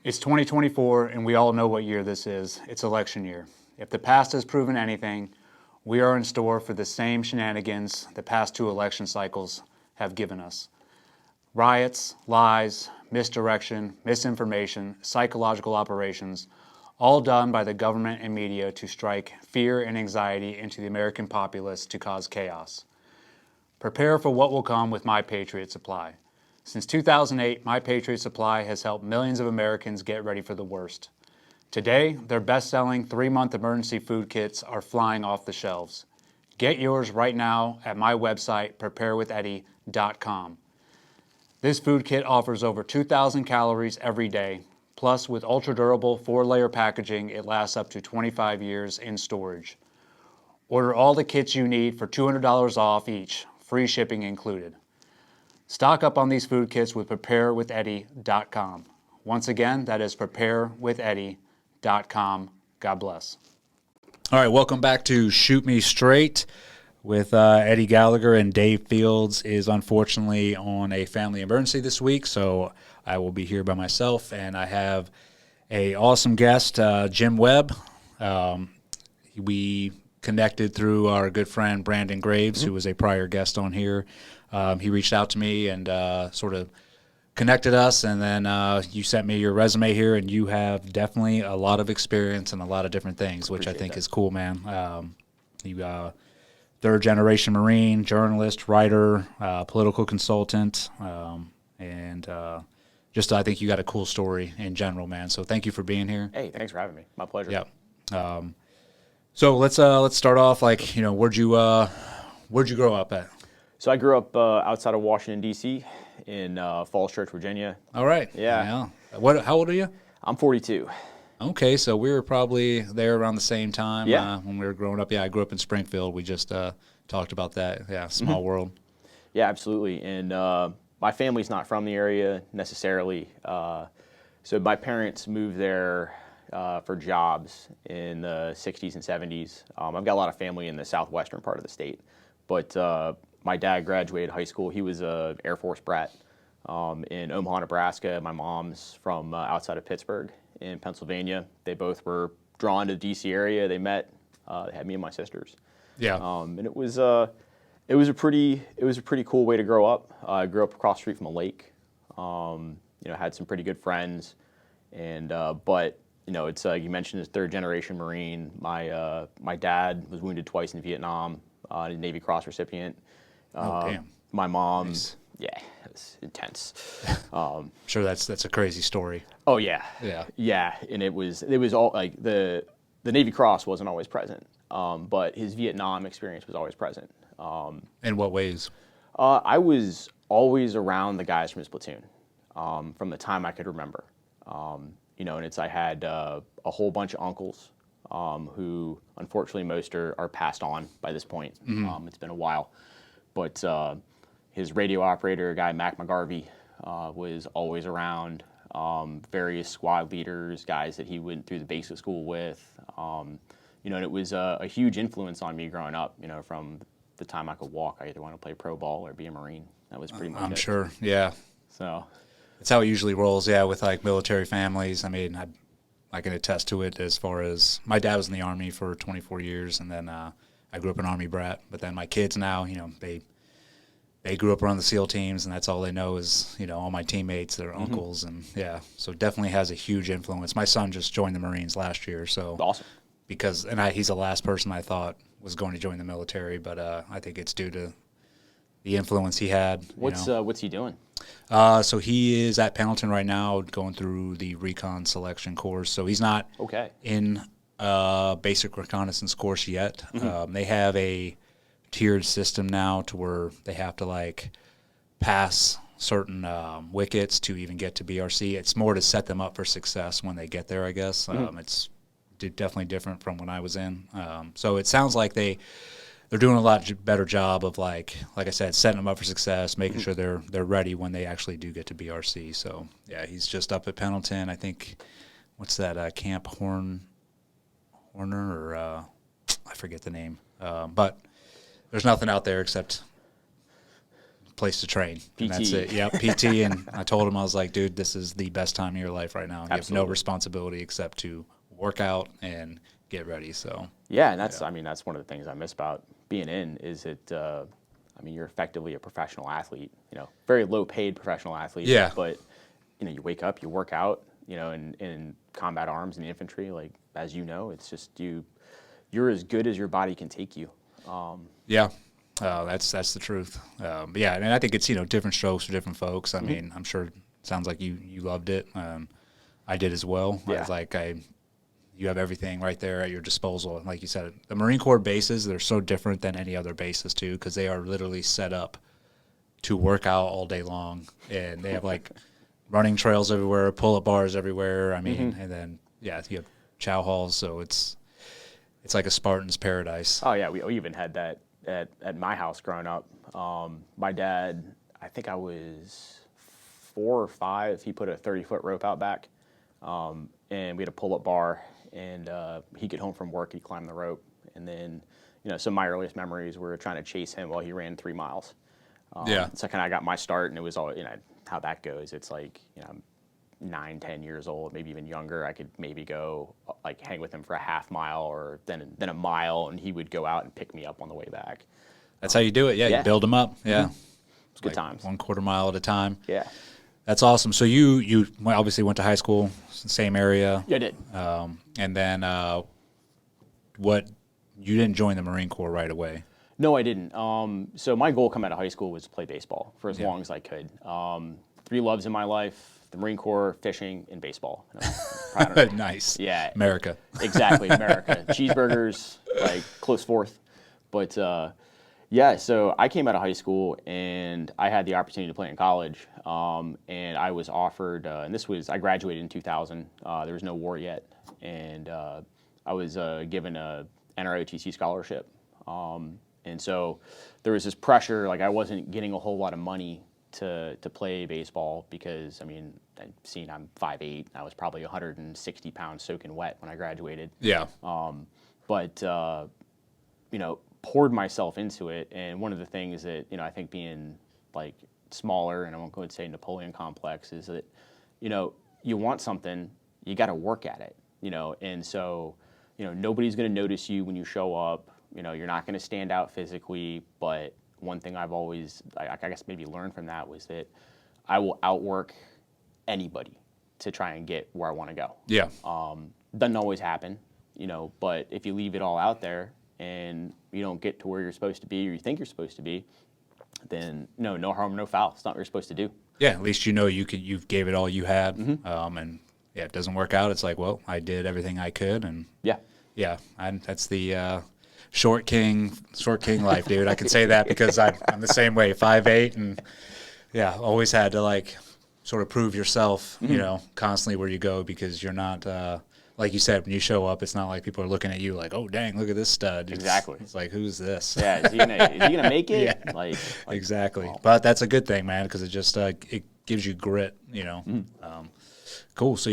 It's 2024, and we all know what year this is. It's election year. If the past has proven anything, we are in store for the same shenanigans the past two election cycles have given us. Riots, lies, misdirection, misinformation, psychological operations, all done by the government and media to strike fear and anxiety into the American populace to cause chaos. Prepare for what will come with My Patriot Supply. Since 2008, My Patriot Supply has helped millions of Americans get ready for the worst. Today, their best-selling 3-month emergency food kits are flying off the shelves. Get yours right now at my website, preparewitheddy.com. This food kit offers over 2,000 calories every day. Plus, with ultra-durable 4-layer packaging, it lasts up to 25 years in storage. Order all the kits you need for $200 off each, free shipping included. Stock up on these food kits with preparewitheddy.com. Once again, that is preparewitheddy.com. God bless. All right, welcome back to Shoot Me Straight with Eddie Gallagher, and Dave Fields is unfortunately on a family emergency this week, so I will be here by myself, and I have an awesome guest, Jim Webb. We connected through our good friend Brandon Graves, who was a prior guest on here. He reached out to me and sort of connected us, and then you sent me your resume here, and you have definitely a lot of experience in a lot of different things, which I think is cool, man. You third-generation Marine, journalist, writer, political consultant, and just I think you got a cool story in general, man. So thank you for being here. Hey, thanks for having me. My pleasure. Yeah. So let's start off, like, where'd you grow up at? So I grew up outside of Washington, D.C., in Falls Church, Virginia. All right. Yeah. How old are you? I'm 42. Okay, so we were probably there around the same time. Yeah. When we were growing up. Yeah, I grew up in Springfield. We just talked about that. Yeah, small world. Yeah, absolutely. And my family's not from the area necessarily. So my parents moved there for jobs in the 60s and 70s. I've got a lot of family in the southwestern part of the state. But my dad graduated high school. He was an Air Force brat in Omaha, Nebraska. My mom's from outside of Pittsburgh in Pennsylvania. They both were drawn to the D.C. area. They met. They had me and my sisters. Yeah. And it was a pretty cool way to grow up. I grew up across the street from a lake. Had some pretty good friends, and but it's you mentioned as third-generation Marine. My dad was wounded twice in Vietnam. Navy Cross recipient. Damn. My mom, Nice. Yeah, it was intense. I'm sure that's a crazy story. Oh yeah, Yeah. yeah, and it was all like the Navy Cross wasn't always present, but his Vietnam experience was always present. In what ways? I was always around the guys from his platoon from the time I could remember. And I had a whole bunch of uncles who, unfortunately, most are passed on by this point. It's been a while. But his radio operator, guy Mac McGarvey, was always around. Various squad leaders, guys that he went through the basic school with. And it was a huge influence on me growing up. From the time I could walk, I either want to play pro ball or be a Marine. That was pretty much it. I'm sure. Yeah. So That's how it usually rolls. Yeah, with like military families. I mean, I can attest to it as far as my dad was in the Army for 24 years, and then I grew up an Army brat. But then my kids now, they grew up around the SEAL teams, and that's all they know is, all my teammates, their uncles, and yeah. So it definitely has a huge influence. My son just joined the Marines last year, so awesome. He's the last person I thought was going to join the military, but I think it's due to the influence he had. What's he doing? So he is at Pendleton right now going through the recon selection course. So he's not in basic reconnaissance course yet. They have a tiered system now to where they have to pass certain wickets to even get to BRC. It's more to set them up for success when they get there, I guess. It's definitely different from when I was in. So it sounds like they're doing a lot better job of like I said, setting them up for success, making sure they're ready when they actually do get to BRC. So yeah, he's just up at Pendleton. I think what's that Camp Horner or I forget the name. But there's nothing out there except place to train. And that's PT. it. Yep, PT. And I told him, I was like, dude, this is the best time of your life right now. You have no responsibility except to work out and get ready. So yeah, and that's I mean that's one of the things I miss about being in is that I mean you're effectively a professional athlete. You know, very low paid professional athlete. Yeah. But you know, you wake up, you work out. You know, in combat arms and the infantry, like as you know, it's just you're as good as your body can take you. Yeah, that's the truth. But yeah, and I think it's different strokes for different folks. I mean, I'm sure it sounds like you loved it. I did as well. Yeah. I was like, you have everything right there at your disposal. And like you said, the Marine Corps bases, they're so different than any other bases too, because they are literally set up to work out all day long, and they have like running trails everywhere, pull-up bars everywhere. I mean, and then you have chow halls, so it's like a Spartan's paradise. Oh yeah, we even had that at my house growing up. My dad, I think I was 4 or 5. He put a 30-foot rope out back, and we had a pull-up bar. And he'd get home from work, he'd climb the rope, and then some of my earliest memories were trying to chase him while he ran 3 miles. So kind of got my start, and it was all how that goes. It's like I'm 9, 10 years old, maybe even younger. I could maybe go like hang with him for a half mile or then a mile, and he would go out and pick me up on the way back. That's how you do it. Yeah, you build them up. Yeah, It's good times. 1/4 mile at a time. Yeah. That's awesome. So you obviously went to high school, same area. Yeah, I did. And then you didn't join the Marine Corps right away. No, I didn't. So my goal coming out of high school was to play baseball for as long as I could. 3 loves in my life: the Marine Corps, fishing, and baseball. Nice. Yeah. America. Exactly, America. Cheeseburgers, like close fourth. But yeah, so I came out of high school and I had the opportunity to play in college. And I was offered, and I graduated in 2000. There was no war yet. And I was given a NROTC scholarship. And so there was this pressure, like I wasn't getting a whole lot of money to play baseball because, I mean, I'm 5'8". I was probably 160 pounds soaking wet when I graduated. Yeah. But poured myself into it. And one of the things that, I think being like smaller, and I won't go and say Napoleon complex, is that, you want something, you got to work at it, and so, nobody's going to notice you when you show up. You're not going to stand out physically, but one thing I've always, I guess maybe learned from that was that I will outwork anybody to try and get where I want to go. Yeah. Doesn't always happen, but if you leave it all out there and you don't get to where you're supposed to be or you think you're supposed to be, then no harm, no foul. It's not what you're supposed to do. Yeah, at least you gave it all you had, and yeah, it doesn't work out. It's like, well, I did everything I could, and yeah, that's the short king life, dude. I can say that because I'm the same way, 5'8", and yeah, always had to like sort of prove yourself, constantly where you go because you're not. Like you said, when you show up, it's not like people are looking at you like, "Oh, dang, look at this stud." Exactly. It's like, who's this? Yeah, is he gonna make it? Yeah. Like exactly. Well. But that's a good thing, man, because it just it gives you grit, Cool. So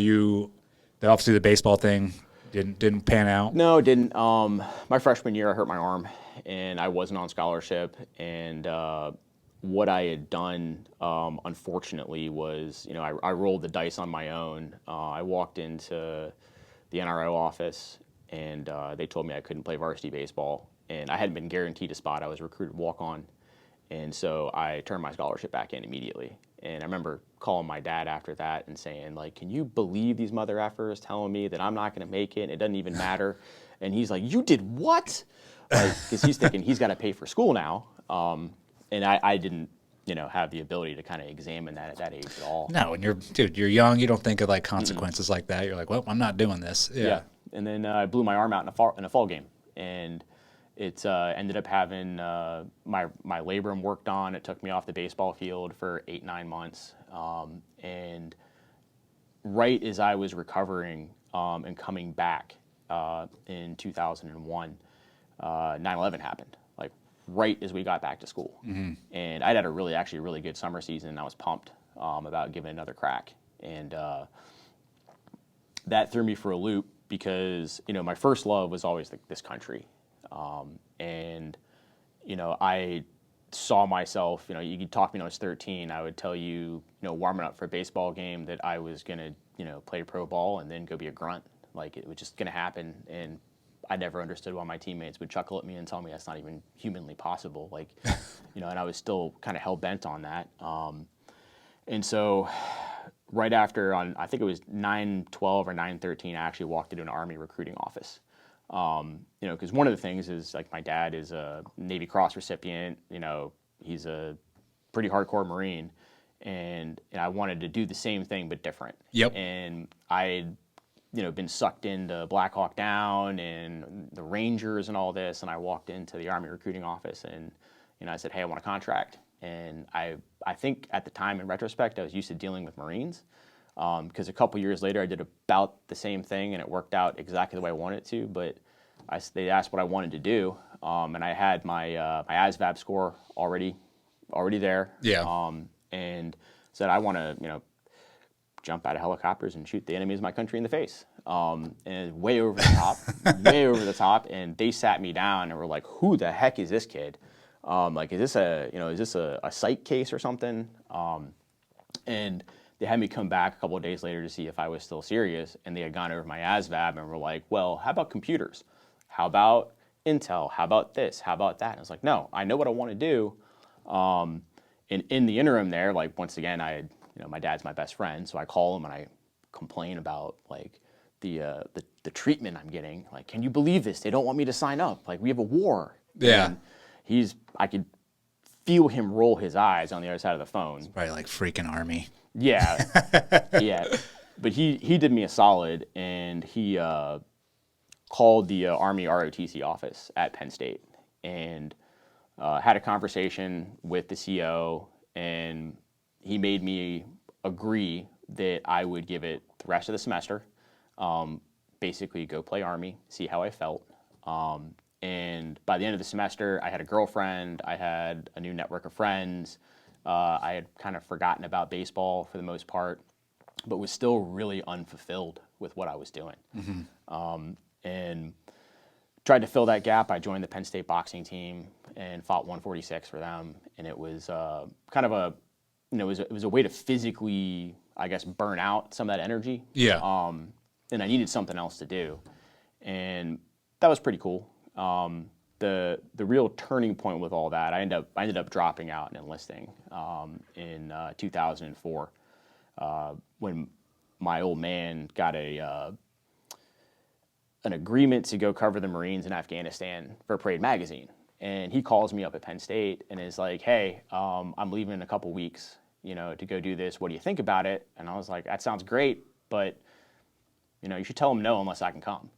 obviously the baseball thing didn't pan out. No, it didn't. My freshman year, I hurt my arm, and I wasn't on scholarship. And what I had done, unfortunately, was I rolled the dice on my own. I walked into the NRO office, and they told me I couldn't play varsity baseball, and I hadn't been guaranteed a spot. I was recruited walk-on, and so I turned my scholarship back in immediately. And I remember calling my dad after that and saying, like, can you believe these mother effers telling me that I'm not going to make it? It doesn't even matter. And he's like, you did what? Because he's thinking he's got to pay for school now. And I didn't, have the ability to kind of examine that at that age at all. No, and you're young. You don't think of like consequences like that. You're like, well, I'm not doing this. Yeah. And then I blew my arm out in a fall game, and it ended up having my labrum worked on. It took me off the baseball field for 8-9 months. And right as I was recovering and coming back in 2001, 9/11 happened. Like right as we got back to school. Mm-hmm. And I'd had a really good summer season, and I was pumped about giving it another crack. And that threw me for a loop because, my first love was always this country. And, I saw myself, you could talk to me when I was 13, I would tell you, warming up for a baseball game that I was going to, play pro ball and then go be a grunt. Like, it was just going to happen. And I never understood why my teammates would chuckle at me and tell me that's not even humanly possible. Like, and I was still kind of hell bent on that. And so right after, I think it was 9/12 or 9/13, I actually walked into an Army recruiting office. Because one of the things is, like, my dad is a Navy Cross recipient. He's a pretty hardcore Marine, and I wanted to do the same thing but different. Yep. And I'd been sucked into Black Hawk Down and the Rangers and all this, and I walked into the Army recruiting office and I said, hey, I want a contract. And I think at the time, in retrospect, I was used to dealing with Marines, because a couple years later I did about the same thing and it worked out exactly the way I wanted it to. But they asked what I wanted to do, and I had my my ASVAB score already there. Yeah. And said, I want to jump out of helicopters and shoot the enemies of my country in the face. And way over the top, way over the top. And they sat me down and were like, who the heck is this kid? Like, is this a psych case or something? And they had me come back a couple of days later to see if I was still serious. And they had gone over my ASVAB and were like, well, how about computers? How about Intel? How about this? How about that? And I was like, no, I know what I want to do. And in the interim there, like, once again, my dad's my best friend, so I call him and I complain about, like, the treatment I'm getting. Like, can you believe this? They don't want me to sign up. Like, we have a war. Yeah. And I could feel him roll his eyes on the other side of the phone. Probably like freaking Army. Yeah. Yeah. But he did me a solid, and he called the Army ROTC office at Penn State and had a conversation with the CO, and he made me agree that I would give it the rest of the semester, basically go play Army, see how I felt. And by the end of the semester, I had a girlfriend, I had a new network of friends. I had kind of forgotten about baseball for the most part, but was still really unfulfilled with what I was doing. Mm-hmm. And tried to fill that gap. I joined the Penn State boxing team and fought 146 for them. And it was kind of it was a way to physically, I guess, burn out some of that energy. Yeah. And I needed something else to do. And that was pretty cool. The real turning point with all that, I ended up dropping out and enlisting in 2004 when my old man got an agreement to go cover the Marines in Afghanistan for Parade magazine. And he calls me up at Penn State and is like, hey, I'm leaving in a couple weeks, to go do this. What do you think about it? And I was like, that sounds great, but, you should tell him no unless I can come.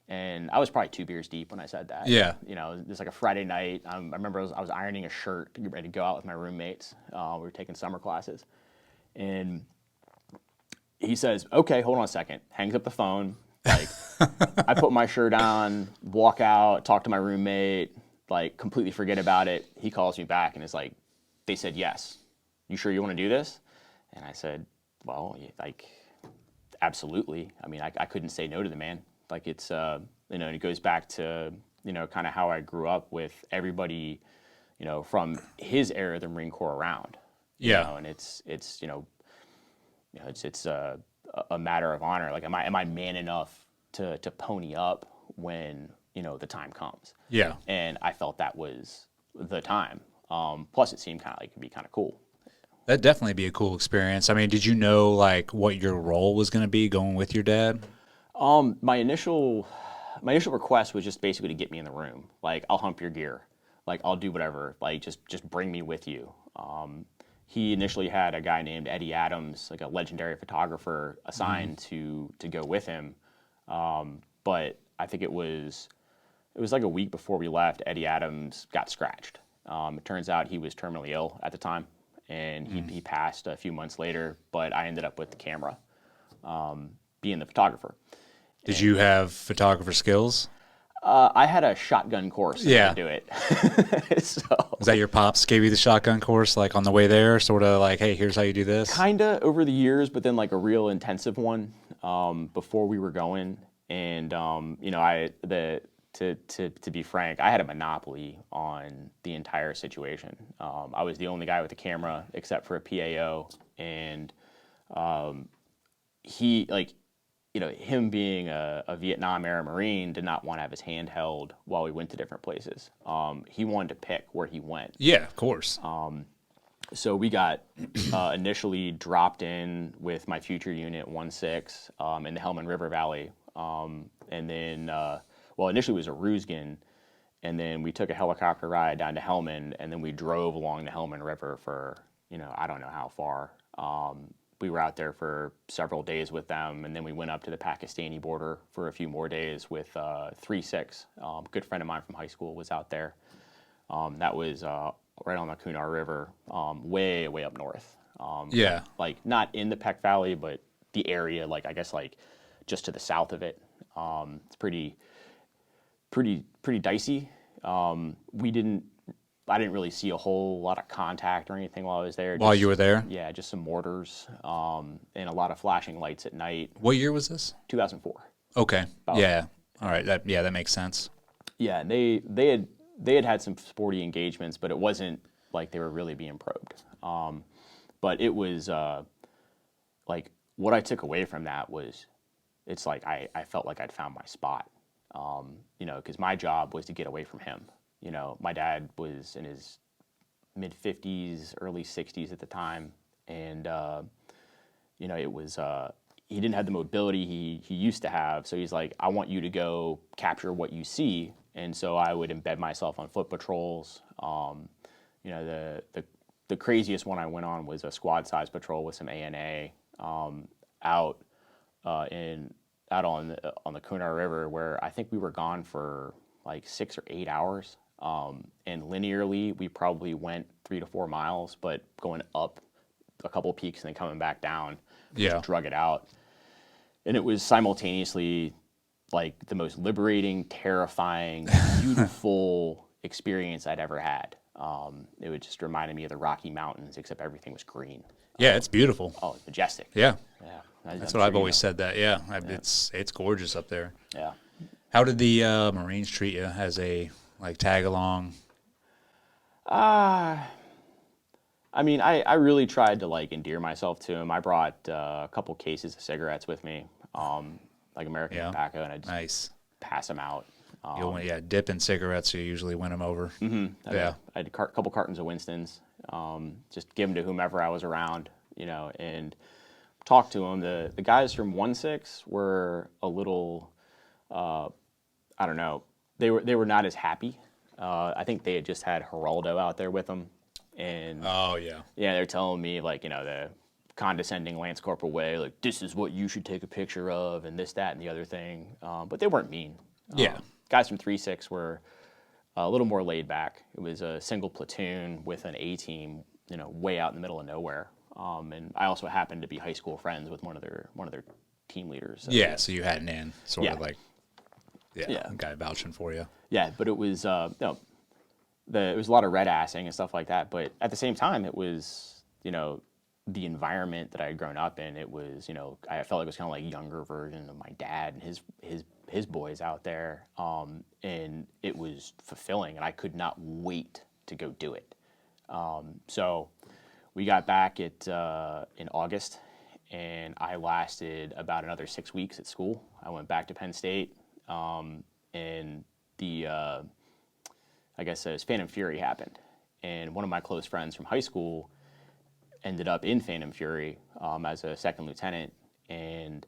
And I was probably 2 beers deep when I said that. Yeah. It was like a Friday night. I remember I was ironing a shirt to get ready to go out with my roommates. We were taking summer classes. And he says, okay, hold on a second. Hangs up the phone. Like, I put my shirt on, walk out, talk to my roommate, like, completely forget about it. He calls me back and is like, they said yes. You sure you want to do this? And I said, well, like, absolutely. I mean, I couldn't say no to the man. Like, it's, and it goes back to, kind of how I grew up with everybody, from his era of the Marine Corps around. Yeah. And it's a matter of honor. Like, am I man enough to pony up when, the time comes? Yeah. And I felt that was the time. Plus, it seemed kind of like it'd be kind of cool. That'd definitely be a cool experience. I mean, did you know, like, what your role was going to be going with your dad? My initial request was just basically to get me in the room. Like, I'll hump your gear. Like, I'll do whatever. Like, just bring me with you. He initially had a guy named Eddie Adams, like a legendary photographer, assigned to go with him. But I think it was like a week before we left, Eddie Adams got scratched. It turns out he was terminally ill at the time, and he passed a few months later. But I ended up with the camera, being the photographer. Did you have photographer skills? I had a shotgun course to do it. So, was that your pops gave you the shotgun course, like on the way there, sort of like, hey, here's how you do this? Kinda over the years, but then like a real intensive one before we were going. And to to be frank, I had a monopoly on the entire situation. I was the only guy with a camera except for a PAO, and he, like, him being a Vietnam era Marine did not want to have his hand held while we went to different places. He wanted to pick where he went. Yeah, of course. So we got initially dropped in with my future unit 1-6 in the Helmand River Valley. And then, initially it was a Ruskin, and then we took a helicopter ride down to Helmand, and then we drove along the Helmand River for, I don't know how far. We were out there for several days with them, and then we went up to the Pakistani border for a few more days with 3-6. A good friend of mine from high school was out there. That was right on the Kunar River, way, way up north. Yeah. Like, not in the Peck Valley, but the area, like, I guess, like, just to the south of it. It's pretty dicey. I didn't really see a whole lot of contact or anything while I was there. While you were there? Yeah, just some mortars, and a lot of flashing lights at night. What year was this? 2004. Okay. Yeah. All right. That makes sense. Yeah, they had some sporty engagements, but it wasn't like they were really being probed. But it was like, what I took away from that was, it's like I felt like I'd found my spot. Because my job was to get away from him. My dad was in his mid-50s, early 60s at the time, and it was he didn't have the mobility he used to have. So he's like, I want you to go capture what you see. And so I would embed myself on foot patrols. The craziest one I went on was a squad-size patrol with some ANA out on the Kunar River, where I think we were gone for like 6 or 8 hours. And linearly, we probably went 3 to 4 miles, but going up a couple peaks and then coming back down, just drug it out. And it was simultaneously like the most liberating, terrifying, beautiful experience I'd ever had. It would just reminded me of the Rocky Mountains, except everything was green. Yeah, it's beautiful. Oh, it's majestic. Yeah. Yeah. That's what I've always said that. Yeah. It's gorgeous up there. Yeah. How did the Marines treat you as a tag along? I mean, I really tried to endear myself to him. I brought a couple cases of cigarettes with me, like American tobacco, and I'd just pass them out. Dip in cigarettes, you usually win them over. I had a couple cartons of Winston's, just give them to whomever I was around, and talk to them. The guys from 1-6 were a little, I don't know, they were not as happy. I think they had just had Geraldo out there with them, and they're telling me the condescending Lance Corporal way, like, this is what you should take a picture of, and this, that, and the other thing. But they weren't mean. Guys from 3-6 were a little more laid back. It was a single platoon with an A team, way out in the middle of nowhere. And I also happened to be high school friends with one of their team leaders. So you had an in, sort of a guy vouching for you. Yeah, but it was it was a lot of red assing and stuff like that. But at the same time, it was the environment that I had grown up in. It was I felt like it was kind of like younger version of my dad and his boys out there, and it was fulfilling, and I could not wait to go do it. So we got back in August, and I lasted about another 6 weeks at school. I went back to Penn State, and I guess it was Phantom Fury happened, and one of my close friends from high school ended up in Phantom Fury as a second lieutenant, and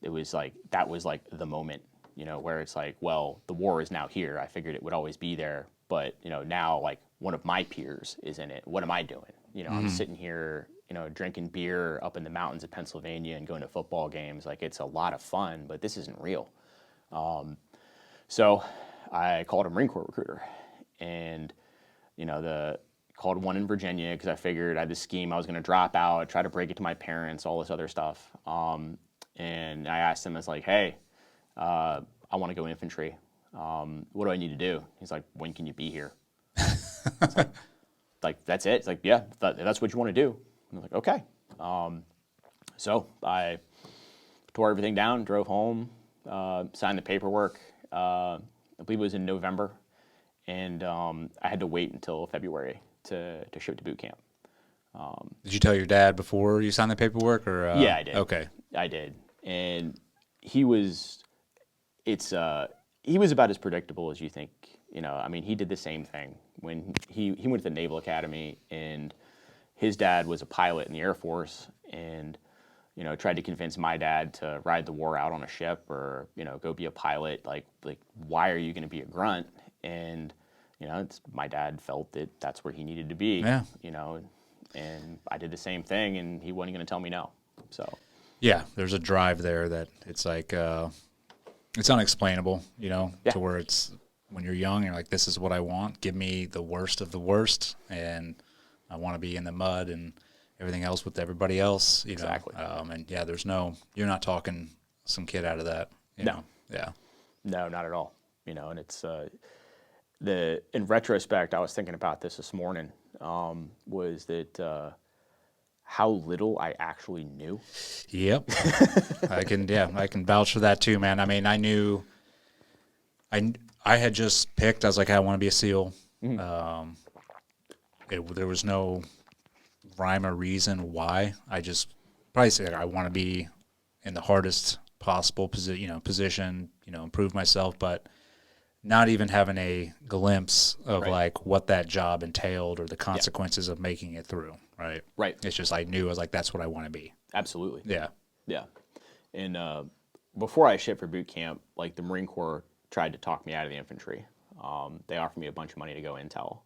it was that was the moment, where it's like, well, the war is now here. I figured it would always be there, but now one of my peers is in it. What am I doing? I'm sitting here, drinking beer up in the mountains of Pennsylvania and going to football games. It's a lot of fun, but this isn't real. So I called a Marine Corps recruiter, and called one in Virginia because I figured I had this scheme. I was going to drop out, try to break it to my parents, all this other stuff. And I asked him, I was like, hey, I want to go infantry. What do I need to do? He's like, when can you be here? That's it? It's like, yeah, that's what you want to do. I was like, okay. So I tore everything down, drove home, signed the paperwork, I believe it was in November, and I had to wait until February to ship to boot camp. Did you tell your dad before you signed the paperwork, or? Yeah, I did. Okay. I did, and he was about as predictable as you think. I mean, he did the same thing when he went to the Naval Academy, and his dad was a pilot in the Air Force, and tried to convince my dad to ride the war out on a ship, or go be a pilot. Like why are you going to be a grunt? And my dad felt that that's where he needed to be. Yeah. And I did the same thing, and he wasn't going to tell me no. So. Yeah, there's a drive there that it's like it's unexplainable, Yeah. to where it's when you're young, you're like, this is what I want. Give me the worst of the worst, and I want to be in the mud and everything else with everybody else. Exactly. And yeah, you're not talking some kid out of that. You No. know? Yeah. No, not at all. And it's in retrospect, I was thinking about this morning. Was that how little I actually knew? Yep. I can vouch for that too, man. I mean, I had just picked. I was like, I want to be a SEAL. Mm-hmm. There was no rhyme or reason why. I just probably said I want to be in the hardest possible position, improve myself, but not even having a glimpse of Right. like what that job entailed or the consequences of making it through. Right. Right. It's just I was like, that's what I want to be. Absolutely. Yeah. Yeah. And before I shipped for boot camp, like the Marine Corps tried to talk me out of the infantry. They offered me a bunch of money to go intel.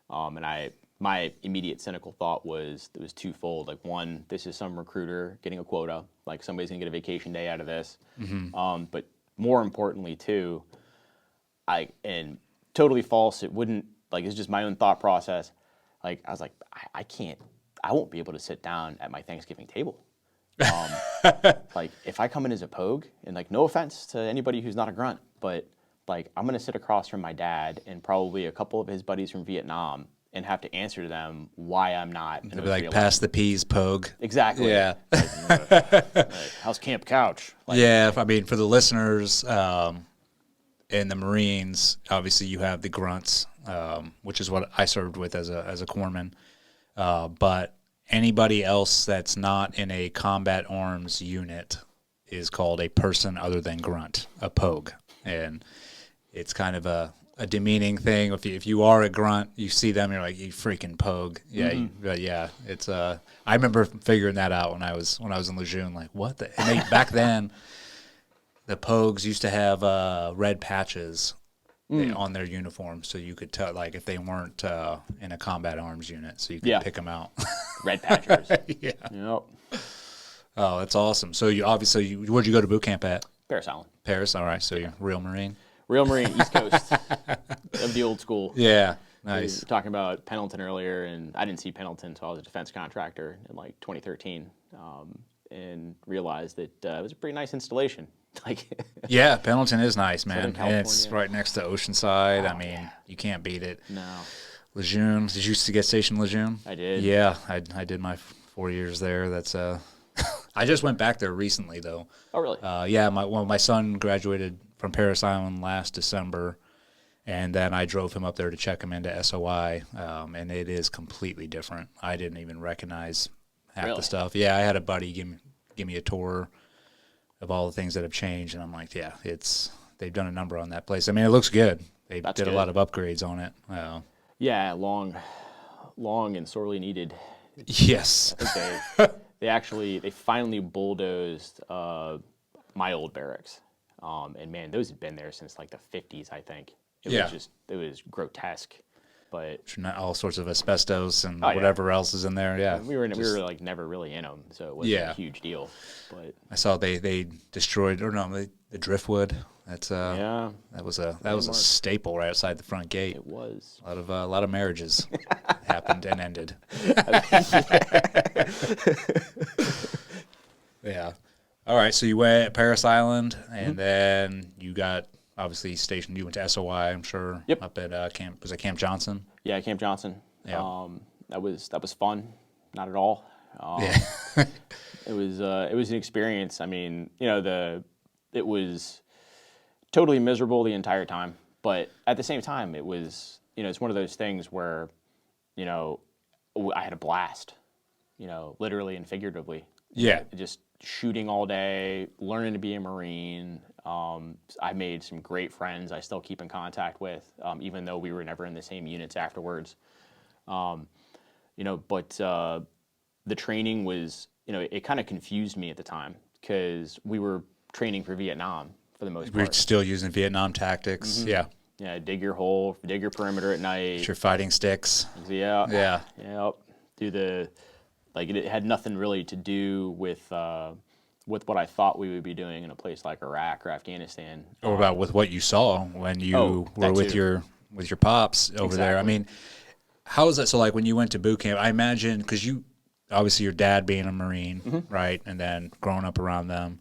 And my immediate cynical thought was it was twofold. Like, one, this is some recruiter getting a quota. Like, somebody's gonna get a vacation day out of this. Mm-hmm. But more importantly, too, and totally false. It wouldn't, like, it's just my own thought process. Like, I was like, I won't be able to sit down at my Thanksgiving table. Like, if I come in as a pogue, and like, no offense to anybody who's not a grunt, but like, I'm gonna sit across from my dad and probably a couple of his buddies from Vietnam and have to answer to them why I'm not. They'll be like, pass the peas, pogue. Exactly. Yeah. Like, how's Camp Couch? Like, Yeah. I mean, for the listeners in the Marines, obviously you have the grunts, which is what I served with as a corpsman. But anybody else that's not in a combat arms unit is called a person other than grunt, a pogue. And it's kind of a demeaning thing. If you are a grunt, you see them, you're like, you freaking pogue. Yeah, but yeah, it's I remember figuring that out when I was in Lejeune. Like, what the? And back then, the pogues used to have red patches on their uniform, so you could tell, like, if they weren't in a combat arms unit, so you could pick them out. red patchers. Yeah. Yep. Oh, that's awesome. So where'd you go to boot camp at? Paris Island. Paris. All right. So you're a real Marine. Real Marine, East Coast of the old school. Yeah. We Nice. were talking about Pendleton earlier, and I didn't see Pendleton until I was a defense contractor in like 2013, and realized that it was a pretty nice installation. Like, Yeah, Pendleton is nice, man. Southern And it's California. right next to Oceanside. I mean, you can't beat it. no, Lejeune. Did you used to get stationed in Lejeune? I did. Yeah, I did my 4 years there. That's I just went back there recently though. Oh, really? Yeah, my son graduated from Paris Island last December, and then I drove him up there to check him into SOI, and it is completely different. I didn't even recognize half Really? the stuff. Yeah, I had a buddy give me a tour of all the things that have changed, and I'm like, yeah, they've done a number on that place. I mean, it looks good. They That's did good. a lot of upgrades on it. Yeah, long and sorely needed. Yes. I think they finally bulldozed my old barracks, and man, those had been there since like the 50s, I think. Yeah. It was grotesque, but All sorts of asbestos and yeah. whatever else is in there. Yeah. we were like never really in them, so it wasn't Yeah. a huge deal. But I saw they destroyed, or no, the driftwood. That's yeah, that was a staple right outside the front gate. it was. A lot of marriages happened and ended. Yeah. All right. So you went Paris Island, and then you got obviously stationed. You went to SOI, I'm sure. Yep. Up at Camp. Was it Camp Johnson? Yeah, Camp Johnson. Yeah. That was fun. Not at all. Yeah. It was an experience. I mean, it was totally miserable the entire time. But at the same time, it was, it's one of those things where, I had a blast, literally and figuratively. Yeah. Just shooting all day, learning to be a Marine. I made some great friends I still keep in contact with, even though we were never in the same units afterwards. But the training was, it kind of confused me at the time because we were training for Vietnam for the most We're part. still using Vietnam tactics. Mm-hmm. Yeah. Yeah, dig your hole, dig your perimeter at night. With your fighting sticks. Yeah. Yeah. Yep. It had nothing really to do with what I thought we would be doing in a place like Iraq or Afghanistan. Or about with what you saw when you were with your pops over there. I mean, how is that? So like when you went to boot camp, I imagine, because you obviously your dad being a Marine, right, and then growing up around them,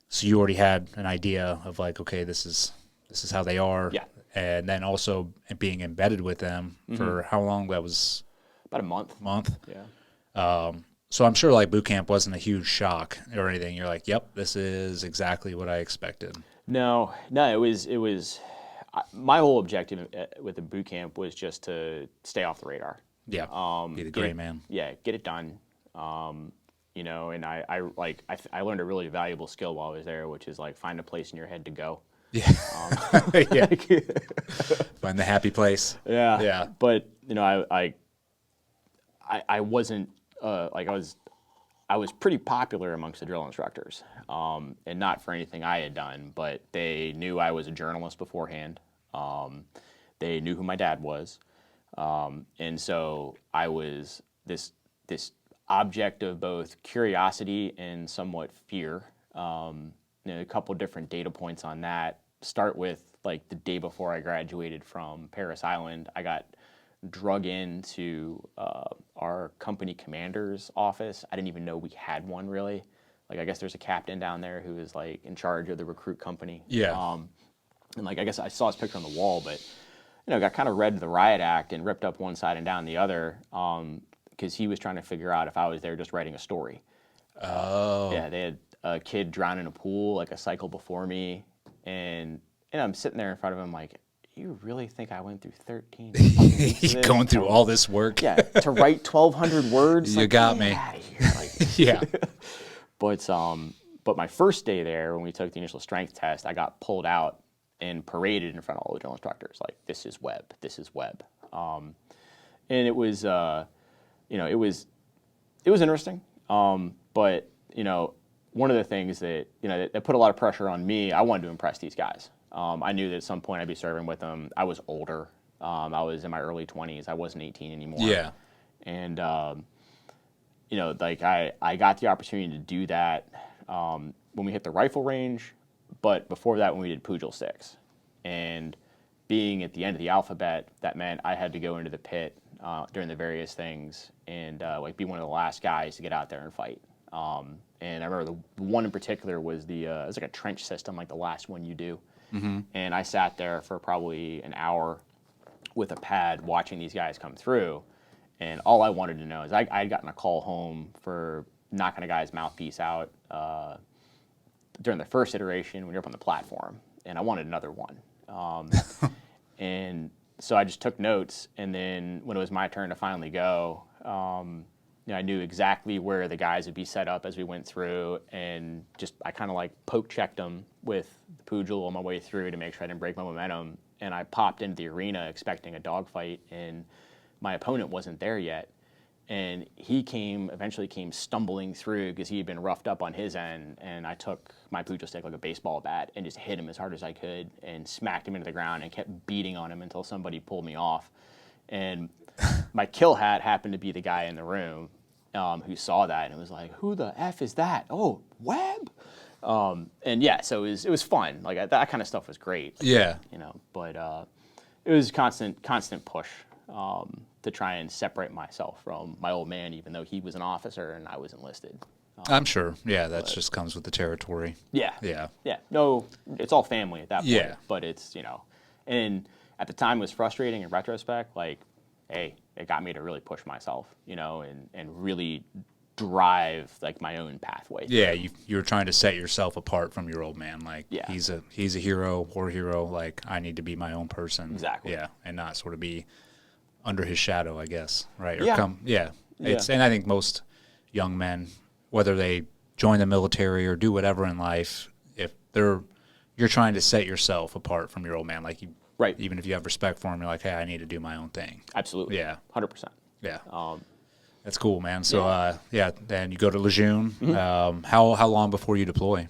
so you already had an idea of like, okay, this is how they are. Yeah. And then also being embedded with them for how long? That was about a month. Yeah. So I'm sure like boot camp wasn't a huge shock or anything. You're like, yep, this is exactly what I expected. No, it was. My whole objective with the boot camp was just to stay off the radar. Yeah. Be the gray man. Yeah, get it done. And I learned a really valuable skill while I was there, which is like find a place in your head to go. Yeah. Yeah. Find the happy place. Yeah. Yeah. But I wasn't I was pretty popular amongst the drill instructors, and not for anything I had done, but they knew I was a journalist beforehand. They knew who my dad was, and so I was this object of both curiosity and somewhat fear. A couple different data points on that. Start with like the day before I graduated from Paris Island, I got drug into our company commander's office. I didn't even know we had one really. Like I guess there's a captain down there who is like in charge of the recruit company. Yeah. And like I guess I saw his picture on the wall, but got kind of read the riot act and ripped up one side and down the other because he was trying to figure out if I was there just writing a story. Oh. Yeah, they had a kid drown in a pool like a cycle before me, and I'm sitting there in front of him like, you really think I went through 13? Going through all this work? Yeah, to write 1,200 words. You like, got me. Out of here. Like, Yeah. But my first day there, when we took the initial strength test, I got pulled out and paraded in front of all the drill instructors. Like, this is Webb. This is Webb. And it was, it was interesting. But one of the things that that put a lot of pressure on me. I wanted to impress these guys. I knew that at some point I'd be serving with them. I was older. I was in my early 20s. I wasn't 18 anymore. Yeah. And, I got the opportunity to do that when we hit the rifle range, but before that when we did Pugil 6. And being at the end of the alphabet, that meant I had to go into the pit during the various things and be one of the last guys to get out there and fight. And I remember the one in particular was it was like a trench system, like the last one you do. Mm-hmm. And I sat there for probably an hour with a pad watching these guys come through. And all I wanted to know is I had gotten a call home for knocking a guy's mouthpiece out during the first iteration when you're up on the platform. And I wanted another one. And so I just took notes. And then when it was my turn to finally go, I knew exactly where the guys would be set up as we went through, and I kind of like poke checked them with the Pugil on my way through to make sure I didn't break my momentum. And I popped into the arena expecting a dogfight, and my opponent wasn't there yet. And he eventually came stumbling through because he had been roughed up on his end. And I took my Pugil stick like a baseball bat and just hit him as hard as I could and smacked him into the ground and kept beating on him until somebody pulled me off. And my kill hat happened to be the guy in the room who saw that and was like, "Who the F is that? Oh, Webb." And yeah, so it was fun. Like that kind of stuff was great. Yeah. But it was constant push to try and separate myself from my old man, even though he was an officer and I was enlisted. I'm sure. Yeah, that just comes with the territory. Yeah. Yeah. Yeah. No, it's all family at that point. Yeah. But it's, and at the time it was frustrating in retrospect. Like, hey, it got me to really push myself, and really drive like my own pathway. Yeah, you're trying to set yourself apart from your old man. Like Yeah. he's a hero, war hero. Like I need to be my own person. Exactly. Yeah, and not sort of be under his shadow, I guess. Right. Or Yeah. Yeah. Yeah. And I think most young men, whether they join the military or do whatever in life, if you're trying to set yourself apart from your old man. Like Right. even if you have respect for him, you're like, hey, I need to do my own thing. Absolutely. Yeah. 100%. Yeah. That's cool, man. So, Yeah. then you go to Lejeune. How long before you deploy?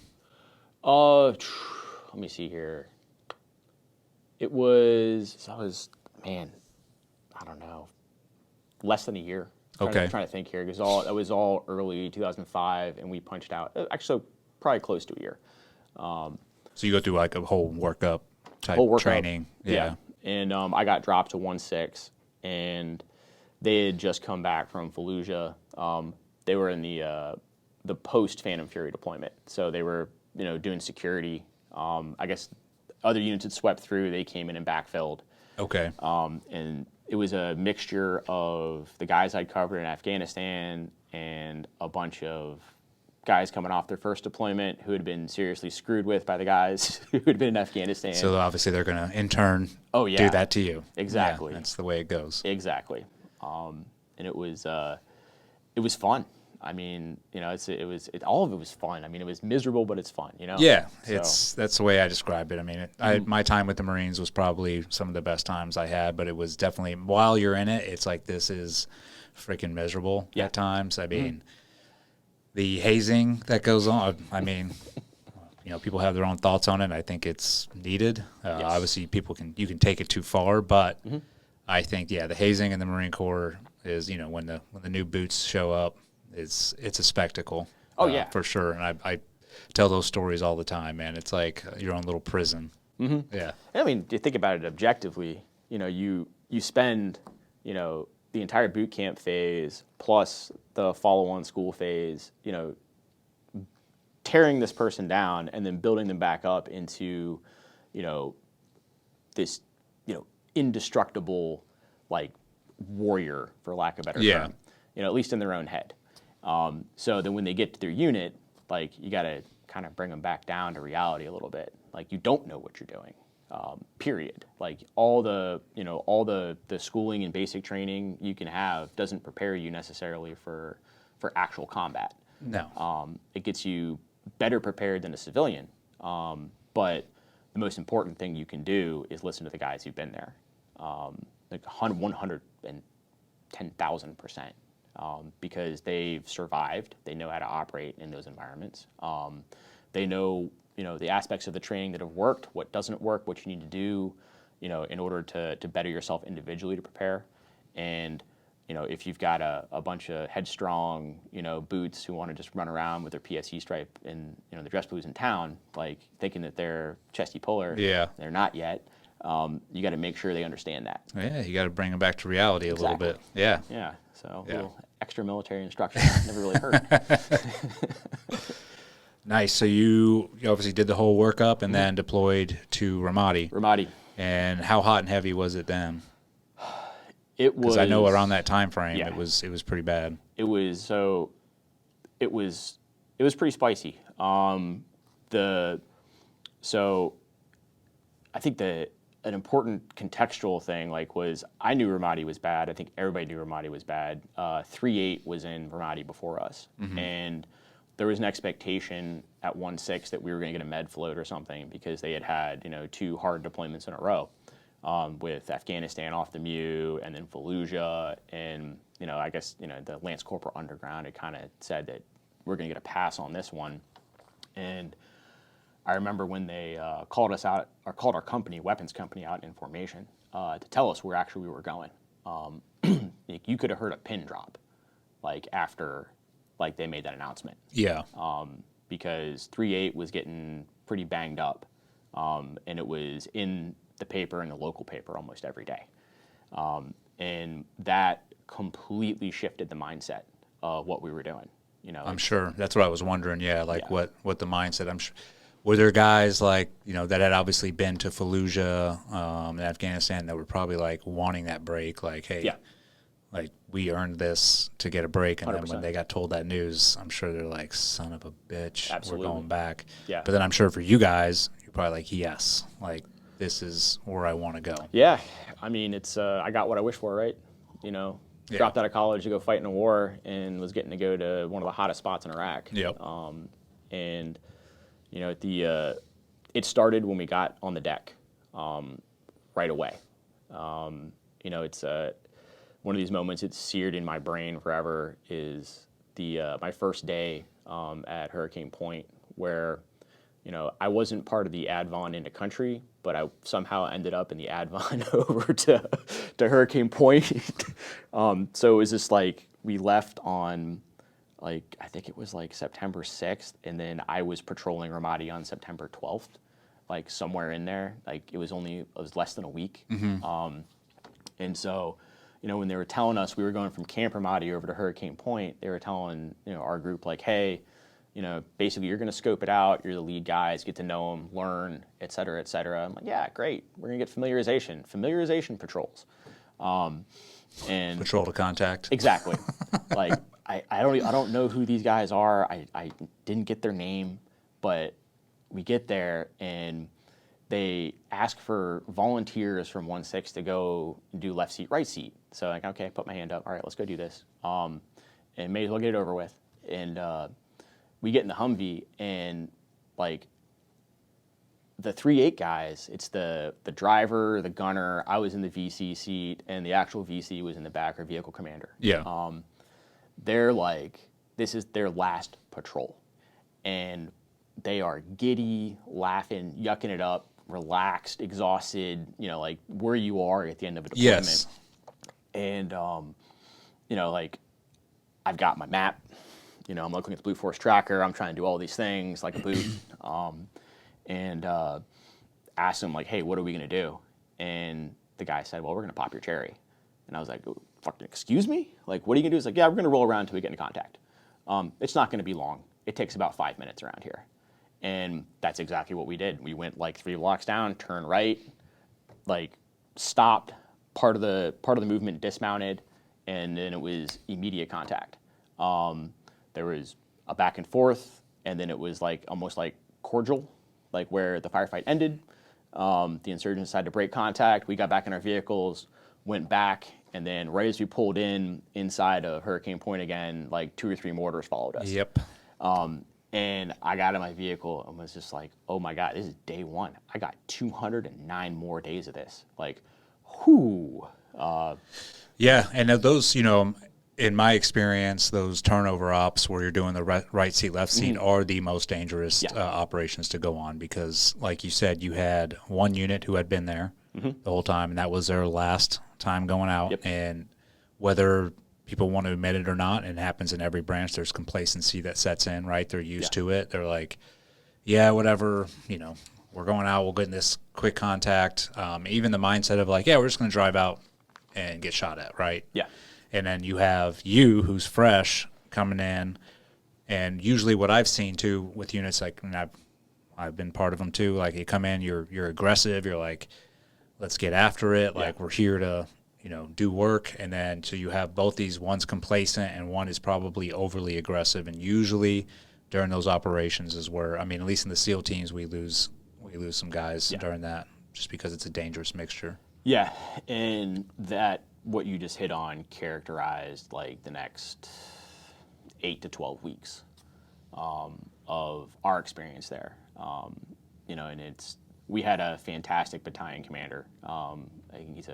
Let me see here. I was, man, I don't know, less than a year. Okay. Trying to think here, because it was all early 2005, and we punched out, actually, probably close to a year. So you go through like a whole workup type Whole workup. training. Yeah. And I got dropped to 1-6, and they had just come back from Fallujah. They were in the post Phantom Fury deployment, so they were doing security. I guess other units had swept through. They came in and backfilled, Okay. and it was a mixture of the guys I'd covered in Afghanistan and a bunch of guys coming off their first deployment who had been seriously screwed with by the guys who had been in Afghanistan. So obviously they're going to in turn Oh, yeah. do that to you. Exactly. Yeah, that's the way it goes. Exactly. And it was fun. I mean, all of it was fun. I mean, it was miserable, but it's fun, Yeah, So- that's the way I describe it. I mean, my time with the Marines was probably some of the best times I had, but it was definitely, while you're in it, it's like this is freaking miserable Yeah. at times. I mean, the hazing that goes on, I mean, people have their own thoughts on it. I think it's needed. Yes. Obviously, you can take it too far, but I think, the hazing in the Marine Corps is, when the new boots show up, it's a spectacle. Oh, yeah. For sure. And I tell those stories all the time, man. It's like your own little prison. Mm-hmm. Yeah. I mean, you think about it objectively, you spend, the entire boot camp phase plus the follow-on school phase, tearing this person down and then building them back up into, this, indestructible, like, warrior, for lack of a better term, at least in their own head. So then when they get to their unit, like, you got to kind of bring them back down to reality a little bit. Like, you don't know what you're doing, period. Like, all the schooling and basic training you can have doesn't prepare you necessarily for actual combat. No. It gets you better prepared than a civilian. But the most important thing you can do is listen to the guys who've been there. Like 110,000%. Because they've survived. They know how to operate in those environments. They know, the aspects of the training that have worked, what doesn't work, what you need to do, in order to better yourself individually to prepare. And, if you've got a bunch of headstrong, boots who want to just run around with their PSE stripe in, the dress blues in town, like thinking that they're chesty puller. Yeah. They're not yet. You got to make sure they understand that. Yeah, you got to bring them back to reality a little bit. Yeah. Yeah. So Yeah. a little extra military instruction never really hurt. Nice. So you obviously did the whole workup and then deployed to Ramadi. Ramadi. And how hot and heavy was it then? It was. Because I know around that time frame, Yeah. it was pretty bad. It was pretty spicy. So I think an important contextual thing was I knew Ramadi was bad. I think everybody knew Ramadi was bad. 3-8 was in Ramadi before us, and there was an expectation at 1-6 that we were going to get a med float or something because they had 2 hard deployments in a row. With Afghanistan off the Mew and then Fallujah, and I guess the Lance Corporal Underground had kind of said that we're going to get a pass on this one. And I remember when they called us out, or called our company, weapons company, out in formation to tell us where actually we were going. You could have heard a pin drop, after they made that announcement. Yeah. Because 3-8 was getting pretty banged up, and it was in the paper and the local paper almost every day. And that completely shifted the mindset of what we were doing. I'm sure. That's what I was wondering. Yeah, Yeah. what the mindset. I'm sure. Were there guys that had obviously been to Fallujah and Afghanistan that were probably wanting that break? Like, hey, Yeah. we earned this to get a break. And then 100%. when they got told that news, I'm sure they're like, son of a bitch, Absolutely. we're going back. Yeah. But then I'm sure for you guys, you're probably like, yes, like this is where I want to go. Yeah, I mean, it's I got what I wished for, right? You know, Yeah. dropped out of college to go fight in a war and was getting to go to one of the hottest spots in Iraq. Yep. And you know, it started when we got on the deck, right away. You know, it's one of these moments. It's seared in my brain forever. Is my first day at Hurricane Point, where, you know, I wasn't part of the Advon into country, but I somehow ended up in the Advon over to Hurricane Point. So it was just like we left on, like, I think it was like September 6th, and then I was patrolling Ramadi on September 12th, like somewhere in there. Like it was less than a week. And so, you know, when they were telling us we were going from Camp Ramadi over to Hurricane Point, they were telling, you know, our group like, hey, you know, basically you're going to scope it out. You're the lead guys, get to know them, learn, et cetera, et cetera. I'm like, yeah, great. We're going to get familiarization patrols. And Patrol to contact. exactly. Like, I don't know who these guys are. I didn't get their name, but we get there and they ask for volunteers from 1-6 to go do left seat, right seat. So like, okay, put my hand up. All right, let's go do this. And may as well get it over with. And we get in the Humvee, and like the 3-8 guys, it's the driver, the gunner. I was in the VC seat, and the actual VC was in the back, or vehicle commander. Yeah. They're like, this is their last patrol, and they are giddy, laughing, yucking it up, relaxed, exhausted, you know, like where you are at the end of a deployment. Yes. And, you know, like I've got my map, you know, I'm looking at the Blue Force tracker. I'm trying to do all these things like a boot. And asked him like, hey, what are we going to do? And the guy said, well, we're going to pop your cherry. And I was like, fucking excuse me? Like, what are you going to do? He's like, yeah, we're going to roll around until we get into contact. It's not going to be long. It takes about 5 minutes around here. And that's exactly what we did. We went like 3 blocks down, turned right, like stopped, part of the movement dismounted, and then it was immediate contact. There was a back and forth, and then it was like almost like cordial, like where the firefight ended. The insurgents decided to break contact. We got back in our vehicles, went back, and then right as we pulled inside of Hurricane Point again, like 2 or 3 mortars followed us. Yep. And I got in my vehicle and was just like, oh my God, this is day 1. I got 209 more days of this. Like, whoo. Yeah, and those, you know, in my experience, those turnover ops where you're doing the right seat, left seat are the most dangerous operations to go on because, like you said, you had one unit who had been there the whole time, and that was their last time going out. Yep. And whether people want to admit it or not, it happens in every branch. There's complacency that sets in, right? They're used to it. They're like, yeah, whatever, you know, we're going out, we'll get in this quick contact. Even the mindset of like, yeah, we're just going to drive out and get shot at, right? Yeah. And then you have you, who's fresh, coming in, and usually what I've seen too with units, like, and I've been part of them too. Like you come in, you're aggressive. You're like, let's get after it. Like we're here to, you know, do work. And then so you have both these. One's complacent, and one is probably overly aggressive. And usually during those operations is where, I mean, at least in the SEAL teams, we lose some guys during that, just because it's a dangerous mixture. Yeah, and that what you just hit on characterized like the next 8 to 12 weeks of our experience there. You know, and we had a fantastic battalion commander. I think he's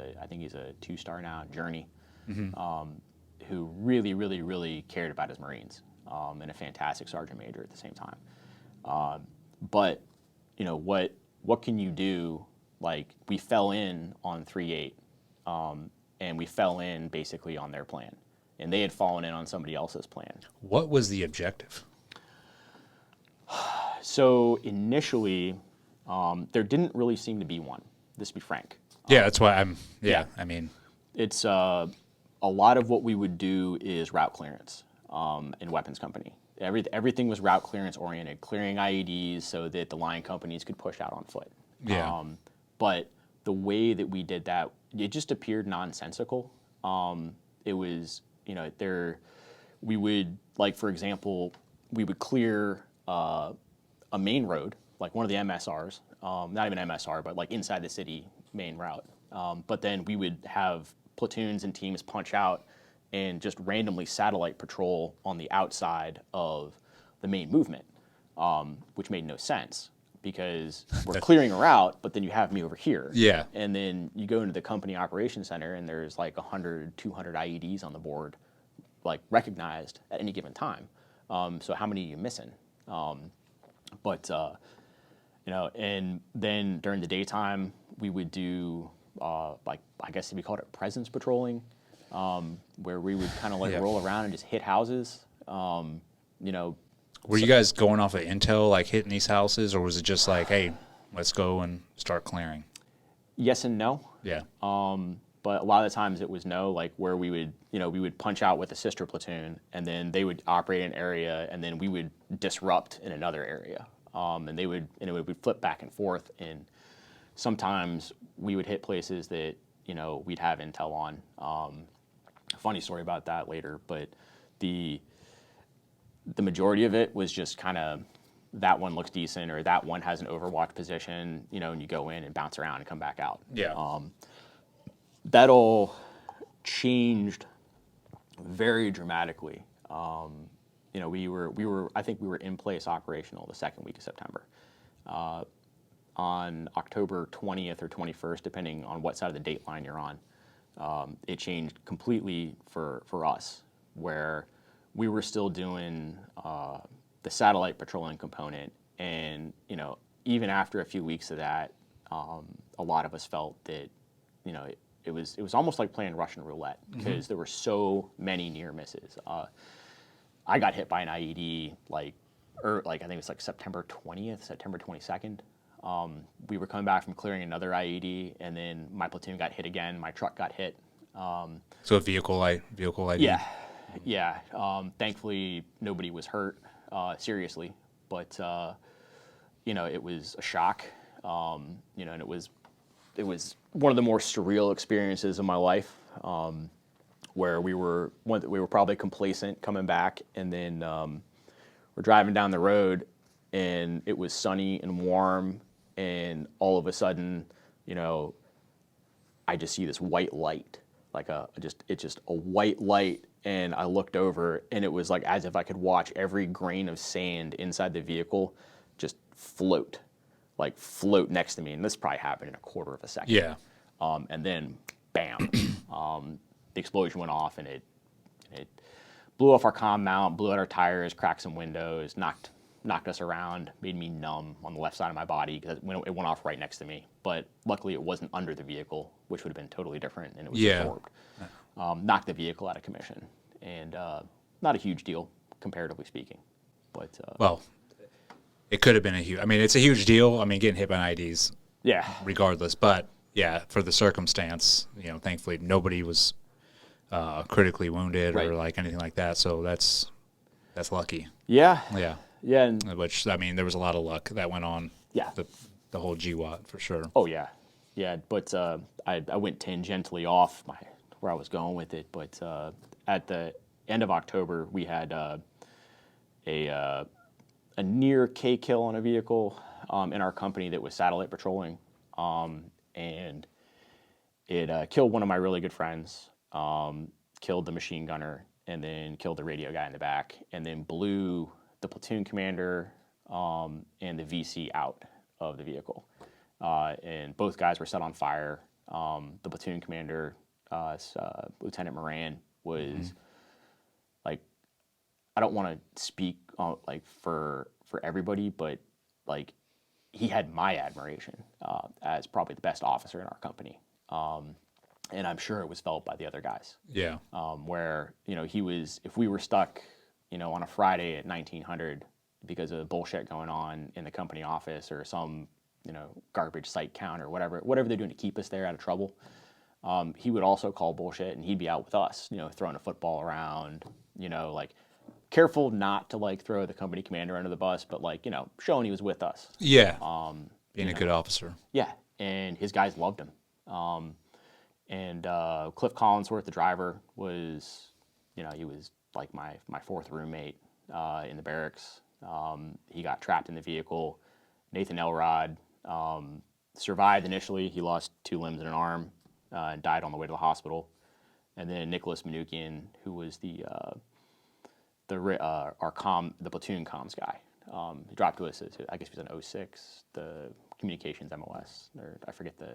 a 2-star now, Journey, who really, really, really cared about his Marines, and a fantastic sergeant major at the same time. But you know what can you do? Like we fell in on 3-8. And we fell in basically on their plan. And they had fallen in on somebody else's plan. What was the objective? So initially, there didn't really seem to be one, just to be frank. Yeah, that's why I mean. It's a lot of what we would do is route clearance in weapons company. Everything was route clearance oriented, clearing IEDs so that the line companies could push out on foot. Yeah. But the way that we did that, it just appeared nonsensical. It was we would, like, for example, we would clear a main road, like one of the MSRs, not even MSR, but like inside the city main route. But then we would have platoons and teams punch out and just randomly satellite patrol on the outside of the main movement, which made no sense because we're clearing a route, but then you have me over here. Yeah. And then you go into the company operations center and there's like 100, 200 IEDs on the board, like recognized at any given time. So how many are you missing? And then during the daytime, we would do, like, I guess we called it presence patrolling, where we would kind of like roll around and just hit houses. Were you guys going off of intel, like hitting these houses, or was it just like, hey, let's go and start clearing? Yes and no. Yeah. But a lot of the times it was no, like where we would punch out with a sister platoon, and then they would operate an area, and then we would disrupt in another area. And they would, we'd flip back and forth, and sometimes we would hit places that, we'd have intel on. Funny story about that later, but the majority of it was just kind of, that one looks decent, or that one has an overwatch position, and you go in and bounce around and come back out. Yeah. That all changed very dramatically. I think we were in place operational the second week of September. On October 20th or 21st, depending on what side of the date line you're on, it changed completely for us, where we were still doing the satellite patrolling component. And, even after a few weeks of that, a lot of us felt that, it was almost like playing Russian roulette, because there were so many near misses. I got hit by an IED I think it was like September 20th, September 22nd. We were coming back from clearing another IED, and then my platoon got hit again. My truck got hit. So a vehicle ID? Yeah. Thankfully, nobody was hurt seriously, but it was a shock. And it was one of the more surreal experiences of my life, where we were probably complacent coming back, and then we're driving down the road, and it was sunny and warm, and all of a sudden, I just see this white light, like it's just a white light, and I looked over, and it was like as if I could watch every grain of sand inside the vehicle just float next to me, and this probably happened in a quarter of a second. Yeah. And then, bam, the explosion went off, and it blew off our comm mount, blew out our tires, cracked some windows, knocked us around, made me numb on the left side of my body because it went off right next to me. But luckily, it wasn't under the vehicle, which would have been totally different, and it was absorbed. Knocked the vehicle out of commission, and not a huge deal, comparatively speaking. But well, it could have been a huge. I mean, it's a huge deal. I mean, getting hit by an IDs. Yeah. Regardless, but yeah, for the circumstance, thankfully nobody was critically wounded or like anything like that. So that's lucky. Yeah. Yeah. Yeah. And which, I mean, there was a lot of luck that went on. Yeah. The whole GWAT for sure. Oh yeah. Yeah. But I went tangentially off where I was going with it. But at the end of October, we had a near K kill on a vehicle in our company that was satellite patrolling, and it killed one of my really good friends, killed the machine gunner, and then killed the radio guy in the back, and then blew the platoon commander and the VC out of the vehicle. And both guys were set on fire. The platoon commander, Lieutenant Moran, was like, I don't want to speak for everybody, but like he had my admiration as probably the best officer in our company. And I'm sure it was felt by the other guys. Yeah. Where, he was, if we were stuck, on a Friday at 1900 because of bullshit going on in the company office or some, garbage site count or whatever they're doing to keep us there out of trouble, he would also call bullshit, and he'd be out with us, throwing a football around, like careful not to like throw the company commander under the bus, but like, showing he was with us. Yeah. Being a good officer. Yeah. And his guys loved him. And Cliff Collinsworth, the driver, was you know, he was like my fourth roommate in the barracks. He got trapped in the vehicle. Nathan Elrod survived initially. He lost 2 limbs and an arm and died on the way to the hospital. And then Nicholas Manukian, who was the platoon comms guy, he dropped to us. I guess he was an 06, the communications MOS, or I forget the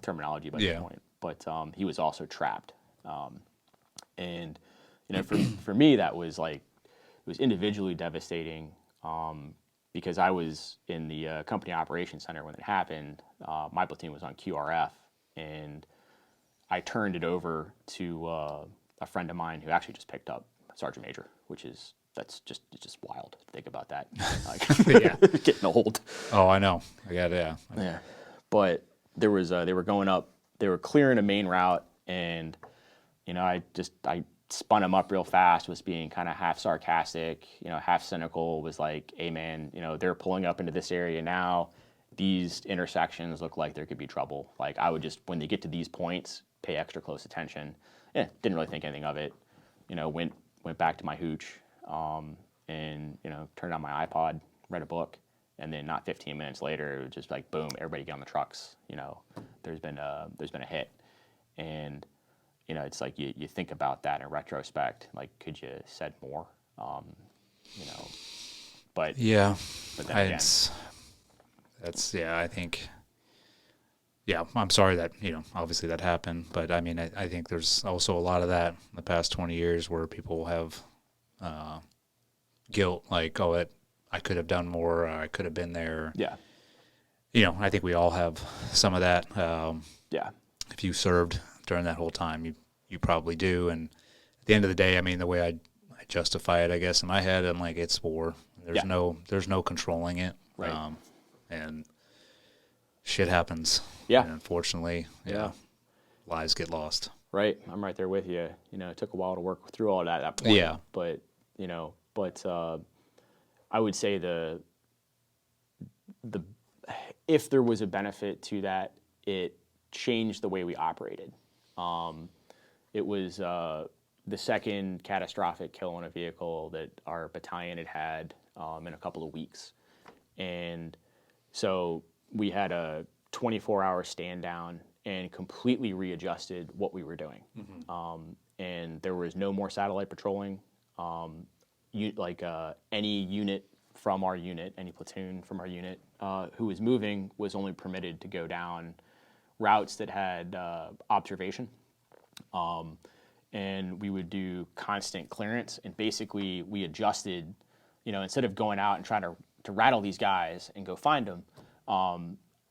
terminology by this point. But he was also trapped. And you know, for me, that was like, it was individually devastating because I was in the company operations center when it happened. My platoon was on QRF, and I turned it over to a friend of mine who actually just picked up Sergeant Major, it's just wild to think about that. Yeah. Getting old. Oh, I know. I got it. Yeah. Yeah, but there was they were going up. They were clearing a main route, and you know, I spun them up real fast. Was being kind of half sarcastic, you know, half cynical. Was like, "Hey, man, you know, they're pulling up into this area now. These intersections look like there could be trouble. Like, I would just, when they get to these points, pay extra close attention." Yeah, didn't really think anything of it. You know, went back to my hooch, and you know, turned on my iPod, read a book. And then not 15 minutes later, it was just like, boom, everybody get on the trucks. You know, there's been a hit. And, you know, it's like you think about that in retrospect. Like, could you have said more? You know, but Yeah. But then again, I think, yeah, I'm sorry that, you know, obviously that happened. But I mean, I think there's also a lot of that in the past 20 years where people have guilt, like, oh, I could have done more. I could have been there. yeah, You know, I think we all have some of that. yeah, If you served during that whole time, you probably do. And at the end of the day, I mean, the way I justify it, I guess, in my head, I'm like, it's war. There's no controlling it. Right. And shit happens. Yeah. And unfortunately, lives get lost. right. I'm right there with you. You know, it took a while to work through all that at that point. Yeah. But you know, I would say the if there was a benefit to that, it changed the way we operated. It was the second catastrophic kill in a vehicle that our battalion had in a couple of weeks, and so we had a 24-hour stand down and completely readjusted what we were doing. And there was no more satellite patrolling. Any unit from our unit, any platoon from our unit who was moving was only permitted to go down routes that had observation. And we would do constant clearance, and basically we adjusted, you know, instead of going out and trying to rattle these guys and go find them,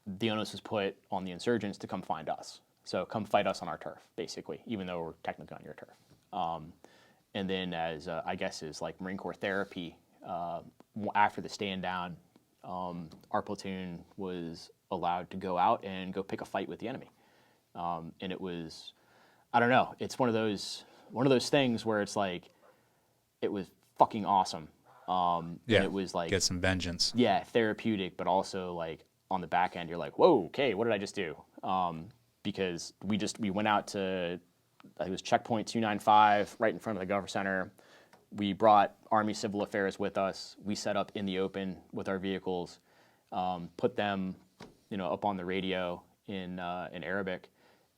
the onus was put on the insurgents to come find us. So come fight us on our turf, basically, even though we're technically on your turf. And then as I guess is like Marine Corps therapy, after the stand down, our platoon was allowed to go out and go pick a fight with the enemy. And it was, I don't know, it's one of those things where it's like, it was fucking awesome. And it was like, get some vengeance. yeah, therapeutic, but also like on the back end, you're like, whoa, okay, what did I just do? Because we went out to, it was checkpoint 295 right in front of the Governor Center. We brought Army Civil Affairs with us. We set up in the open with our vehicles, put them, you know, up on the radio in Arabic,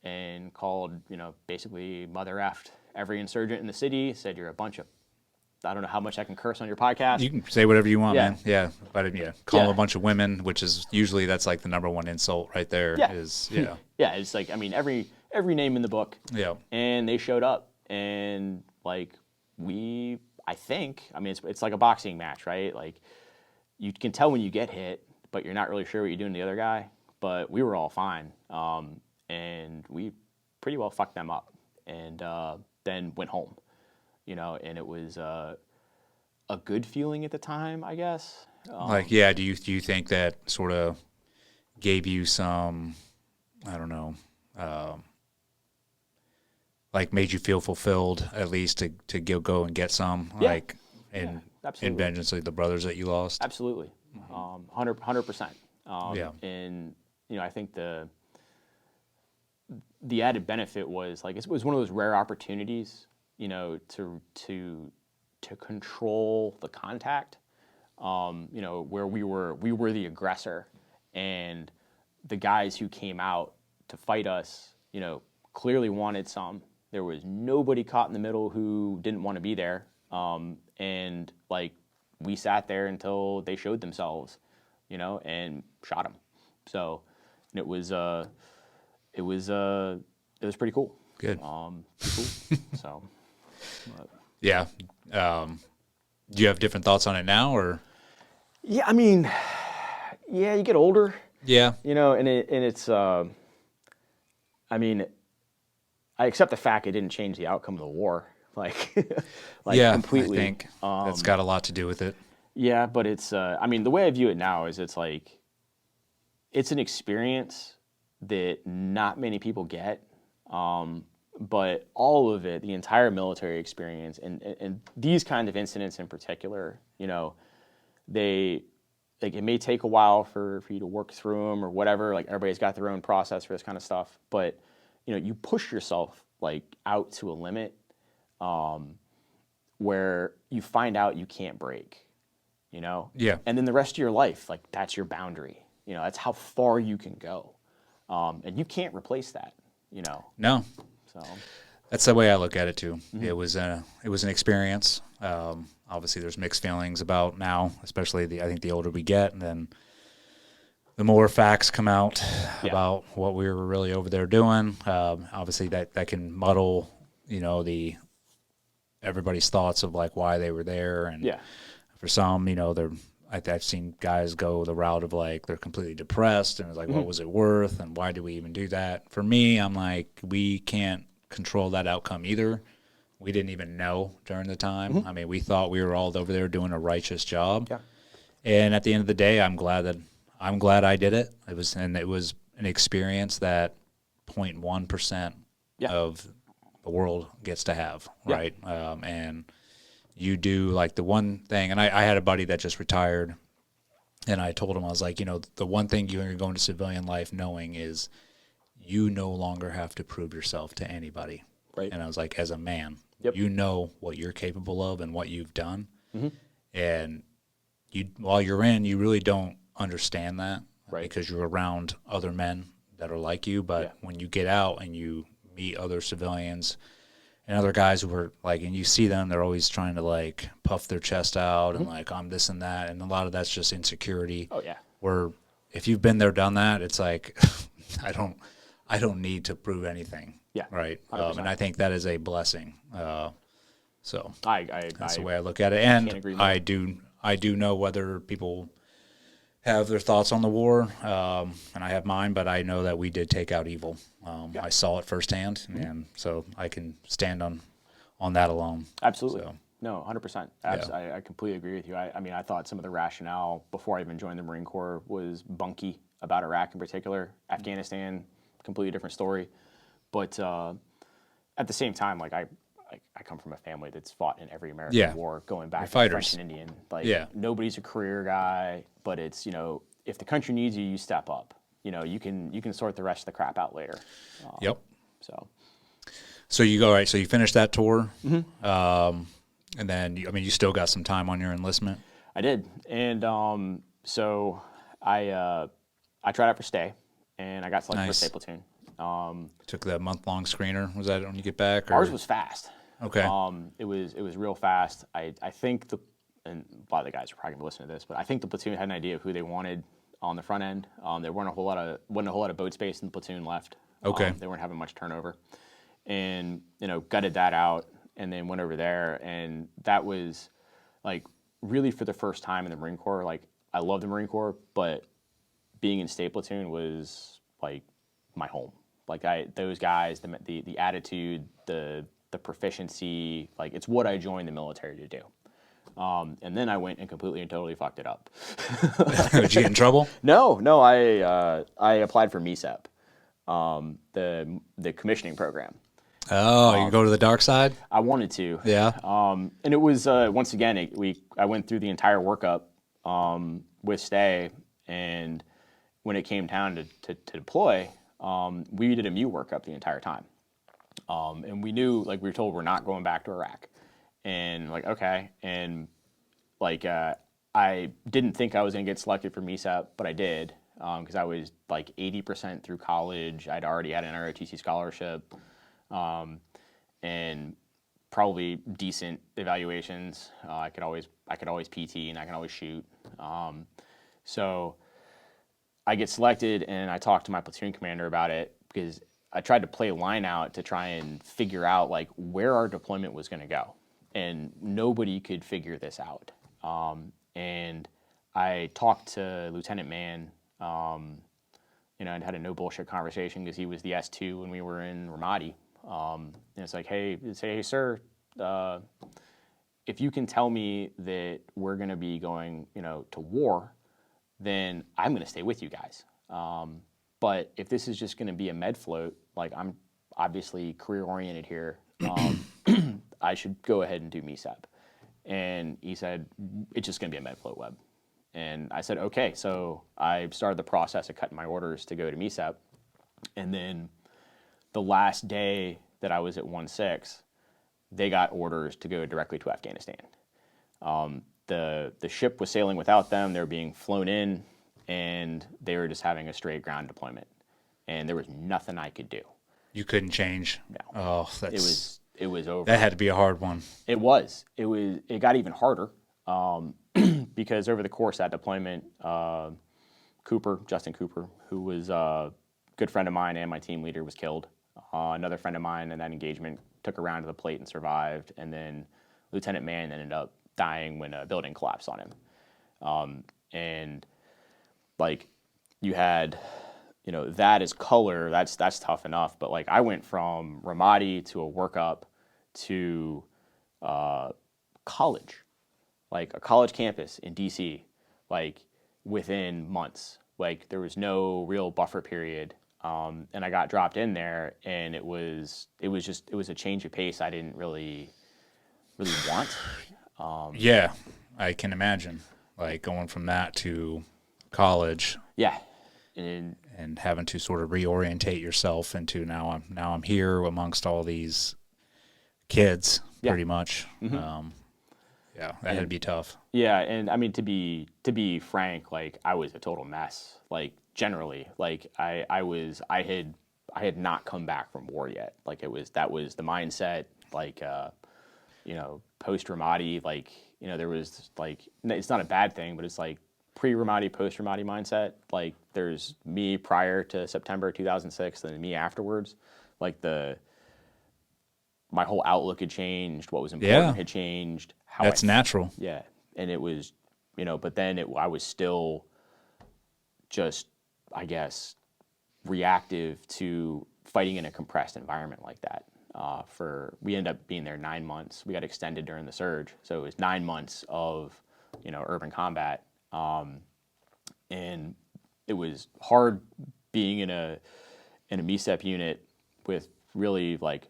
and called, you know, basically mother effed every insurgent in the city. Said, you're a bunch of, I don't know how much I can curse on your podcast. You can say whatever you want, Yeah. man. Yeah, but call them Yeah. a bunch of women, which is usually that's like the number one insult right there. Yeah. Yeah, it's like, I mean, every name in the book. Yeah. And they showed up, and like I think, I mean, it's like a boxing match, right? Like, you can tell when you get hit, but you're not really sure what you're doing to the other guy. But we were all fine, and we pretty well fucked them up, and then went home, you know. And it was a good feeling at the time, I guess. Do you think that sort of gave you some, I don't know, like made you feel fulfilled at least to go and get some, like in vengeance of the brothers that you lost? Absolutely, 100%. And you know, I think the added benefit was like it was one of those rare opportunities, to control the contact. Where we were the aggressor, and the guys who came out to fight us, clearly wanted some. There was nobody caught in the middle who didn't want to be there. And we sat there until they showed themselves, and shot them. So it was pretty cool. Good. Pretty cool. So, but. Yeah. Do you have different thoughts on it now, or? Yeah, I mean, yeah, you get older. Yeah. It's. I mean, I accept the fact it didn't change the outcome of the war, completely. I think that's got a lot to do with it. Yeah, but it's. I mean, the way I view it now is it's an experience that not many people get. But all of it, the entire military experience, and these kind of incidents in particular, it may take a while for you to work through them or whatever. Everybody's got their own process for this kind of stuff. But you push yourself out to a limit, where you find out you can't break. Yeah. And then the rest of your life, that's your boundary. That's how far you can go, and you can't replace that. No. So that's the way I look at it too. Mm-hmm. It was an experience. Obviously, there's mixed feelings about now, especially I think the older we get, and then the more facts come out about what we were really over there doing. Obviously, that can muddle, everybody's thoughts of why they were there, and for some, I've seen guys go the route of they're completely depressed and it's what was it worth and why do we even do that? For me, I'm we can't control that outcome either. We didn't even know during the time. I mean, we thought we were all over there doing a righteous job. Yeah. And at the end of the day, I'm glad I did it. It was an experience that 0.1% of the world gets to have, right? And you do the one thing, and I had a buddy that just retired, and I told him, I was the one thing you're going to civilian life knowing is you no longer have to prove yourself to anybody. Right. And I was as a man, you know what you're capable of and what you've done. Mm-hmm. And while you're in, you really don't understand that because you're around other men that are like you. But when you get out and you meet other civilians and other guys who are and you see them, they're always trying to puff their chest out and I'm this and that. And a lot of that's just insecurity. Oh yeah. Where if you've been there, done that, it's I don't need to prove anything. Yeah. Right. And I think that is a blessing. So that's the way I look at it. And I do know whether people have their thoughts on the war, and I have mine, but I know that we did take out evil. I saw it firsthand, and so I can stand on that alone. Absolutely. So. No, 100%. I completely agree with you. I mean, I thought some of the rationale before I even joined the Marine Corps was bunky about Iraq in particular. Afghanistan, completely different story. But at the same time, I come from a family that's fought in every American war, going back to French and Indian. Nobody's a career guy, but it's if the country needs you, you step up. You can sort the rest of the crap out later. Yep. So you go right. So you finish that tour, and then you still got some time on your enlistment. I did, and so I tried out for stay, and I got selected for stay platoon. Took that month-long screener. Was that when you get back? Or? Ours was fast. Okay. It was real fast. I think and a lot of the guys are probably gonna listen to this, but I think the platoon had an idea of who they wanted on the front end. There wasn't a whole lot of boat space in the platoon left. Okay. They weren't having much turnover, and gutted that out, and then went over there, and that was really for the first time in the Marine Corps. I love the Marine Corps, but being in state platoon was my home. Those guys, the attitude, the proficiency, it's what I joined the military to do. And then I went and completely and totally fucked it up. Did you get in trouble? No. I applied for MECEP, the commissioning program. Oh, you go to the dark side? I wanted to. Yeah. And it was once again I went through the entire workup with stay, and when it came time to deploy, we did a MEU workup the entire time. And we knew, like, we were told we're not going back to Iraq. And, like, okay. And, like, I didn't think I was going to get selected for MESAP, but I did, because I was, like, 80% through college. I'd already had an ROTC scholarship, and probably decent evaluations. I could always PT, and I can always shoot. So I get selected, and I talked to my platoon commander about it, because I tried to play a line out to try and figure out, like, where our deployment was going to go. And nobody could figure this out. And I talked to Lieutenant Mann, and had a no bullshit conversation, because he was the S2 when we were in Ramadi. And it's like, hey, sir, if you can tell me that we're going to be going, to war, then I'm going to stay with you guys. But if this is just going to be a med float, like, I'm obviously career oriented here, I should go ahead and do MESAP. And he said, it's just going to be a med float, Webb. And I said, okay. So I started the process of cutting my orders to go to MESAP. And then the last day that I was at 1-6, they got orders to go directly to Afghanistan. The ship was sailing without them. They were being flown in, and they were just having a straight ground deployment. And there was nothing I could do. You couldn't change. No. Oh, It was over. That had to be a hard one. It was. It got even harder, because over the course of that deployment, Justin Cooper, who was a good friend of mine and my team leader, was killed. Another friend of mine in that engagement took a round to the plate and survived. And then Lieutenant Mann ended up dying when a building collapsed on him. And, like, you had, that is color. That's tough enough. But, like, I went from Ramadi to a workup to college, like a college campus in DC, like, within months. Like, there was no real buffer period. And I got dropped in there, and it was a change of pace I didn't really want. Yeah, I can imagine, like, going from that to college. Yeah. And having to sort of reorientate yourself into now I'm here amongst all these kids, pretty much. Mm-hmm. That had to be tough. Yeah, and I mean, to be frank, like, I was a total mess. Like, generally, like, I had not come back from war yet. Like, that was the mindset. Like, post Ramadi, like, there was, like, it's not a bad thing, but it's like pre-Ramadi, post-Ramadi mindset. Like, there's me prior to September 2006, and then me afterwards. Like, my whole outlook had changed. What was important had changed. That's natural. Yeah, and it was, but then I was still just, I guess, reactive to fighting in a compressed environment like that. We ended up being there 9 months. We got extended during the surge, so it was 9 months of, urban combat. And it was hard being in a MESEP unit with really, like,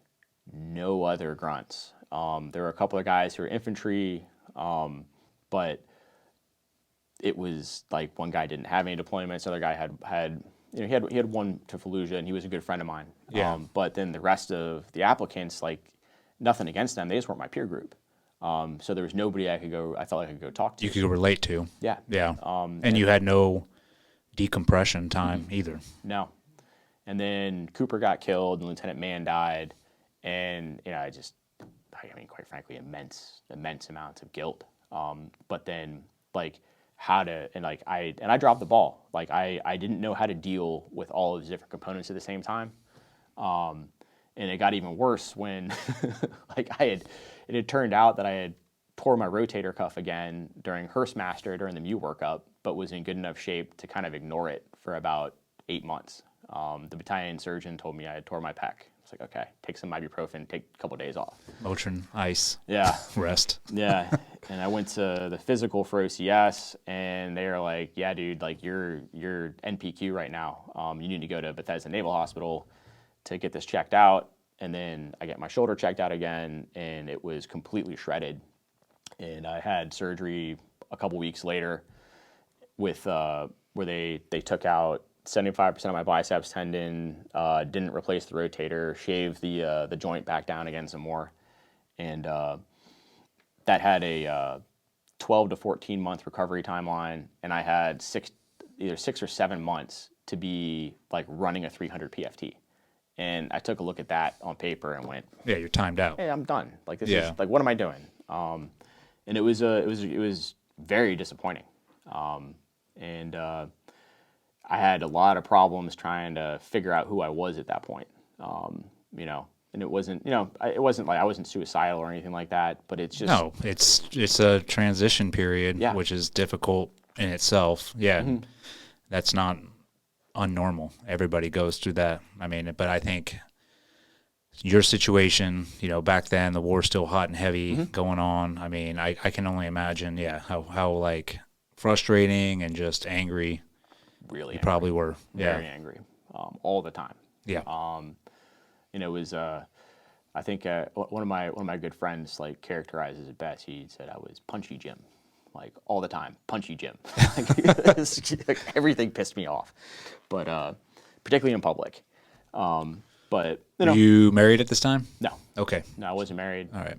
no other grunts. There were a couple of guys who were infantry, but it was like one guy didn't have any deployments. Other guy had he had one to Fallujah, and he was a good friend of mine. Yeah. But then the rest of the applicants, like, nothing against them, they just weren't my peer group. So there was nobody I felt like I could go talk to. You could relate to. Yeah. Yeah. And you had no decompression time either. No. And then Cooper got killed, and Lieutenant Mann died, and quite frankly, immense amounts of guilt. But then, like, I dropped the ball. Like, I didn't know how to deal with all of these different components at the same time. And it got even worse when, like, it had turned out that I had tore my rotator cuff again during Hearstmaster during the MEU workup, but was in good enough shape to kind of ignore it for about 8 months. The battalion surgeon told me I had tore my pec. It's like, okay, take some ibuprofen, take a couple of days off. Motrin, ice. Yeah. Rest. Yeah. And I went to the physical for OCS, and they were like, yeah, dude, like, you're NPQ right now. You need to go to Bethesda Naval Hospital to get this checked out. And then I get my shoulder checked out again, and it was completely shredded. And I had surgery a couple weeks later with where they took out 75% of my biceps tendon, didn't replace the rotator, shaved the joint back down again some more. And that had a 12 to 14 month recovery timeline. And I had either 6 or 7 months to be like running a 300 PFT. And I took a look at that on paper and went, Yeah, you're timed out. hey, I'm done. Like this Yeah. is like, what am I doing? And it was very disappointing. And I had a lot of problems trying to figure out who I was at that point. You know, and it wasn't, you know, it wasn't like I wasn't suicidal or anything like that, but it's just, No, it's a transition period, Yeah. which is difficult in itself. Yeah, that's not unnormal. Everybody goes through that. I mean, but I think your situation, you know, back then the war's still hot and heavy going on. I mean, I can only imagine, yeah, how like frustrating and just angry really you probably were. very Yeah, angry, all the time. yeah, And it was, I think one of my good friends like characterizes it best. He said I was punchy Jim, like all the time, punchy Jim. Like, everything pissed me off, but particularly in public. But you know, Were you married at this time? no, Okay, I wasn't married. all right.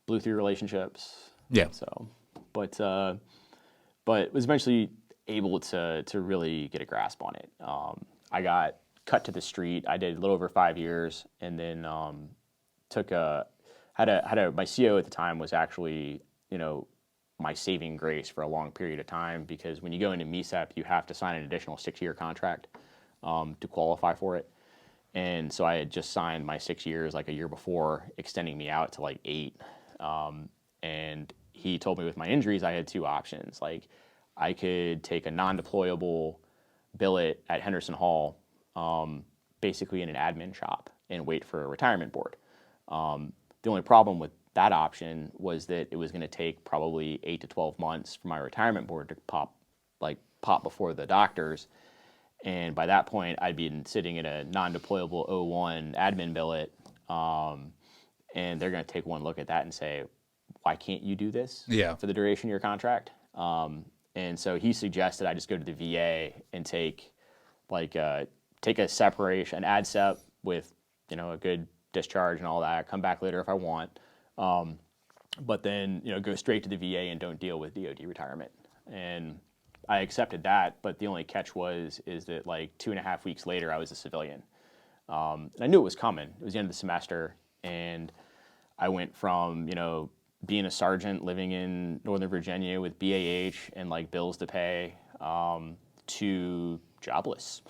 Blew through relationships. Yeah, So, but was eventually able to really get a grasp on it. I got cut to the street. I did a little over 5 years, and then my CO at the time was actually, you know, my saving grace for a long period of time, because when you go into MESEP, you have to sign an additional 6-year contract to qualify for it. And so I had just signed my 6 years like a year before, extending me out to like 8. And he told me with my injuries, I had 2 options. Like I could take a non-deployable billet at Henderson Hall, basically in an admin shop, and wait for a retirement board. The only problem with that option was that it was going to take probably 8 to 12 months for my retirement board to pop before the doctors. And by that point, I'd been sitting in a non-deployable 01 admin billet, and they're going to take one look at that and say, why can't you do this Yeah. for the duration of your contract? And so he suggested I just go to the VA and take a separation, an ADSEP with, you know, a good discharge and all that, come back later if I want. But then, you know, go straight to the VA and don't deal with DOD retirement. And I accepted that, but the only catch is that like 2.5 weeks later, I was a civilian. And I knew it was coming. It was the end of the semester, and I went from, you know, being a sergeant living in Northern Virginia with BAH and like bills to pay, to jobless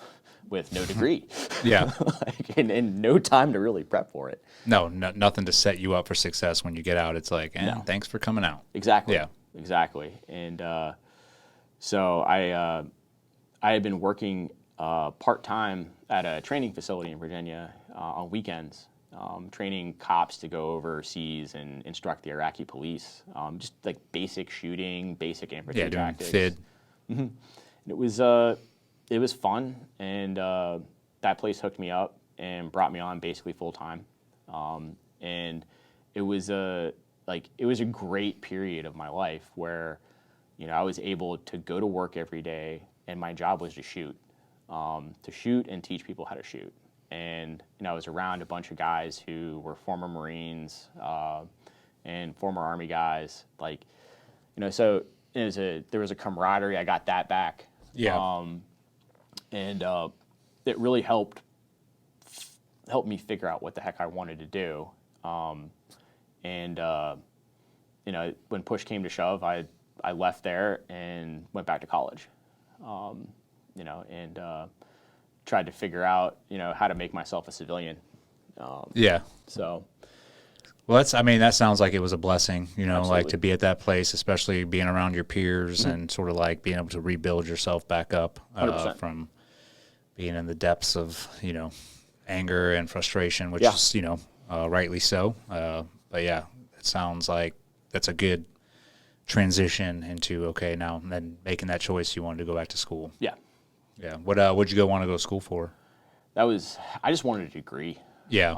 with no degree. Yeah. Like, and no time to really prep for it. No, nothing to set you up for success when you get out. It's like, thanks for coming out. Exactly. Yeah. Exactly. And so I had been working part-time at a training facility in Virginia on weekends, training cops to go overseas and instruct the Iraqi police, just like basic shooting, basic infantry Yeah, doing tactics. FID. And it was fun, and that place hooked me up and brought me on basically full time. And it was a great period of my life where, you know, I was able to go to work every day, and my job was to shoot and teach people how to shoot. And, you know, I was around a bunch of guys who were former Marines and former Army guys, like, you know, so there was a camaraderie. I got that back. Yeah. And it really helped me figure out what the heck I wanted to do. You know, when push came to shove, I left there and went back to college. You know, and tried to figure out, you know, how to make myself a civilian. Yeah. So, Well, that sounds like it was a blessing, you know, like Absolutely. to be at that place, especially being around your peers and sort of like being able to rebuild yourself back up 100%. from being in the depths of, you know, anger and frustration, which Yeah. is, you know, rightly so. But yeah, it sounds like that's a good transition into, okay, now then making that choice, you wanted to go back to school. yeah, Yeah. What'd you want to go to school for? I just wanted a degree. Yeah.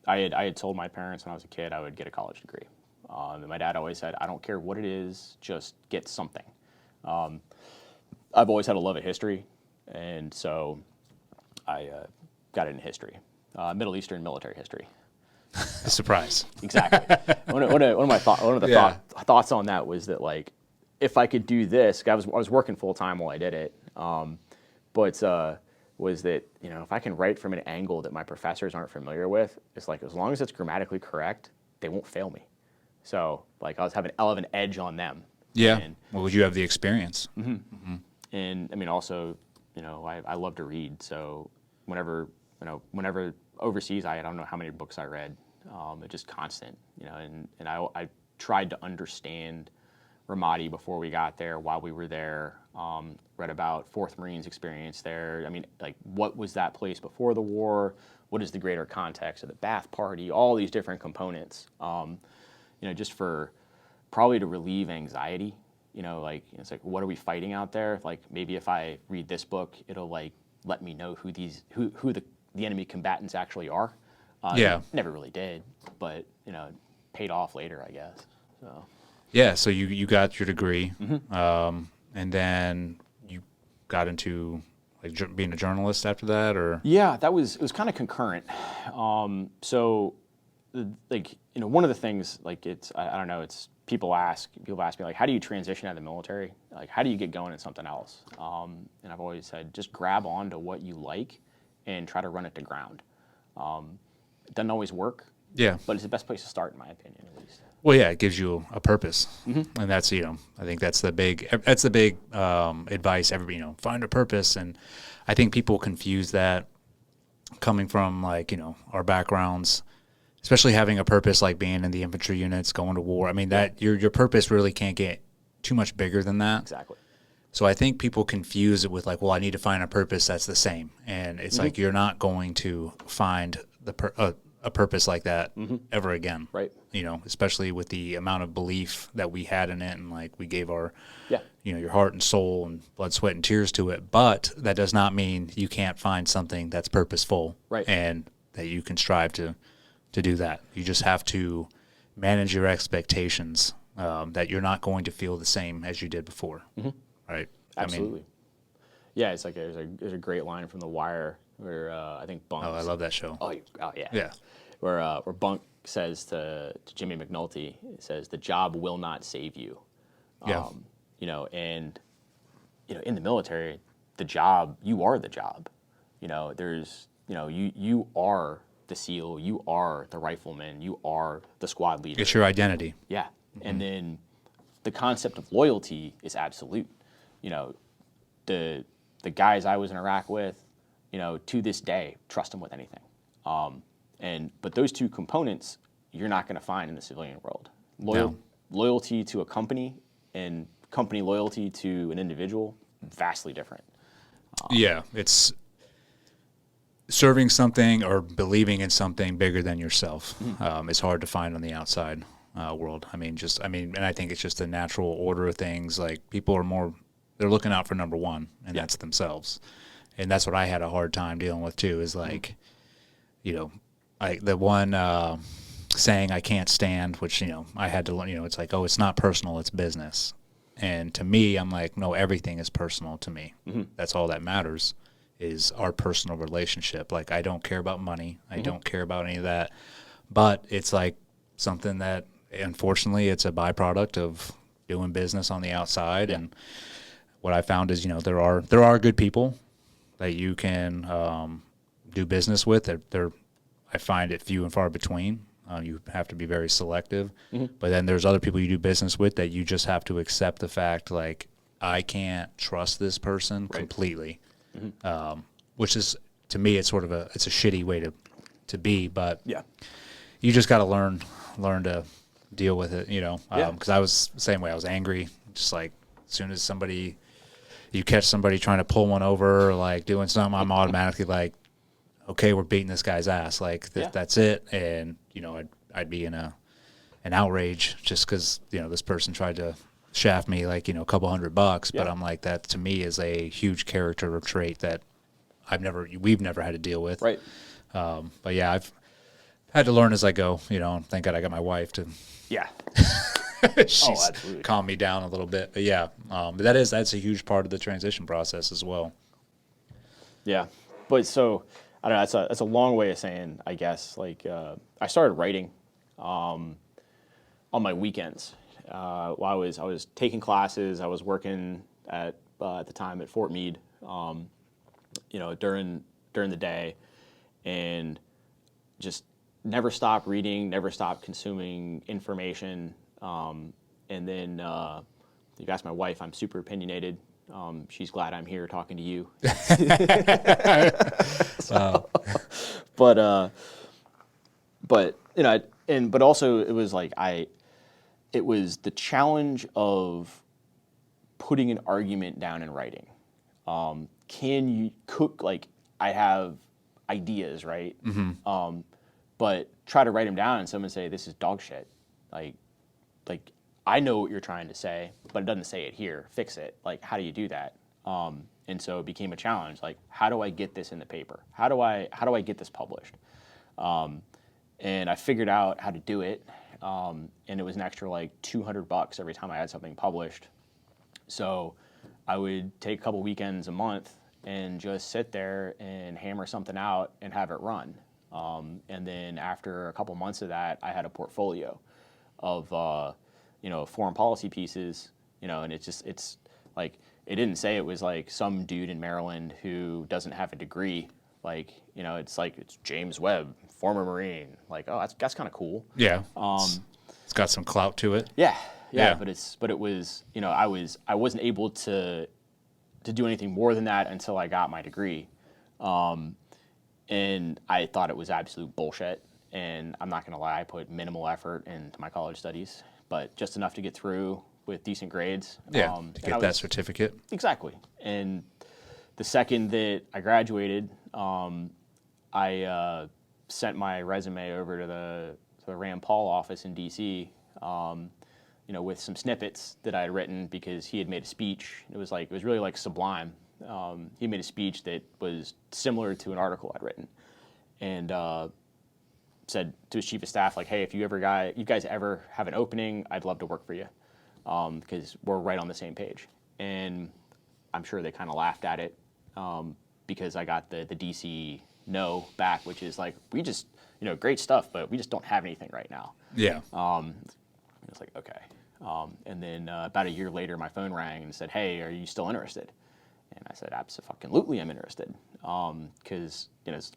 I had told my parents when I was a kid I would get a college degree. And my dad always said, I don't care what it is, just get something. I've always had a love of history. And so I got it in history, Middle Eastern military history. Surprise. Exactly. one of the thoughts on that was that, like, if I could do this, I was working full time while I did it, was that, you know, if I can write from an angle that my professors aren't familiar with, it's like, as long as it's grammatically correct, they won't fail me. So, like, I'll have an edge on them. Yeah. And, Well, would you have the experience? and I mean, also, you know, I love to read. So whenever overseas, I don't know how many books I read. It's just constant, you know, and I tried to understand Ramadi before we got there, while we were there, read about 4th Marines experience there. I mean, like, what was that place before the war? What is the greater context of the Bath Party? All these different components, you know, just for probably to relieve anxiety. You know, like, it's like, what are we fighting out there? Like, maybe if I read this book, it'll, like, let me know who the enemy combatants actually are. Yeah. Never really did, but, you know, it paid off later, I guess. So. Yeah, so you got your degree, and then you got into, like, being a journalist after that, or? Yeah, it was kind of concurrent. So, like, you know, one of the things, like, I don't know, it's people ask me, like, how do you transition out of the military? Like, how do you get going in something else? And I've always said, just grab on to what you like and try to run it to ground. It doesn't always work. Yeah. But it's the best place to start, in my opinion, at least. Well, yeah, it gives you a purpose, and that's, you know, I think that's the big advice. You know, find a purpose, and I think people confuse that, coming from, like, you know, our backgrounds, especially having a purpose like being in the infantry units, going to war. I mean, that your purpose really can't get too much bigger than that. Exactly. So I think people confuse it with, like, well, I need to find a purpose that's the same, and it's like, you're not going to find a purpose like that ever again. Right. You know, especially with the amount of belief that we had in it, and, like, we gave our, Yeah. you know, your heart and soul and blood, sweat, and tears to it. But that does not mean you can't find something that's purposeful, Right. and that you can strive to do that. You just have to manage your expectations, that you're not going to feel the same as you did before. Right. Absolutely. Yeah, it's like there's a great line from The Wire where I think Bunk. Oh, I love that show. Oh yeah. Yeah. Where Bunk says to Jimmy McNulty, he says, "The job will not save you." Yeah. You know, and, you know, in the military, the job, you are the job. You know, you are the SEAL, you are the rifleman, you are the squad leader. It's your identity. Yeah. And then the concept of loyalty is absolute. You know, the guys I was in Iraq with, you know, to this day, trust them with anything. But those two components, you're not going to find in the civilian world. Loyalty to a company and company loyalty to an individual, vastly different. Yeah, it's serving something or believing in something bigger than yourself. It's hard to find on the outside world. And I think it's just a natural order of things. Like, people are they're looking out for number one, and that's themselves. And that's what I had a hard time dealing with too, is, like, you know, the one saying I can't stand, which, you know, I had to learn, you know, it's like, oh, it's not personal, it's business. And to me, I'm like, no, everything is personal to me. That's all that matters, is our personal relationship. Like, I don't care about money. I don't care about any of that. But it's like something that, unfortunately, it's a byproduct of doing business on the outside. And what I found is, you know, there are good people that you can do business with. I find it few and far between. You have to be very selective. But then there's other people you do business with that you just have to accept the fact, like, I can't trust this person completely. Which is, to me, it's sort of it's a shitty way to be, but you just got to learn to deal with it, you know. Because I was the same way. I was angry, just like, as soon as you catch somebody trying to pull one over or, like, doing something, I'm automatically like, okay, we're beating this guy's ass. Like, that's it. And, you know, I'd be in an outrage just because, you know, this person tried to shaft me, like, you know, a couple $100. But I'm like, that to me is a huge character trait that we've never had to deal with. Right. But yeah, I've had to learn as I go, you know. Thank God I got my wife to she's calmed me down a little bit. But yeah, but that's a huge part of the transition process as well. Yeah, but so I don't know. That's a long way of saying, I guess. Like I started writing on my weekends while I was taking classes. I was working at the time at Fort Meade, during the day, and just never stopped reading, never stopped consuming information. And then you ask my wife, I'm super opinionated. She's glad I'm here talking to you. Wow. But but also it was like it was the challenge of putting an argument down in writing. Can you cook, like, I have ideas, right? But try to write them down and someone say, this is dog shit. Like I know what you're trying to say, but it doesn't say it here. Fix it. Like, how do you do that? And so it became a challenge. Like, how do I get this in the paper? How do I get this published? And I figured out how to do it. And it was an extra like $200 every time I had something published. So I would take a couple weekends a month and just sit there and hammer something out and have it run. And then after a couple months of that, I had a portfolio of foreign policy pieces, and it's like, it didn't say it was like some dude in Maryland who doesn't have a degree. Like, it's like, it's James Webb, former Marine. Like, oh, that's kind of cool. Yeah. It's got some clout to it. Yeah. Yeah. But it was, I wasn't able to do anything more than that until I got my degree. And I thought it was absolute bullshit. And I'm not going to lie, I put minimal effort into my college studies, but just enough to get through with decent grades. Yeah, to get that certificate. Exactly. And the second that I graduated, I sent my resume over to the Rand Paul office in D.C., with some snippets that I had written because he had made a speech. It was really like sublime. He made a speech that was similar to an article I'd written, and said to his chief of staff, like, hey, if you guys ever have an opening, I'd love to work for you, because we're right on the same page. And I'm sure they kind of laughed at it, because I got the DC no back, which is like, we just, great stuff, but we just don't have anything right now. Yeah. It's like, okay. And then about a year later, my phone rang and said, hey, are you still interested? And I said, absolutely, I'm interested. Because,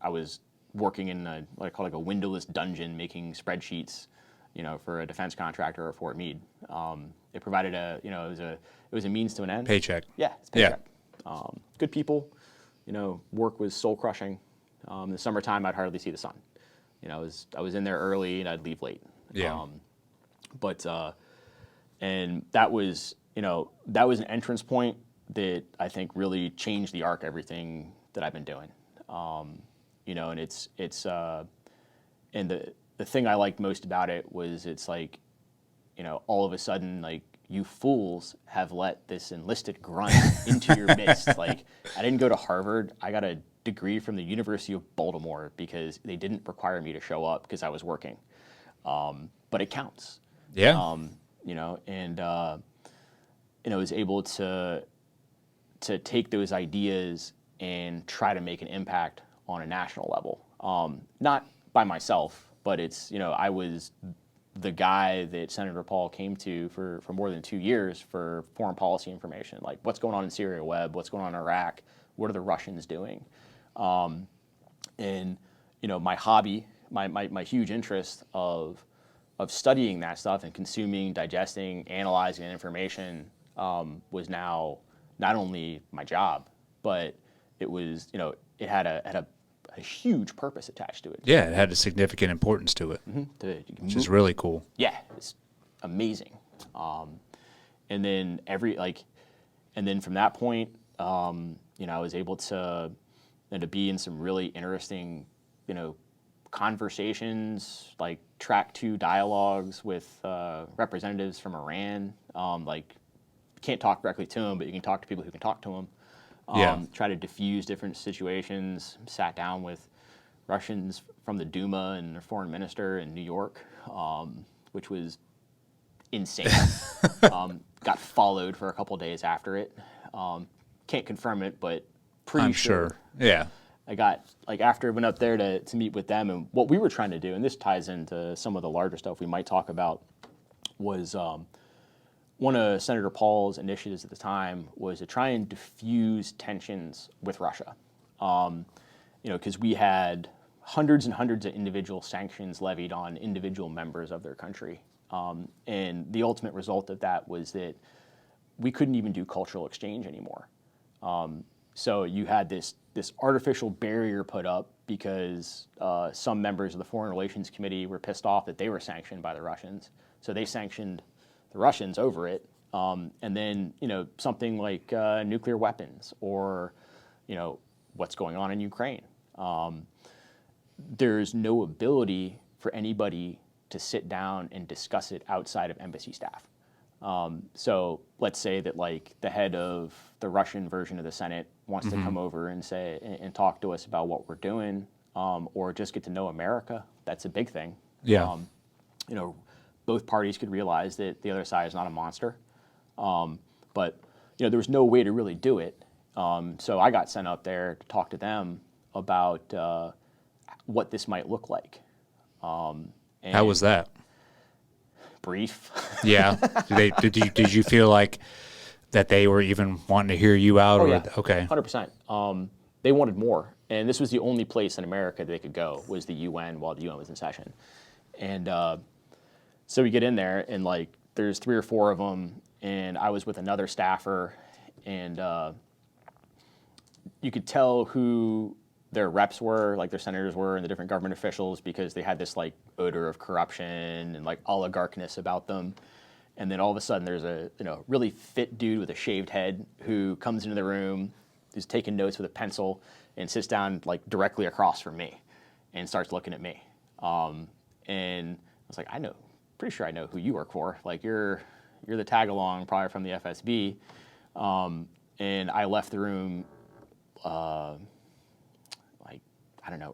I was working in what I call like a windowless dungeon, making spreadsheets, for a defense contractor or Fort Meade. It provided it was a means to an end. Paycheck. Yeah, it's paycheck. Yeah. Good people, work was soul crushing. In the summertime, I'd hardly see the sun. I was in there early and I'd leave late. Yeah. And that was an entrance point that I think really changed the arc of everything that I've been doing. And it's and the thing I liked most about it was it's like, all of a sudden, like, you fools have let this enlisted grunt into your midst. Like, I didn't go to Harvard. I got a degree from the University of Baltimore because they didn't require me to show up because I was working. But it counts. Yeah. And was able to take those ideas and try to make an impact on a national level. Not by myself, but it's, I was the guy that Senator Paul came to for more than 2 years for foreign policy information, like what's going on in Syria, Webb, what's going on in Iraq, what are the Russians doing? And my hobby, my huge interest of studying that stuff and consuming, digesting, analyzing information was now not only my job, but it was, it had a huge purpose attached to it. Yeah, it had a significant importance to it, which is really cool. Yeah, it's amazing. And then from that point, I was able to be in some really interesting, conversations, like track 2 dialogues with representatives from Iran. Like, can't talk directly to them, but you can talk to people who can talk to them. Try to diffuse different situations. Sat down with Russians from the Duma and their foreign minister in New York, which was insane. Got followed for a couple days after it. Can't confirm it, but Pretty I'm sure. Yeah. I got, like, after I went up there to meet with them, and what we were trying to do, and this ties into some of the larger stuff we might talk about, was one of Senator Paul's initiatives at the time was to try and diffuse tensions with Russia. Because we had hundreds and hundreds of individual sanctions levied on individual members of their country. And the ultimate result of that was that we couldn't even do cultural exchange anymore. So you had this artificial barrier put up because some members of the Foreign Relations Committee were pissed off that they were sanctioned by the Russians. So they sanctioned the Russians over it. And then, something like nuclear weapons or, what's going on in Ukraine. There's no ability for anybody to sit down and discuss it outside of embassy staff. So let's say that, like, the head of the Russian version of the Senate wants to come over and say and talk to us about what we're doing, or just get to know America. That's a big thing. Yeah. Both parties could realize that the other side is not a monster, but there was no way to really do it. So I got sent up there to talk to them about what this might look like. How was that? Brief. Yeah. Did you feel like that they were even wanting to hear you out? Oh, or, yeah. Okay. 100%. They wanted more, and this was the only place in America they could go was the UN while the UN was in session. And so we get in there, and, like, there's 3 or 4 of them, and I was with another staffer, and you could tell who their reps were, like their senators were, and the different government officials, because they had this, like, odor of corruption and, like, oligarchness about them. And then all of a sudden there's a really fit dude with a shaved head who comes into the room, who's taking notes with a pencil, and sits down, like, directly across from me and starts looking at me. And I was like, pretty sure I know who you work for. Like, you're the tag along, probably from the FSB. And I left the room,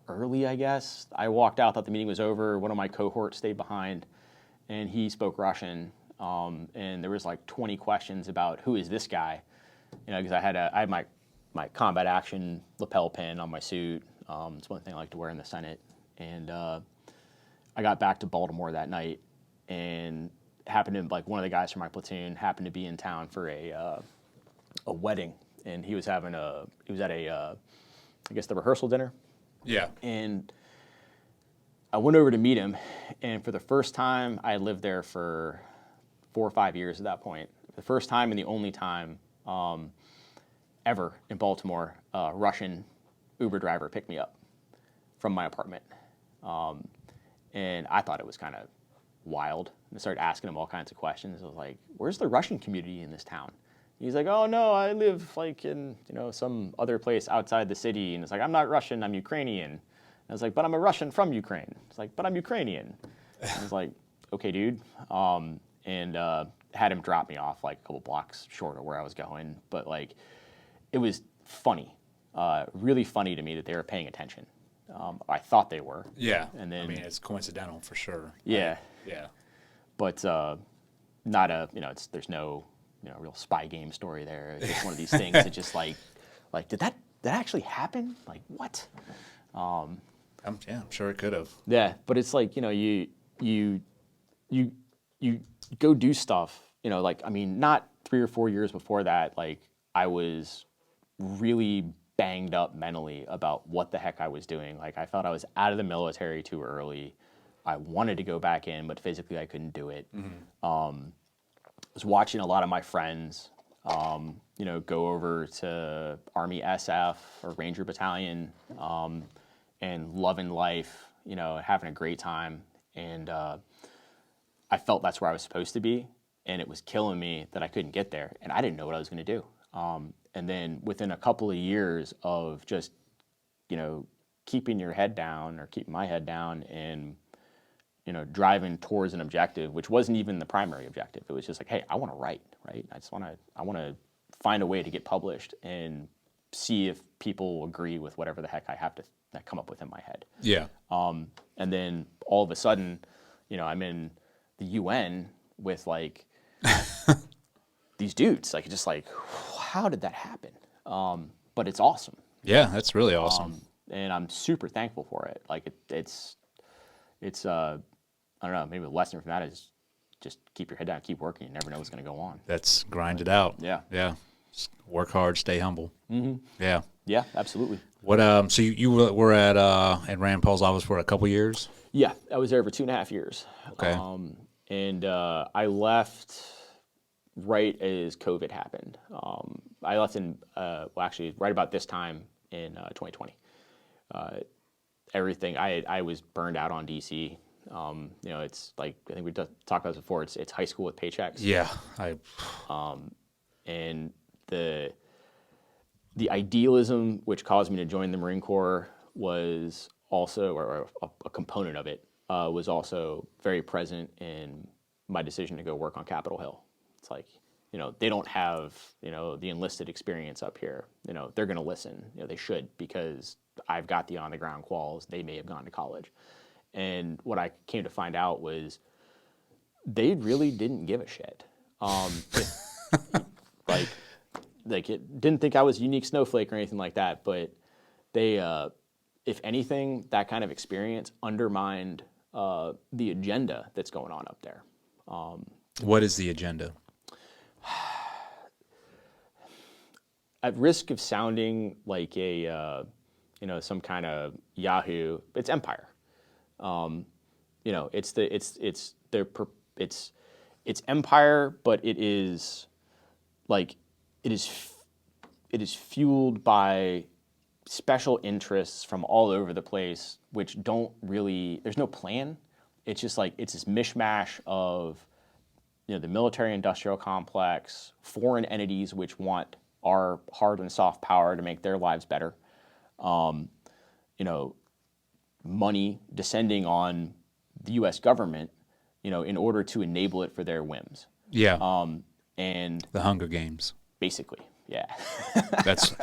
early, I guess. I walked out, thought the meeting was over. One of my cohorts stayed behind, and he spoke Russian. And there was like 20 questions about who is this guy, because I had my combat action lapel pin on my suit. It's one thing I like to wear in the Senate. And I got back to Baltimore that night, and one of the guys from my platoon happened to be in town for a wedding, and he was at I guess the rehearsal dinner. Yeah. And I went over to meet him, and for the first time, I had lived there for 4 or 5 years at that point. The first time and the only time ever in Baltimore, a Russian Uber driver picked me up from my apartment. And I thought it was kind of wild. And I started asking him all kinds of questions. I was like, where's the Russian community in this town? He's like, oh, no, I live, like, in some other place outside the city. And it's like, I'm not Russian, I'm Ukrainian. And I was like, but I'm a Russian from Ukraine. It's like, but I'm Ukrainian. And I was like, okay, dude. And had him drop me off, like, a couple blocks short of where I was going. But, like, it was funny, really funny to me that they were paying attention. I thought they were. Yeah. And then, it's coincidental for sure. Yeah. Yeah. But not there's no real spy game story there. It's just one of these things that just like did that actually happen? Like, what? I'm sure it could have. Yeah, but it's like, you go do stuff, not 3 or 4 years before that, like, I was really banged up mentally about what the heck I was doing. Like, I felt I was out of the military too early. I wanted to go back in, but physically I couldn't do it. I was watching a lot of my friends, go over to Army SF or Ranger Battalion, and loving life, having a great time. And I felt that's where I was supposed to be, and it was killing me that I couldn't get there, and I didn't know what I was going to do. And then within a couple of years of just, keeping your head down, or keeping my head down, and driving towards an objective, which wasn't even the primary objective. It was just like, hey, I want to write, right? I want to find a way to get published and see if people agree with whatever the heck I have to come up with in my head. Yeah. And then all of a sudden, I'm in the UN with, like, these dudes. Like, just like, how did that happen? but it's awesome. Yeah, that's really awesome. And I'm super thankful for it. Like it's I don't know, maybe the lesson from that is just keep your head down, keep working. You never know what's going to go on. That's grind it out. Yeah. Yeah. Just work hard, stay humble. Yeah. Yeah, absolutely. What so you were at Rand Paul's office for a couple years? Yeah, I was there for 2.5 years. Okay. And I left right as COVID happened. I left in, well, actually, right about this time in 2020. Everything, I was burned out on DC. You know, it's like, I think we talked about this before, it's high school with paychecks. Yeah. And the idealism which caused me to join the Marine Corps was also, or a component of it, was also very present in my decision to go work on Capitol Hill. It's like, you know, they don't have, you know, the enlisted experience up here. You know, they're going to listen. You know, they should, because I've got the on-the-ground quals. They may have gone to college. And what I came to find out was they really didn't give a shit. Like it didn't think I was a unique snowflake or anything like that, but they, if anything, that kind of experience undermined the agenda that's going on up there. What is the agenda? At risk of sounding like a, you know, some kind of Yahoo, it's empire. You know, it's empire, but it is like it is fueled by special interests from all over the place, which don't really. There's no plan. It's just like it's this mishmash of, you know, the military-industrial complex, foreign entities which want our hard and soft power to make their lives better. You know, money descending on the U.S. government, you know, in order to enable it for their whims. Yeah. And The Hunger Games. basically, yeah. That's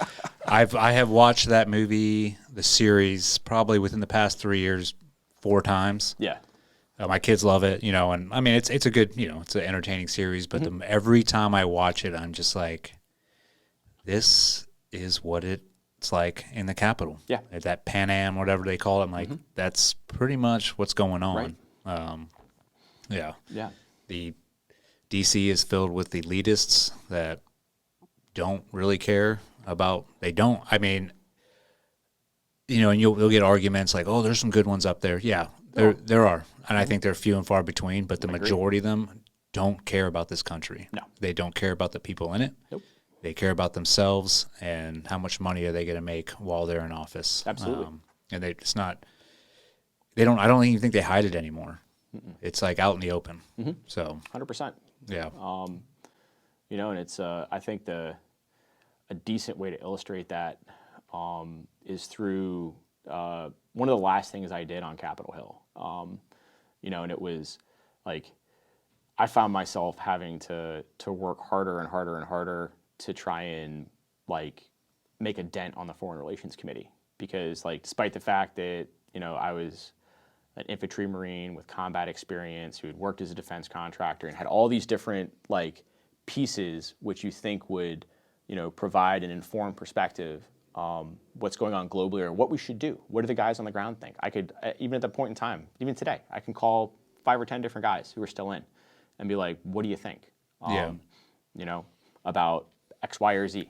I have watched that movie, the series, probably within the past 3 years, 4 times. Yeah. My kids love it, you know, and I mean it's a good, you know, it's an entertaining series, but every time I watch it, I'm just like, this is what it's like in the Capitol. Yeah. That Pan Am, whatever they call it. I'm like, that's pretty much what's going on. Right. Yeah. Yeah. The DC is filled with elitists that don't really care about. They don't. I mean, you know, and you'll get arguments like, "Oh, there's some good ones up there." Yeah, there are, and I think they're few and far between. But the majority of them don't care about this country. No, they don't care about the people in it. Nope. They care about themselves and how much money are they going to make while they're in office. Absolutely. And it's not. They don't. I don't even think they hide it anymore. It's like out in the open. So 100%. yeah. You know, and it's I think a decent way to illustrate that is through one of the last things I did on Capitol Hill. You know, and it was like I found myself having to work harder and harder and harder to try and like make a dent on the Foreign Relations Committee, because like despite the fact that, you know, I was an infantry Marine with combat experience who had worked as a defense contractor and had all these different like pieces which you think would, you know, provide an informed perspective, what's going on globally or what we should do. What do the guys on the ground think? I could, even at that point in time, even today, I can call 5 or 10 different guys who are still in and be like, what do you think? You know, about X, Y, or Z, you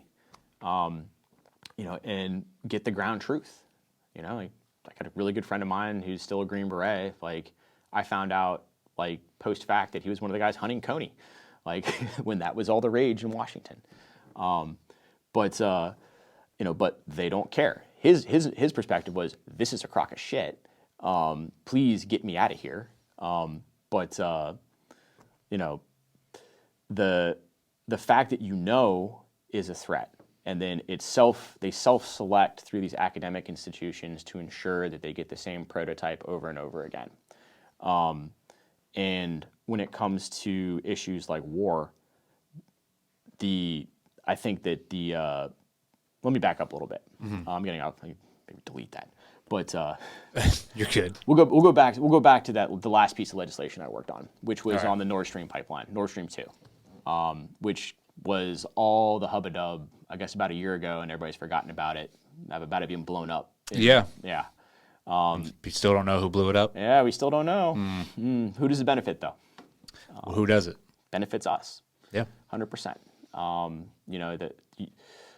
know, and get the ground truth. You know, like I got a really good friend of mine who's still a Green Beret. Like I found out like post fact that he was one of the guys hunting Coney, like when that was all the rage in Washington. But you know, but they don't care. His perspective was, this is a crock of shit. Please get me out of here. But you know, the fact that you know is a threat, and then they self-select through these academic institutions to ensure that they get the same prototype over and over again. And when it comes to issues like war, I think that let me back up a little bit. I'm getting out. Maybe delete that. But You're good. We'll go back to the last piece of legislation I worked on, which was on the Nord Stream pipeline, Nord Stream 2, which was all the hubbub, I guess, about a year ago, and everybody's forgotten about it, about it being blown up. Yeah. Yeah. You still don't know who blew it up? Yeah, we still don't know. Who does it benefit, though? Well, who does it? Benefits us. Yeah. 100%. You know,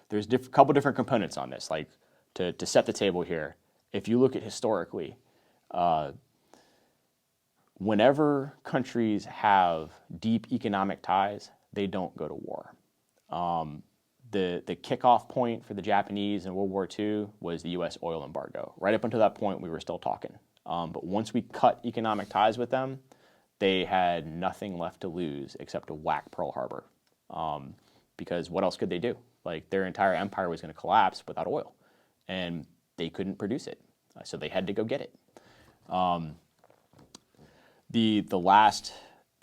there's a couple different components on this. Like, to set the table here, if you look at historically, whenever countries have deep economic ties, they don't go to war. The kickoff point for the Japanese in World War II was the U.S. oil embargo. Right up until that point, we were still talking. But once we cut economic ties with them, they had nothing left to lose except to whack Pearl Harbor. Because what else could they do? Like, their entire empire was going to collapse without oil, and they couldn't produce it, so they had to go get it. The last,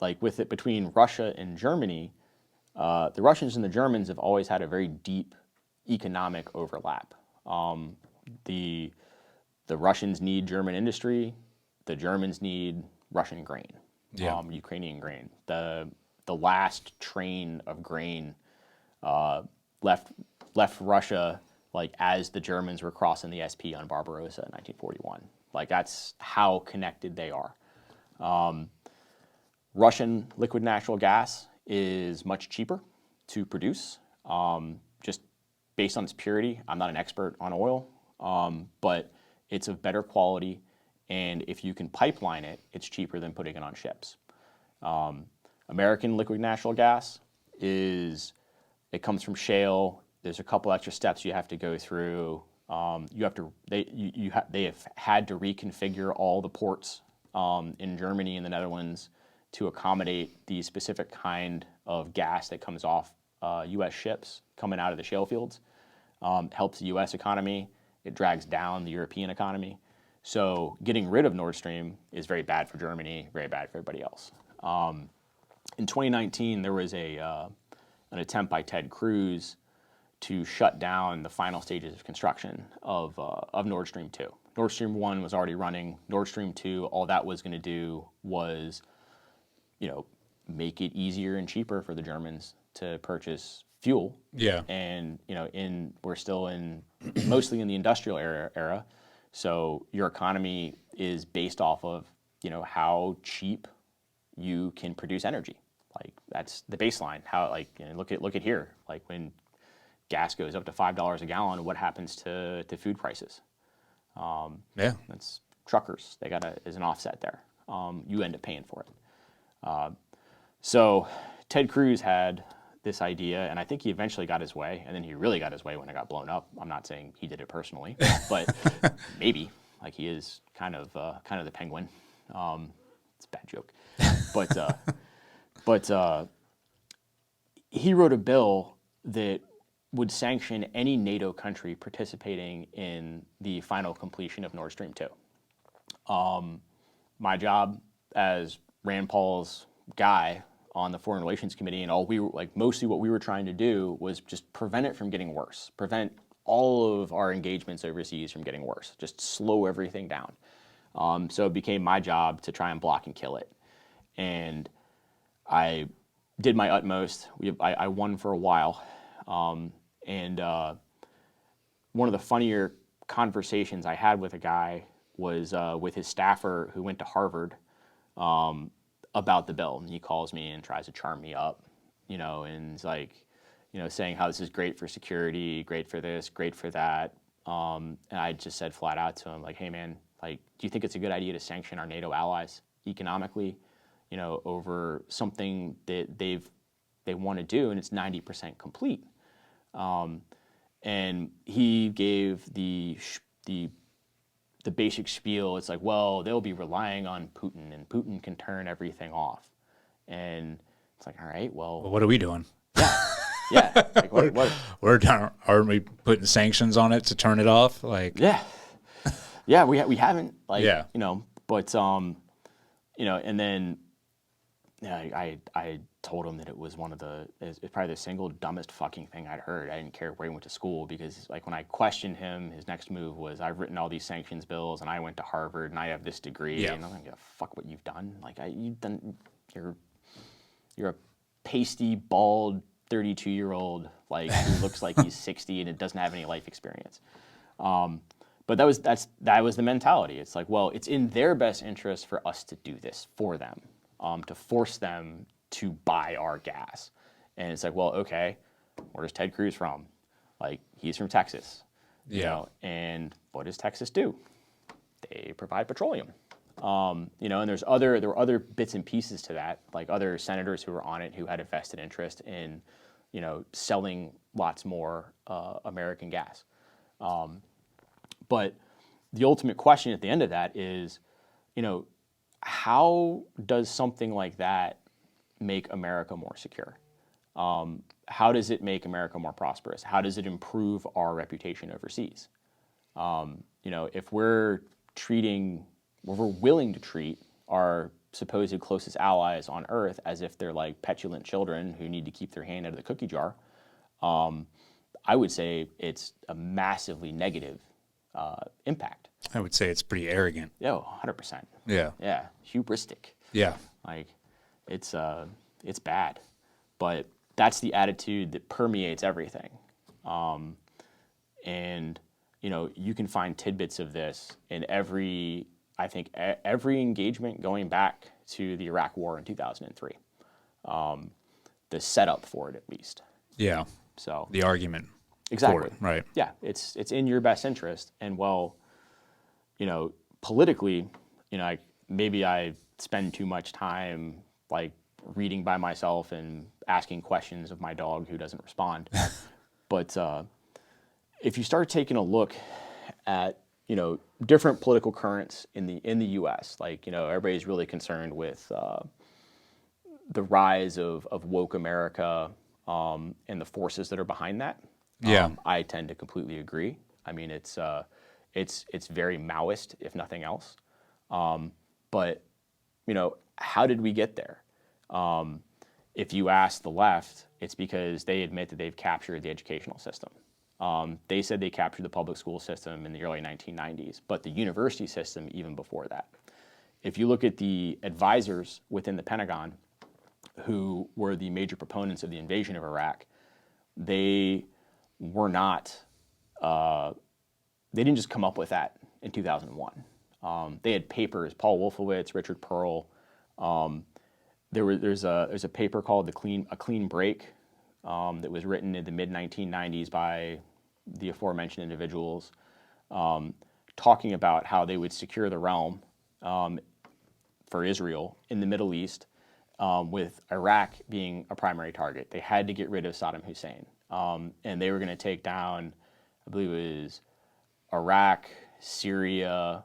like, with it between Russia and Germany, the Russians and the Germans have always had a very deep economic overlap. The Russians need German industry, the Germans need Russian grain, Ukrainian grain. The last train of grain left Russia, like, as the Germans were crossing the SP on Barbarossa in 1941. Like, that's how connected they are. Russian liquid natural gas is much cheaper to produce, just based on its purity. I'm not an expert on oil, but it's of better quality, and if you can pipeline it, it's cheaper than putting it on ships. American liquid natural gas it comes from shale. There's a couple extra steps you have to go through. They have had to reconfigure all the ports in Germany and the Netherlands to accommodate the specific kind of gas that comes off U.S. ships coming out of the shale fields. Helps the U.S. economy. It drags down the European economy. So getting rid of Nord Stream is very bad for Germany, very bad for everybody else. In 2019, there was an attempt by Ted Cruz to shut down the final stages of construction of Nord Stream 2. Nord Stream 1 was already running. Nord Stream 2, all that was going to do was, make it easier and cheaper for the Germans to purchase fuel. Yeah. And, we're still mostly in the industrial era. So your economy is based off of, how cheap you can produce energy. Like, that's the baseline. How, look at here. Like, when gas goes up to $5 a gallon, what happens to food prices? That's truckers. Is an offset there. You end up paying for it. So Ted Cruz had this idea, and I think he eventually got his way, and then he really got his way when it got blown up. I'm not saying he did it personally, but maybe. Like, he is kind of the penguin. It's a bad joke, but he wrote a bill that would sanction any NATO country participating in the final completion of Nord Stream 2. My job as Rand Paul's guy on the Foreign Relations Committee, and mostly what we were trying to do was just prevent it from getting worse, prevent all of our engagements overseas from getting worse, just slow everything down. So it became my job to try and block and kill it. And I did my utmost. I won for a while. And one of the funnier conversations I had with a guy was with his staffer who went to Harvard about the bill. And he calls me and tries to charm me up, and he's like, saying how this is great for security, great for this, great for that. And I just said flat out to him, like, hey, man, like, do you think it's a good idea to sanction our NATO allies economically, over something that they want to do, and it's 90% complete? And he gave the basic spiel. It's like, well, they'll be relying on Putin, and Putin can turn everything off. And it's like, all right, well, What are we doing? yeah. Like, what? Aren't we putting sanctions on it to turn it off? Like, yeah, we haven't, like, Yeah. But and then I told him that it was it's probably the single dumbest fucking thing I'd heard. I didn't care where he went to school, because, like, when I questioned him, his next move was, I've written all these sanctions bills, and I went to Harvard, and I have this degree, Yeah. and I'm like, fuck what you've done. Like, you're a pasty, bald, 32-year-old like who looks like he's 60 and it doesn't have any life experience. But that was the mentality. It's like, well, it's in their best interest for us to do this for them, to force them to buy our gas. And it's like, well, okay, where's Ted Cruz from? Like, he's from Texas. You know, and what does Texas do? They provide petroleum. You know, and there were other bits and pieces to that, like other senators who were on it who had a vested interest in, you know, selling lots more American gas. But the ultimate question at the end of that is, you know, how does something like that make America more secure? How does it make America more prosperous? How does it improve our reputation overseas? You know, if we're willing to treat our supposed closest allies on Earth as if they're like petulant children who need to keep their hand out of the cookie jar, I would say it's a massively negative impact. I would say it's pretty arrogant. Yeah, 100%. Yeah. Yeah, hubristic. Yeah. Like, it's bad, but that's the attitude that permeates everything. And you know, you can find tidbits of this in every engagement going back to the Iraq War in 2003. The setup for it, at least. Yeah. So The argument. exactly For it, right. Yeah, it's in your best interest. And well, you know, politically, you know, maybe I spend too much time like reading by myself and asking questions of my dog who doesn't respond. But if you start taking a look at, you know, different political currents in the U.S., like, you know, everybody's really concerned with the rise of woke America and the forces that are behind that. Yeah. I tend to completely agree. I mean, it's very Maoist, if nothing else. But, you know, how did we get there? If you ask the left, it's because they admit that they've captured the educational system. They said they captured the public school system in the early 1990s, but the university system even before that. If you look at the advisors within the Pentagon who were the major proponents of the invasion of Iraq, they were not, they didn't just come up with that in 2001. They had papers, Paul Wolfowitz, Richard Pearl. There's a paper called A Clean Break that was written in the mid-1990s by the aforementioned individuals, talking about how they would secure the realm for Israel in the Middle East, with Iraq being a primary target. They had to get rid of Saddam Hussein, and they were going to take down, I believe it was Iraq, Syria,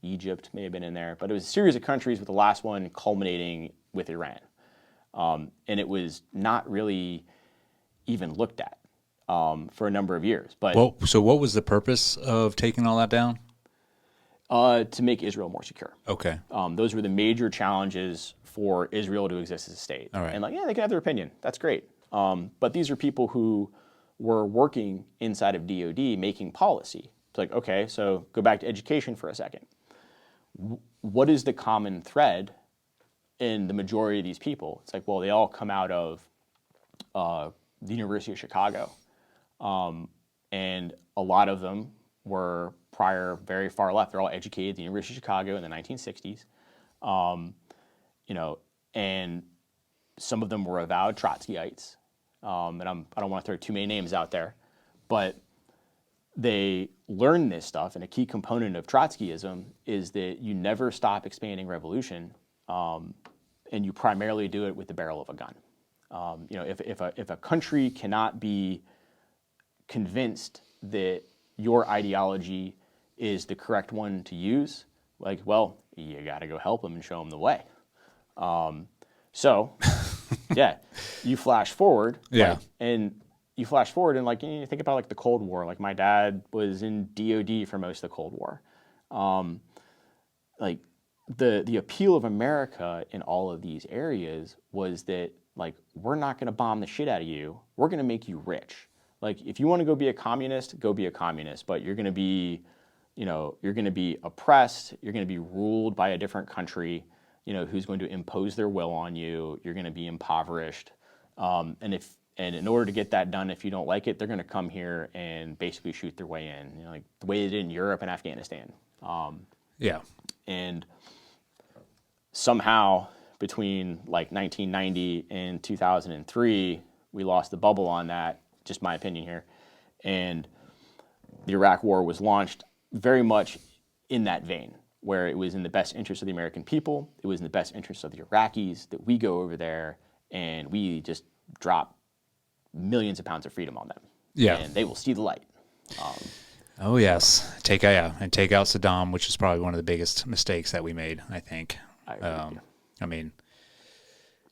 Egypt may have been in there, but it was a series of countries with the last one culminating with Iran. And it was not really even looked at for a number of years. But So what was the purpose of taking all that down? to make Israel more secure. Okay. Those were the major challenges for Israel to exist as a state. All right. And like, yeah, they can have their opinion. That's great. But these are people who were working inside of DOD making policy. It's like, okay, so go back to education for a second. What is the common thread in the majority of these people? It's like, well, they all come out of the University of Chicago. And a lot of them were prior very far left. They're all educated at the University of Chicago in the 1960s. You know, and some of them were avowed Trotskyites. And I don't want to throw too many names out there, but they learned this stuff. And a key component of Trotskyism is that you never stop expanding revolution, and you primarily do it with the barrel of a gun. You know, if a country cannot be convinced that your ideology is the correct one to use, like, well, you got to go help them and show them the way. So, yeah, you flash forward, Yeah. like, and you flash forward and like you think about like the Cold War. Like my dad was in DOD for most of the Cold War. Like the appeal of America in all of these areas was that like we're not going to bomb the shit out of you. We're going to make you rich. Like if you want to go be a communist, go be a communist. But you're going to be, you know, you're going to be oppressed. You're going to be ruled by a different country. who's going to impose their will on you. You're going to be impoverished. And in order to get that done, if you don't like it, they're going to come here and basically shoot their way in, like the way they did in Europe and Afghanistan. Yeah. And somehow between like 1990 and 2003, we lost the bubble on that, just my opinion here. And the Iraq War was launched very much in that vein, where it was in the best interest of the American people. It was in the best interest of the Iraqis that we go over there and we just drop millions of pounds of freedom on them. Yeah. And they will see the light. Oh yes, take out Saddam, which is probably one of the biggest mistakes that we made. I think. I agree with you. I mean,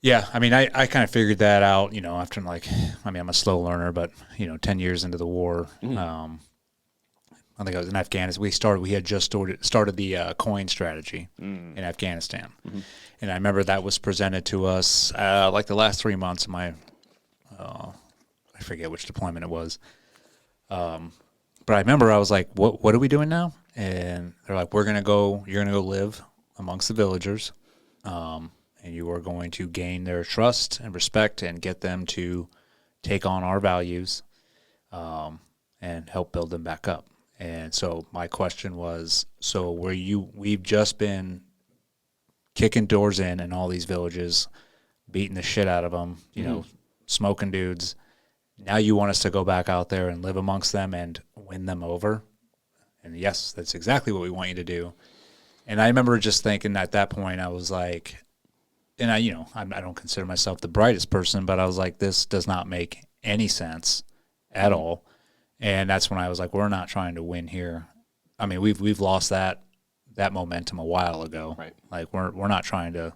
yeah. I mean, I kind of figured that out. After I'm a slow learner, but 10 years into the war, I think I was in Afghanistan. We had just started the coin strategy in Afghanistan, and I remember that was presented to us like the last 3 months of my. I forget which deployment it was. But I remember I was like, what are we doing now? And they're like, you're going to go live amongst the villagers, and you are going to gain their trust and respect and get them to take on our values, and help build them back up. And so my question was, we've just been kicking doors in all these villages, beating the shit out of them, smoking dudes. Now you want us to go back out there and live amongst them and win them over? And yes, that's exactly what we want you to do. And I remember just thinking at that point, I was like, and I don't consider myself the brightest person, but I was like, this does not make any sense at all. And that's when I was like, we're not trying to win here. I mean, we've lost that momentum a while ago. Right. Like we're not trying to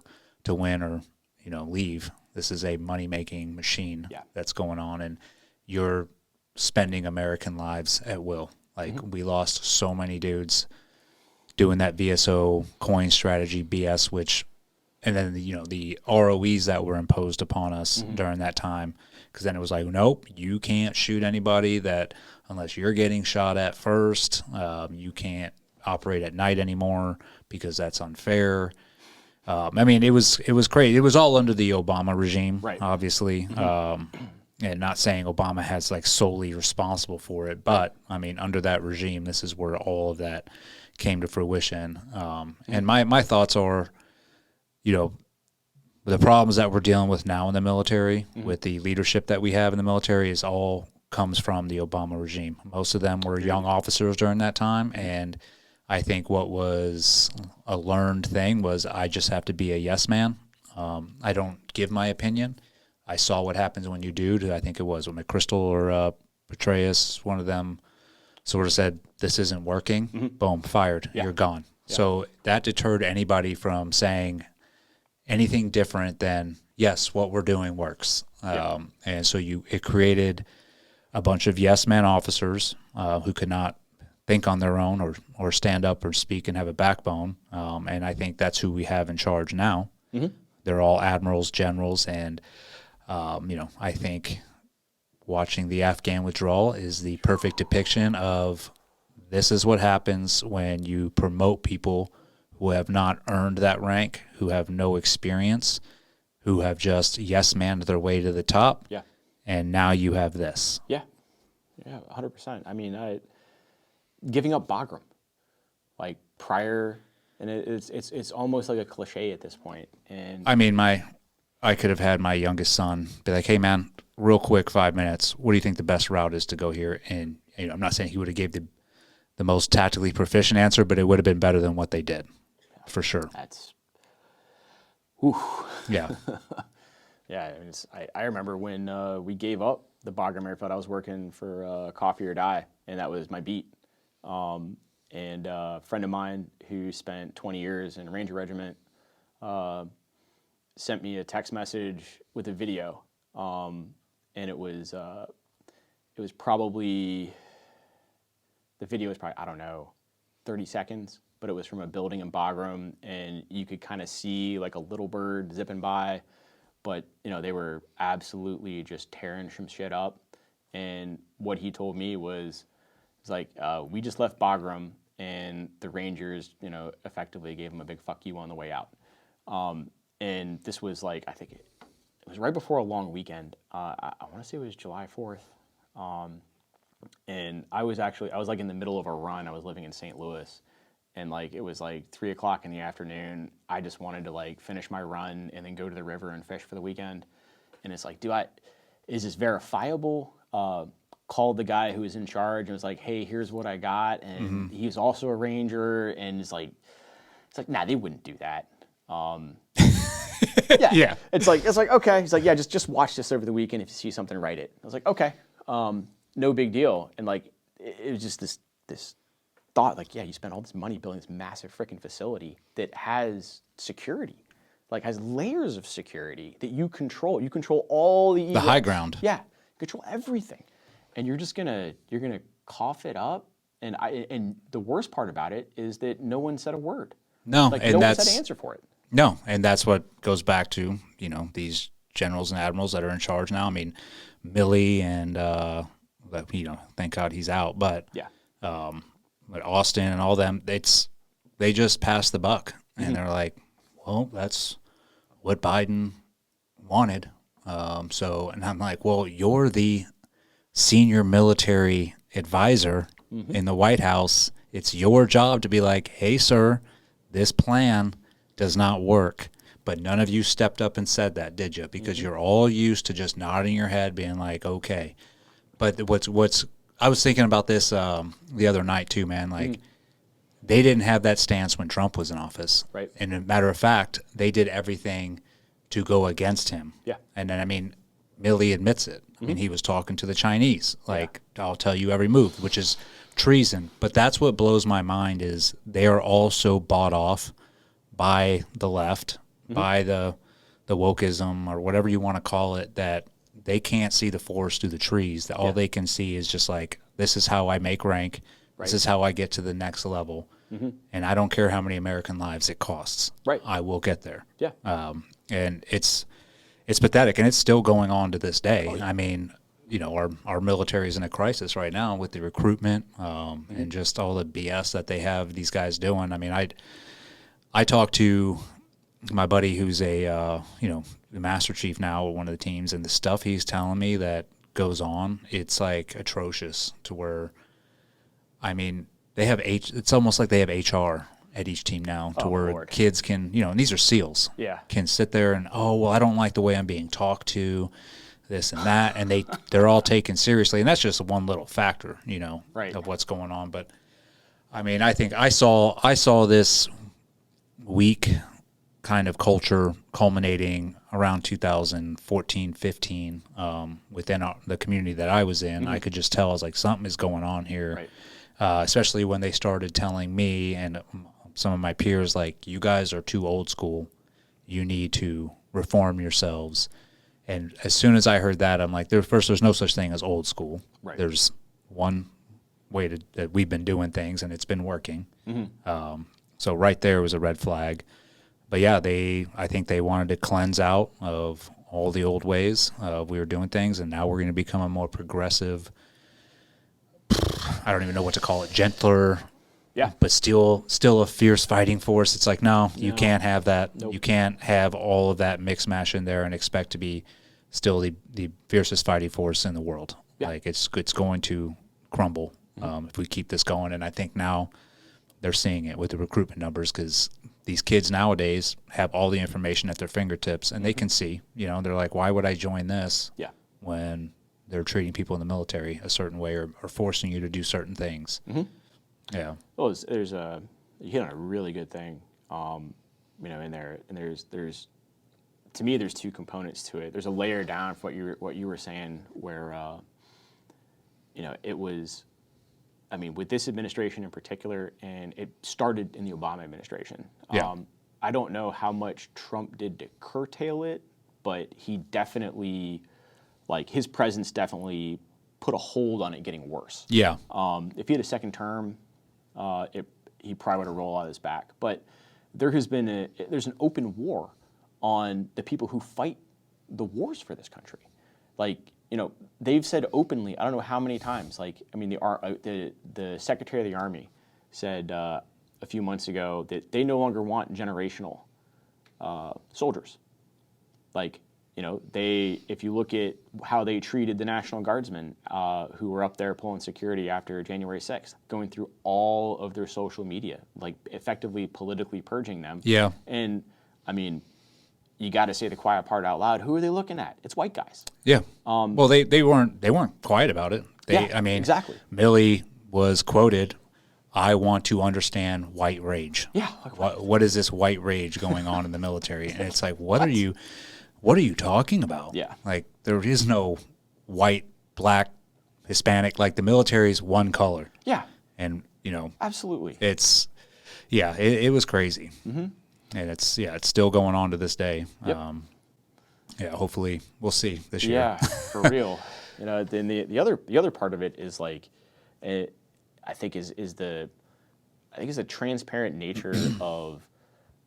win or leave. This is a money-making machine that's going on, and you're spending American lives at will. Like, we lost so many dudes doing that VSO coin strategy BS, and then, the ROEs that were imposed upon us during that time, because then it was like, nope, you can't shoot anybody unless you're getting shot at first. You can't operate at night anymore because that's unfair. I mean, it was crazy. It was all under the Obama regime, Right. obviously, and not saying Obama has solely responsible for it, but I mean, under that regime, this is where all of that came to fruition. And my thoughts are, the problems that we're dealing with now in the military, with the leadership that we have in the military, is all comes from the Obama regime. Most of them were young officers during that time, and I think what was a learned thing was I just have to be a yes man. I don't give my opinion. I saw what happens when you do. I think it was when McChrystal or Petraeus, one of them, sort of said, this isn't working. Boom, fired. Yeah. You're gone. Yeah. So that deterred anybody from saying anything different than, yes, what we're doing works. And so it created a bunch of yes man officers who could not think on their own or stand up or speak and have a backbone. And I think that's who we have in charge now. They're all admirals, generals, and, I think watching the Afghan withdrawal is the perfect depiction of this is what happens when you promote people who have not earned that rank, who have no experience, who have just yes-manned their way to the top. Yeah. And now you have this. Yeah. Yeah, 100%. I mean, giving up Bagram, like prior, and it's almost like a cliche at this point. And I mean, I could have had my youngest son be like, hey, man, real quick, 5 minutes. What do you think the best route is to go here? And I'm not saying he would have gave the most tactically proficient answer, but it would have been better than what they did, for sure. That's, whew. Yeah. Yeah, I mean, I remember when we gave up the Bagram Airfield. I was working for Coffee or Die, and that was my beat. And a friend of mine who spent 20 years in a Ranger Regiment sent me a text message with a video, and it was probably, the video was probably, I don't know, 30 seconds, but it was from a building in Bagram, and you could kind of see like a little bird zipping by, but they were absolutely just tearing some shit up. And what he told me was like, we just left Bagram, and the Rangers, effectively gave him a big fuck you on the way out. And this was like, I think it was right before a long weekend. I want to say it was July 4th. And I was like in the middle of a run. I was living in St. Louis, and like it was like 3 o'clock in the afternoon. I just wanted to like finish my run and then go to the river and fish for the weekend. And it's like, is this verifiable? Called the guy who was in charge and was like, hey, here's what I got. And he's also a ranger. And it's like, nah, they wouldn't do that. Yeah. Yeah. It's like, okay. He's like, yeah, just watch this over the weekend. If you see something, write it. I was like, okay. No big deal. And like, it was just this thought, like, yeah, you spent all this money building this massive freaking facility that has security, like has layers of security that you control. You control all the high ground. Yeah, control everything, and you're gonna cough it up. And the worst part about it is that no one said a word. No, Like and no one that's said an answer for it. no, and that's what goes back to these generals and admirals that are in charge now. I mean, Milley and thank God he's out, but Yeah. But Austin and all them, they just passed the buck, and they're like, well, that's what Biden wanted. And I'm like, well, you're the senior military advisor in the White House. It's your job to be like, hey, sir, this plan does not work. But none of you stepped up and said that, did you? Because you're all used to just nodding your head, being like, okay. But what's I was thinking about this the other night too, man. Like, they didn't have that stance when Trump was in office. Right. And as a matter of fact, they did everything to go against him. Yeah. And then, I mean, Milley admits it. I mean, he was talking to the Chinese, like, I'll tell you every move, which is treason. But that's what blows my mind is they are also bought off by the left, by the wokeism or whatever you want to call it, that they can't see the forest through the trees. That all they can see is just like, this is how I make rank. Right. This is how I get to the next level. And I don't care how many American lives it costs. Right. I will get there. Yeah. And it's pathetic, and it's still going on to this day. I mean, our military is in a crisis right now with the recruitment and just all the BS that they have these guys doing. I mean, I talked to my buddy who's a the Master Chief now at one of the teams, and the stuff he's telling me that goes on, it's like atrocious to where, I mean, they have it's almost like they have HR at each team now to where Lord. kids can, and these are SEALs, can sit there and, oh, well, I don't like the way I'm being talked to, this and that, and they're all taken seriously, and that's just one little factor, Right. of what's going on. But I mean, I think I saw this week kind of culture culminating around 2014, 15 within the community that I was in. I could just tell, I was like, something is going on here, Right. Especially when they started telling me and some of my peers, like, you guys are too old school. You need to reform yourselves. And as soon as I heard that, I'm like, there's no such thing as old school. Right. There's one way that we've been doing things, and it's been working. So right there was a red flag. But yeah, I think they wanted to cleanse out of all the old ways we were doing things, and now we're going to become a more progressive, I don't even know what to call it, gentler, but still a fierce fighting force. It's like, no, you can't have that. Nope. You can't have all of that mix mash in there and expect to be still the fiercest fighting force in the world. Like, it's going to crumble if we keep this going. And I think now they're seeing it with the recruitment numbers, because these kids nowadays have all the information at their fingertips, and they can see, they're like, why would I join this when they're treating people in the military a certain way or forcing you to do certain things? Yeah. Well, you hit on a really good thing, in there, and there's to me, there's two components to it. There's a layer down for what you were saying, where it was, I mean, with this administration in particular, and it started in the Obama administration. I don't know how much Trump did to curtail it, but he definitely, his presence definitely put a hold on it getting worse. Yeah. If he had a second term, he probably would have rolled all this back. But there's an open war on the people who fight the wars for this country. They've said openly, I don't know how many times, the Secretary of the Army said a few months ago that they no longer want generational soldiers. Like, you know, if you look at how they treated the National Guardsmen who were up there pulling security after January 6th, going through all of their social media, like effectively politically purging them. Yeah. And I mean, you got to say the quiet part out loud. Who are they looking at? It's white guys. Yeah. Well, they weren't quiet about it. I mean, exactly. Milley was quoted, "I want to understand white rage." Yeah. What is this white rage going on in the military? And it's like, what are you talking about? Yeah. Like, there is no white, black, Hispanic. Like, the military's one color. Yeah. And, you know, Absolutely. it's, yeah, it was crazy. Mm-hmm. And it's still going on to this day. Yep. Yeah, hopefully we'll see this year. Yeah, for real. You know, then the other part of it is like, I think is the transparent nature of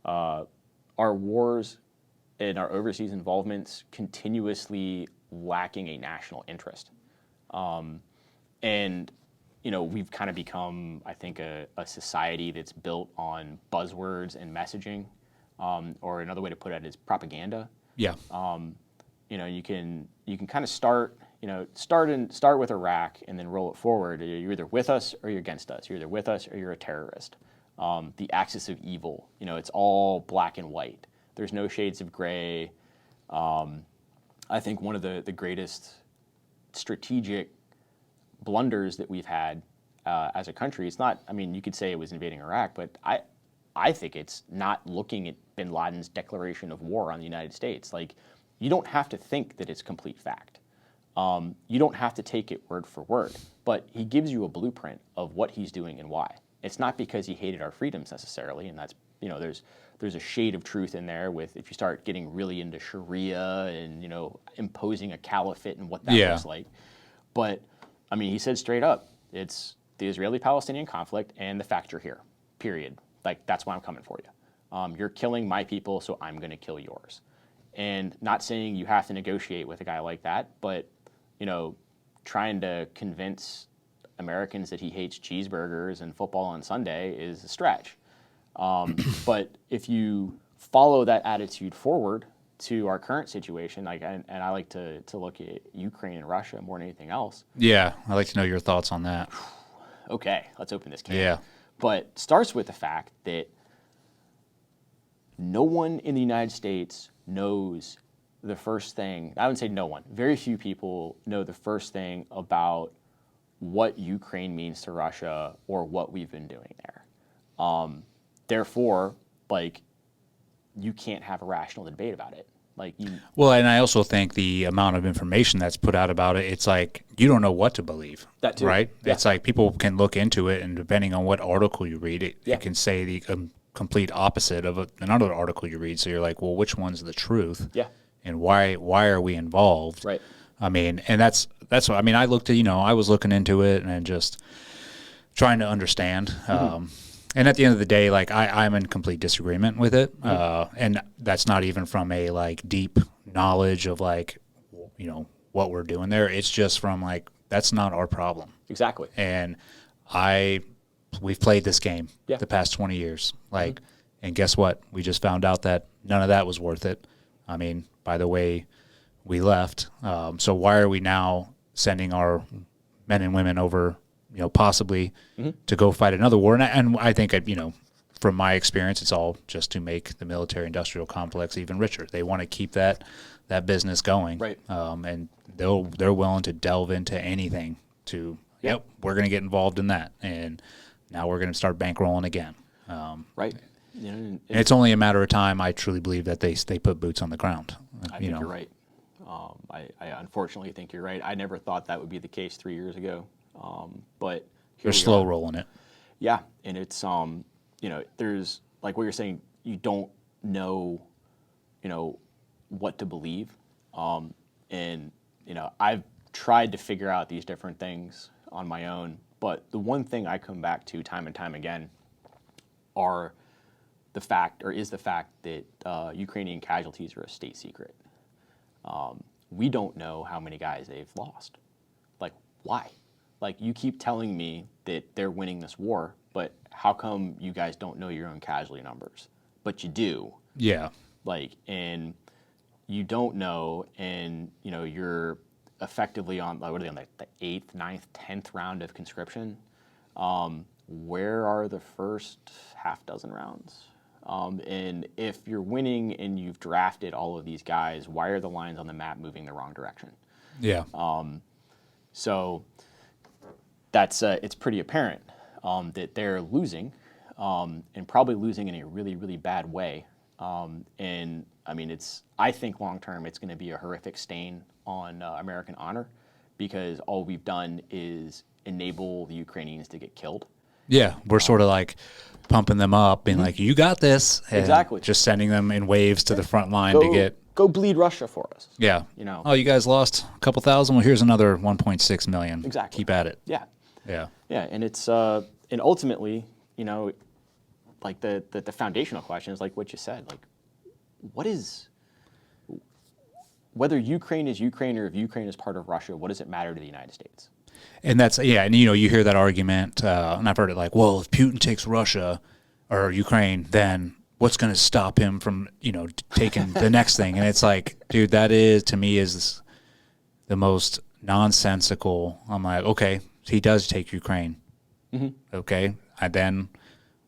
our wars and our overseas involvements continuously lacking a national interest. And, you know, we've kind of become, I think, a society that's built on buzzwords and messaging, or another way to put it is propaganda. Yeah. You know, you can kind of start with Iraq and then roll it forward. You're either with us or you're against us. You're either with us or you're a terrorist. The axis of evil, you know, it's all black and white. There's no shades of gray. I think one of the greatest strategic blunders that we've had as a country, it's not, I mean, you could say it was invading Iraq, but I think it's not looking at bin Laden's declaration of war on the United States. Like, you don't have to think that it's complete fact. You don't have to take it word for word, but he gives you a blueprint of what he's doing and why. It's not because he hated our freedoms necessarily, and that's, you know, there's a shade of truth in there with, if you start getting really into Sharia and, you know, imposing a caliphate and what that looks like. But, I mean, he said straight up, it's the Israeli-Palestinian conflict and the fact you're here, period. Like, that's why I'm coming for you. You're killing my people, so I'm going to kill yours. And not saying you have to negotiate with a guy like that, but, you know, trying to convince Americans that he hates cheeseburgers and football on Sunday is a stretch. But if you follow that attitude forward to our current situation, like, and I like to look at Ukraine and Russia more than anything else. Yeah, I'd like to know your thoughts on that. Okay, let's open this can. Yeah. But starts with the fact that no one in the United States knows the first thing. I wouldn't say no one. Very few people know the first thing about what Ukraine means to Russia or what we've been doing there. Therefore, like, you can't have a rational debate about it. Like, you. Well, and I also think the amount of information that's put out about it, it's like you don't know what to believe. That too. Right? Yeah. It's like people can look into it, and depending on what article you read, it can say the complete opposite of another article you read. So you're like, well, which one's the truth? Yeah. And why are we involved? Right. I mean, and that's what I mean. I looked at, I was looking into it and just trying to understand. And at the end of the day, like, I'm in complete disagreement with it. And that's not even from a, like, deep knowledge of, like, what we're doing there. It's just from, like, that's not our problem. Exactly. And we've played this game the past 20 years. Like, and guess what? We just found out that none of that was worth it. I mean, by the way we left. So why are we now sending our men and women over, possibly to go fight another war? And I think, from my experience, it's all just to make the military-industrial complex even richer. They want to keep that business going. Right. And they're willing to delve into anything to, we're going to get involved in that. And now we're going to start bankrolling again. Right. And it's only a matter of time, I truly believe, that they put boots on the ground. I think you're right. I unfortunately think you're right. I never thought that would be the case 3 years ago. But they're slow rolling it. Yeah, and it's there's, like what you're saying, you don't know, what to believe, and I've tried to figure out these different things on my own. But the one thing I come back to time and time again is the fact that Ukrainian casualties are a state secret. We don't know how many guys they've lost. Like, why? Like, you keep telling me that they're winning this war, but how come you guys don't know your own casualty numbers? But you do. Yeah. like, and you don't know, and you know you're effectively on, like, what are they on, like the 8th, 9th, 10th round of conscription. Where are the first half dozen rounds? And if you're winning and you've drafted all of these guys, why are the lines on the map moving the wrong direction? Yeah. So that's it's pretty apparent that they're losing, and probably losing in a really, really bad way. And I mean, I think long term it's going to be a horrific stain on American honor, because all we've done is enable the Ukrainians to get killed. Yeah, we're sort of like pumping them up, being like, "You got this," and Exactly. just sending them in waves to the front line to get. Go bleed Russia for us. Yeah, You know. Oh, you guys lost a couple thousand. Well, here's another 1.6 million. Exactly. Keep at it. Yeah. Yeah. Yeah, and it's and ultimately, you know, like the foundational question is like what you said, like what is, whether Ukraine is Ukraine or if Ukraine is part of Russia, what does it matter to the United States? And that's, yeah, and you know, you hear that argument, and I've heard it like, well, if Putin takes Russia or Ukraine, then what's going to stop him from, you know, taking the next thing? And it's like, dude, that is, to me, is the most nonsensical. I'm like, okay, he does take Ukraine. Okay, and then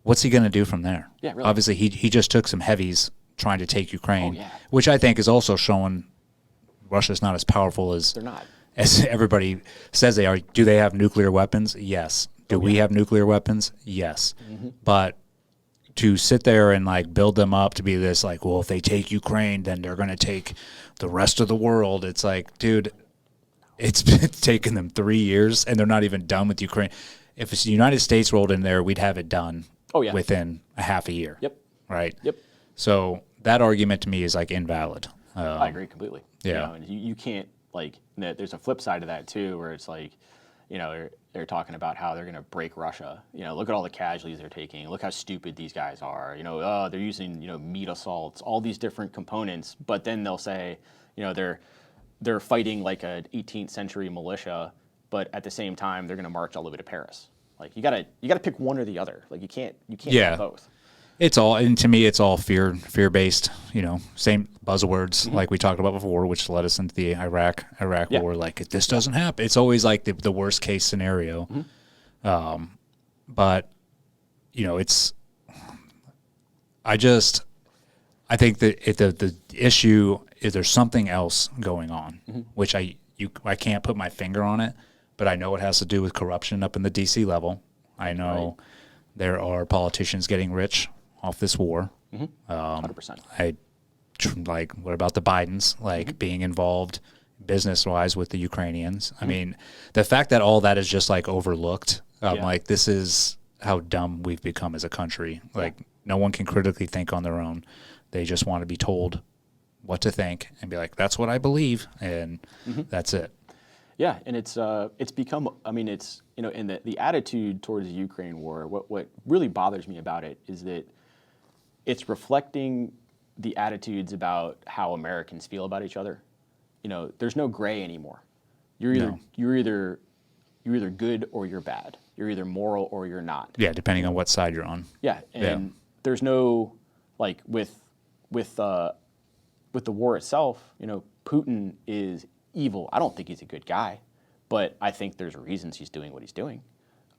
what's he going to do from there? Yeah, really. Obviously, he just took some heavies trying to take Ukraine, Oh, yeah. which I think is also showing Russia's not as powerful as They're not. as everybody says they are. Do they have nuclear weapons? Yes. Do we have nuclear weapons? Yes. But to sit there and like build them up to be this like, well, if they take Ukraine, then they're going to take the rest of the world. It's like, dude, it's been taking them 3 years and they're not even done with Ukraine. If it's the United States rolled in there, we'd have it done within a half a year. Yep. Right? Yep. So that argument to me is like invalid. I agree completely. yeah. You know, and you can't, like, there's a flip side to that too, where it's like, you know, they're talking about how they're going to break Russia. You know, look at all the casualties they're taking. Look how stupid these guys are. You know, they're using, you know, meat assaults, all these different components. But then they'll say, you know, they're fighting like a 18th century militia, but at the same time they're going to march all the way to Paris. Like you gotta pick one or the other. Like you can't have both. It's all, and to me, it's all fear-based, you know, same buzzwords like we talked about before, which led us into the Iraq war. Like, if this doesn't happen, it's always like the worst case scenario. But, you know, I think that the issue is there's something else going on, which I can't put my finger on it, but I know it has to do with corruption up in the D.C. level. I know there are politicians getting rich off this war. 100%. Like, what about the Bidens, like being involved business-wise with the Ukrainians? I mean, the fact that all that is just like overlooked, like this is how dumb we've become as a country. Like no one can critically think on their own. They just want to be told what to think and be like, that's what I believe, and that's it. Yeah, and it's become, I mean, it's, you know, in the attitude towards the Ukraine war, what really bothers me about it is that it's reflecting the attitudes about how Americans feel about each other. You know, there's no gray anymore. You're either good or you're bad. You're either moral or you're not. Yeah, depending on what side you're on. Yeah, and there's no, like, with the war itself, you know, Putin is evil. I don't think he's a good guy, but I think there's reasons he's doing what he's doing.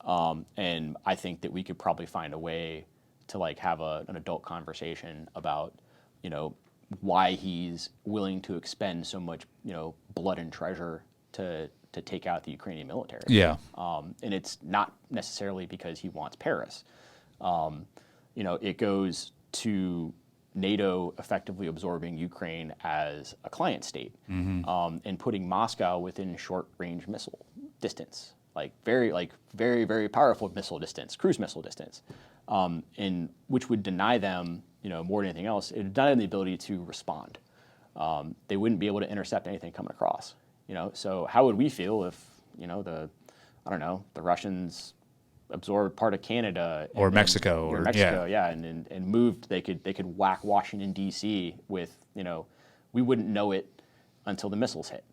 And I think that we could probably find a way to like have an adult conversation about, you know, why he's willing to expend so much, you know, blood and treasure to take out the Ukrainian military. Yeah. And it's not necessarily because he wants Paris. You know, it goes to NATO effectively absorbing Ukraine as a client state, and putting Moscow within short-range missile distance, like very, very powerful missile distance, cruise missile distance, and which would deny them, you know, more than anything else, it would deny them the ability to respond. They wouldn't be able to intercept anything coming across, you know. So how would we feel if, you know, the Russians absorbed part of Canada or Mexico, and moved, they could whack Washington D.C. with, you know, we wouldn't know it until the missiles hit.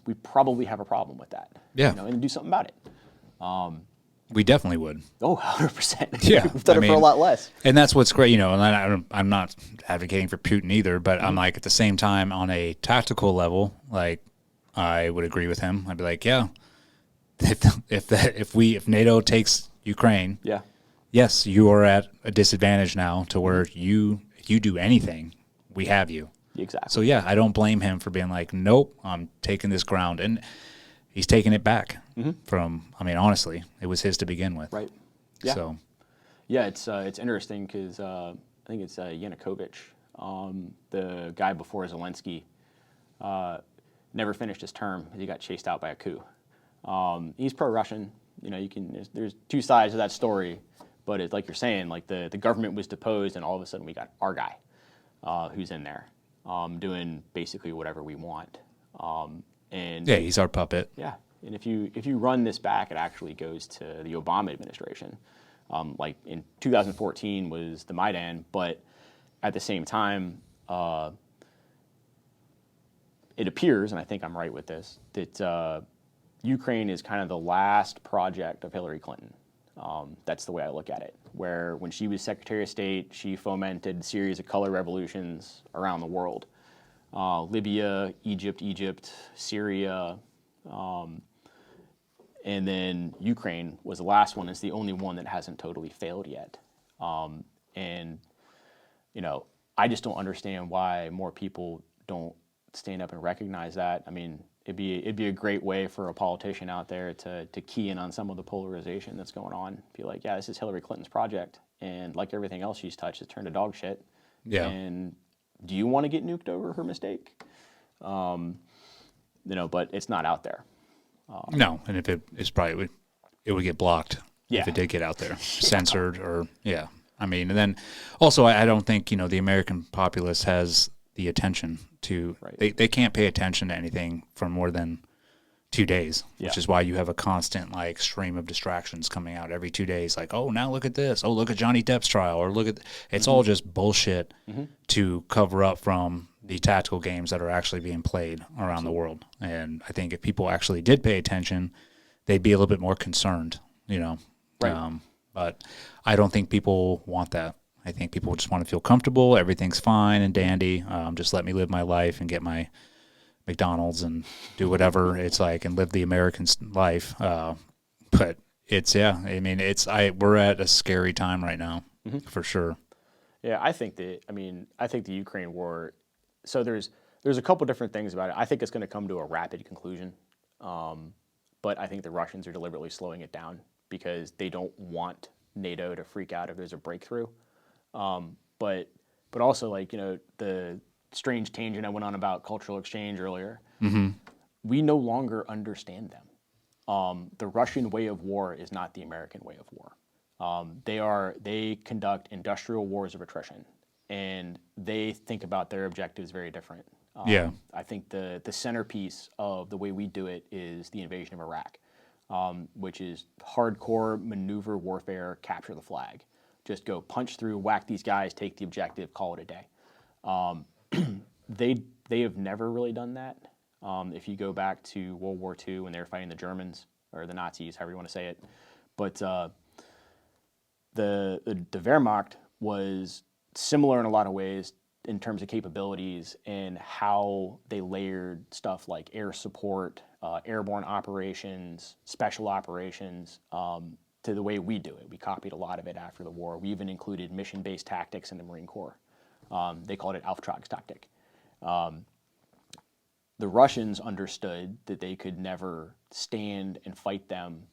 We probably have a problem with that. Yeah. You know, and do something about it. We definitely would. Oh, 100%. Yeah, We've done I it for a mean, lot less. And that's what's great, and I'm not advocating for Putin either, but I'm like, at the same time, on a tactical level, like, I would agree with him. I'd be like, yeah, if NATO takes Ukraine, Yeah. yes, you are at a disadvantage now to where if you do anything, we have you. Exactly. So yeah, I don't blame him for being like, nope, I'm taking this ground, and he's taking it back from. I mean, honestly, it was his to begin with. Right. Yeah. So Yeah, it's interesting because I think it's Yanukovych, the guy before Zelensky, never finished his term. He got chased out by a coup. He's pro-Russian. There's two sides of that story, but it's like you're saying, like the government was deposed, and all of a sudden we got our guy, who's in there, doing basically whatever we want. And yeah, he's our puppet. yeah, and if you run this back, it actually goes to the Obama administration. Like in 2014 was the Maidan, but at the same time, it appears, and I think I'm right with this, that Ukraine is kind of the last project of Hillary Clinton. That's the way I look at it, where when she was Secretary of State, she fomented a series of color revolutions around the world. Libya, Egypt, Syria, and then Ukraine was the last one. It's the only one that hasn't totally failed yet. And, I just don't understand why more people don't stand up and recognize that. I mean, it'd be a great way for a politician out there to key in on some of the polarization that's going on. Be like, yeah, this is Hillary Clinton's project, and like everything else she's touched, it's turned to dog shit. Yeah. And do you want to get nuked over her mistake? But it's not out there. No, and if it's probably it would get blocked Yeah. if it did get out there, censored or yeah. I mean, and then also I don't think the American populace has the attention to Right. they can't pay attention to anything for more than 2 days, which Yeah. is why you have a constant like stream of distractions coming out every 2 days. Like, oh, now look at this. Oh, look at Johnny Depp's trial, or look at it's all just bullshit to cover up from the tactical games that are actually being played around the world. And I think if people actually did pay attention, they'd be a little bit more concerned, Right. But I don't think people want that. I think people just want to feel comfortable. Everything's fine and dandy. Just let me live my life and get my McDonald's and do whatever it's like and live the American life. But it's, yeah, I mean, we're at a scary time right now for sure. Yeah, I think the Ukraine war. So there's a couple different things about it. I think it's going to come to a rapid conclusion, but I think the Russians are deliberately slowing it down because they don't want NATO to freak out if there's a breakthrough. But also the strange tangent I went on about cultural exchange earlier. We no longer understand them. The Russian way of war is not the American way of war. They conduct industrial wars of attrition, and they think about their objectives very different. Yeah. I think the centerpiece of the way we do it is the invasion of Iraq, which is hardcore maneuver warfare, capture the flag. Just go punch through, whack these guys, take the objective, call it a day. They have never really done that. If you go back to World War II when they were fighting the Germans or the Nazis, however you want to say it, but the Wehrmacht was similar in a lot of ways in terms of capabilities and how they layered stuff like air support, airborne operations, special operations, to the way we do it. We copied a lot of it after the war. We even included mission-based tactics in the Marine Corps. They called it Auftragstaktik. The Russians understood that they could never stand and fight them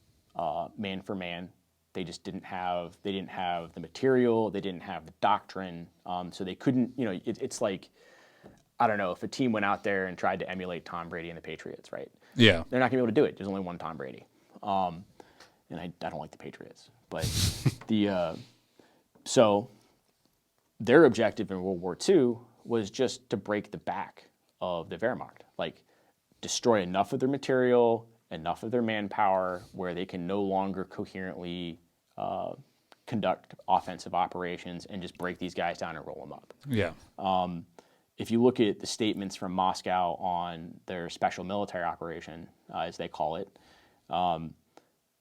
man for man. They just didn't have the material, they didn't have the doctrine, so they couldn't, it's like, I don't know, if a team went out there and tried to emulate Tom Brady and the Patriots, right? Yeah. They're not gonna be able to do it. There's only one Tom Brady. And I don't like the Patriots, but so their objective in World War II was just to break the back of the Wehrmacht, like destroy enough of their material, enough of their manpower where they can no longer coherently conduct offensive operations and just break these guys down and roll them up. Yeah. If you look at the statements from Moscow on their special military operation, as they call it,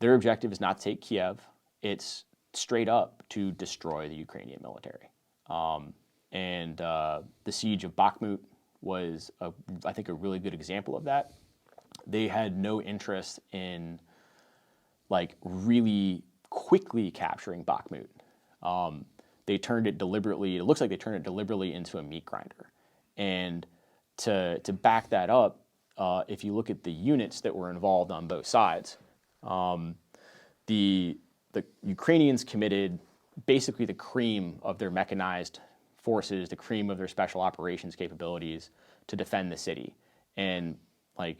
Their objective is not to take Kiev. It's straight up to destroy the Ukrainian military. The siege of Bakhmut was, I think, a really good example of that. They had no interest in like really quickly capturing Bakhmut. They turned it deliberately. It looks like they turned it deliberately into a meat grinder. And to back that up, if you look at the units that were involved on both sides, the Ukrainians committed basically the cream of their mechanized forces, the cream of their special operations capabilities to defend the city. And like,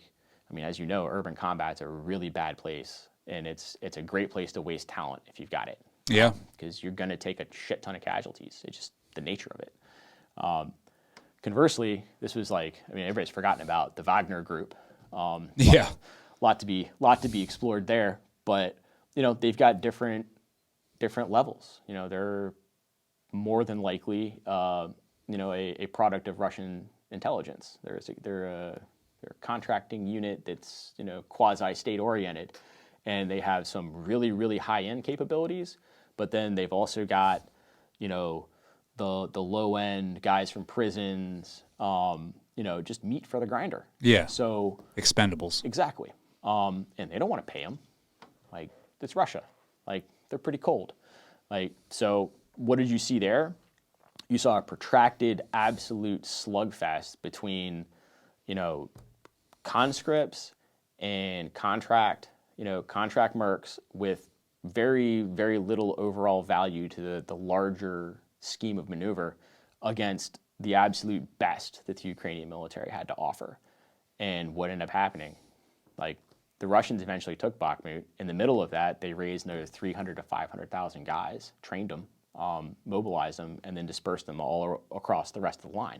I mean, as you know, urban combat's a really bad place, and it's a great place to waste talent if you've got it. Yeah. Because you're going to take a shit ton of casualties. It's just the nature of it. Conversely, this was like, I mean, everybody's forgotten about the Wagner group. Yeah. Lot to be explored there, but you know, they've got different levels. You know, they're more than likely, you know, a product of Russian intelligence. They're a contracting unit that's, you know, quasi-state oriented, and they have some really, really high-end capabilities, but then they've also got, you know, the low-end guys from prisons, you know, just meat for the grinder. Yeah. So Expendables. exactly. And they don't want to pay them. Like, it's Russia. Like, they're pretty cold. Like, so what did you see there? You saw a protracted, absolute slugfest between, you know, conscripts and contract mercs with very, very little overall value to the larger scheme of maneuver against the absolute best that the Ukrainian military had to offer. And what ended up happening? Like, the Russians eventually took Bakhmut. In the middle of that, they raised another 300 to 500,000 guys, trained them, mobilized them, and then dispersed them all across the rest of the line.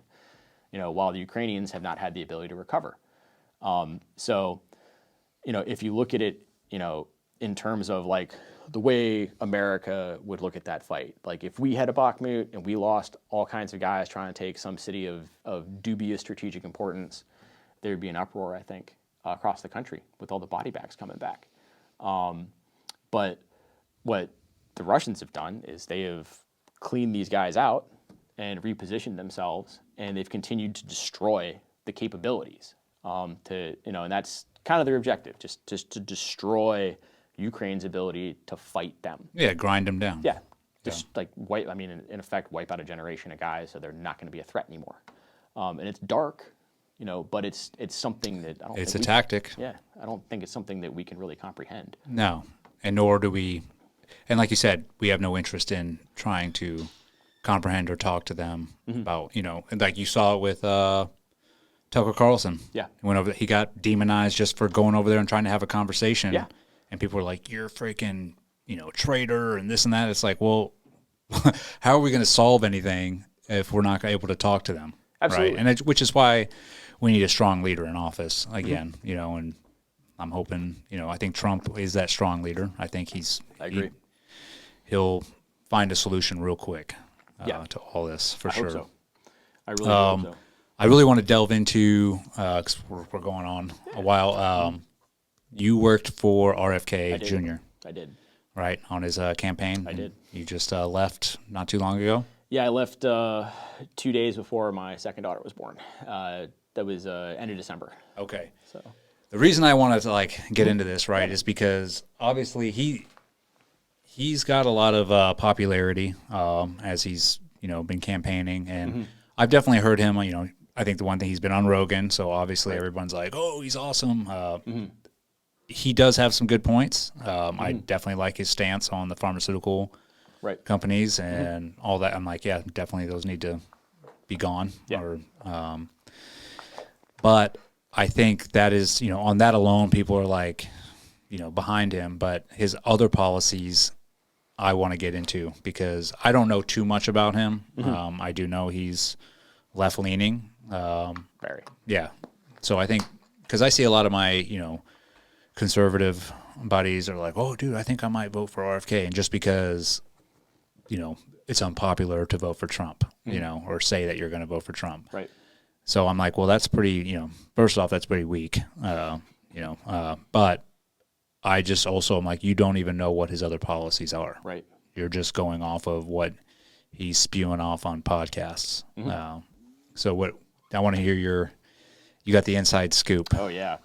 You know, while the Ukrainians have not had the ability to recover. So, you know, if you look at it, you know, in terms of like the way America would look at that fight, like if we had a Bakhmut and we lost all kinds of guys trying to take some city of dubious strategic importance, there'd be an uproar, I think, across the country with all the body bags coming back. But what the Russians have done is they have cleaned these guys out and repositioned themselves, and they've continued to destroy the capabilities. To, you know, and that's kind of their objective, just to destroy Ukraine's ability to fight them. Yeah, grind them down. Yeah, just like wipe. I mean, in effect, wipe out a generation of guys, so they're not going to be a threat anymore. And it's dark, you know, but it's something that I don't. It's a tactic. Yeah, I don't think it's something that we can really comprehend. No, and nor do we. And like you said, we have no interest in trying to comprehend or talk to them about, you know, and like you saw it with Tucker Carlson. Yeah. He went over. He got demonized just for going over there and trying to have a conversation. Yeah. And people were like, "You're freaking, you know, traitor," and this and that. It's like, well, how are we going to solve anything if we're not able to talk to them? Absolutely. Right. And which is why we need a strong leader in office again. You know, and I'm hoping, you know, I think Trump is that strong leader. I think I agree. He'll find a solution real quick to all this for sure. Hope so. I really hope so. I really want to delve into, because we're going on a while. You worked for RFK Jr. I did. Right, on his campaign? I did. You just left not too long ago? Yeah, I left 2 days before my second daughter was born. That was end of December. Okay. So the reason I wanted to like get into this, right, is because obviously he's got a lot of popularity as he's, you know, been campaigning, and I've definitely heard him. You know, I think the one thing, he's been on Rogan, so obviously everyone's like, "Oh, he's awesome." He does have some good points. I definitely like his stance on the pharmaceutical companies and all that. I'm like, yeah, definitely those need to be gone. Yeah. But I think that is, you know, on that alone, people are like, you know, behind him. But his other policies, I want to get into because I don't know too much about him. I do know he's left leaning. Very. Yeah. So I think, because I see a lot of my, you know, conservative buddies are like, oh, dude, I think I might vote for RFK. And just because, you know, it's unpopular to vote for Trump, you know, or say that you're going to vote for Trump. Right. So I'm like, well, that's pretty, you know, first off, that's pretty weak, you know, but I just also am like, you don't even know what his other policies are. Right. You're just going off of what he's spewing off on podcasts. So what I want to hear you got the inside scoop. Oh yeah.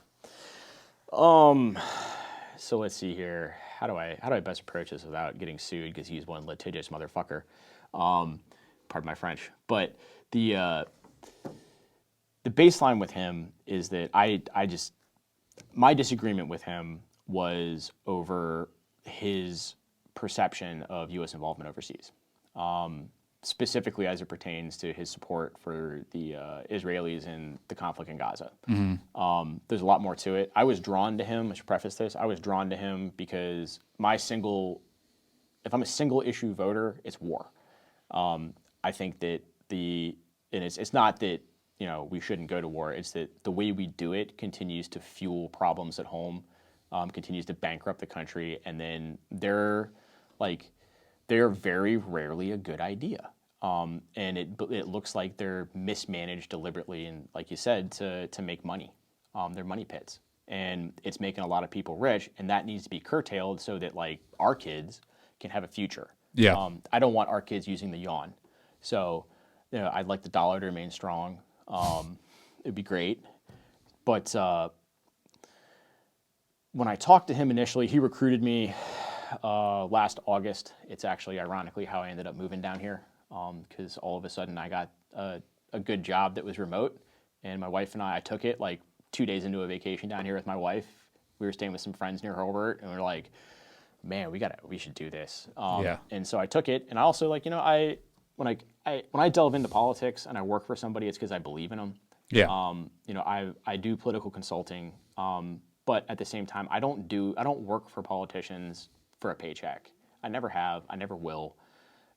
So let's see here. How do I best approach this without getting sued? Because he's one litigious motherfucker. Pardon my French. But the baseline with him is that my disagreement with him was over his perception of U.S. involvement overseas, specifically as it pertains to his support for the Israelis in the conflict in Gaza. There's a lot more to it. I was drawn to him. I should preface this. I was drawn to him because if I'm a single issue voter, it's war. I think that it's not that we shouldn't go to war. It's that the way we do it continues to fuel problems at home, continues to bankrupt the country, and then they're very rarely a good idea. And it looks like they're mismanaged deliberately, and like you said, to make money. They're money pits, and it's making a lot of people rich, and that needs to be curtailed so that our kids can have a future. Yeah. I don't want our kids using the yuan, so I'd like the dollar to remain strong. It'd be great, but when I talked to him initially, he recruited me last August. It's actually ironically how I ended up moving down here, because all of a sudden I got a good job that was remote, and my wife and I took it 2 days into a vacation down here with my wife. We were staying with some friends near Hobart, and we were like, man, we should do this. And so I took it, and I also when I delve into politics and I work for somebody, it's because I believe in them. Yeah. I do political consulting, but at the same time, I don't work for politicians for a paycheck. I never have. I never will.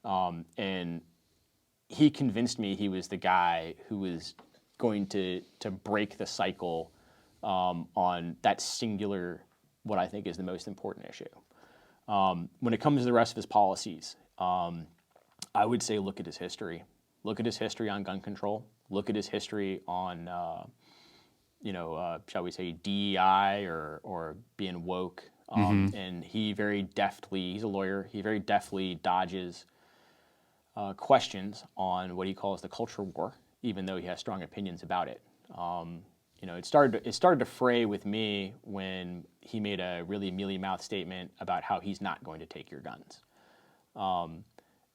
And he convinced me he was the guy who was going to break the cycle on that singular, what I think is the most important issue. When it comes to the rest of his policies, I would say look at his history. Look at his history on gun control. Look at his history on, shall we say, DEI or being woke. And he very deftly, he's a lawyer, he very deftly dodges questions on what he calls the culture war, even though he has strong opinions about it. It started to fray with me when he made a really mealy-mouthed statement about how he's not going to take your guns.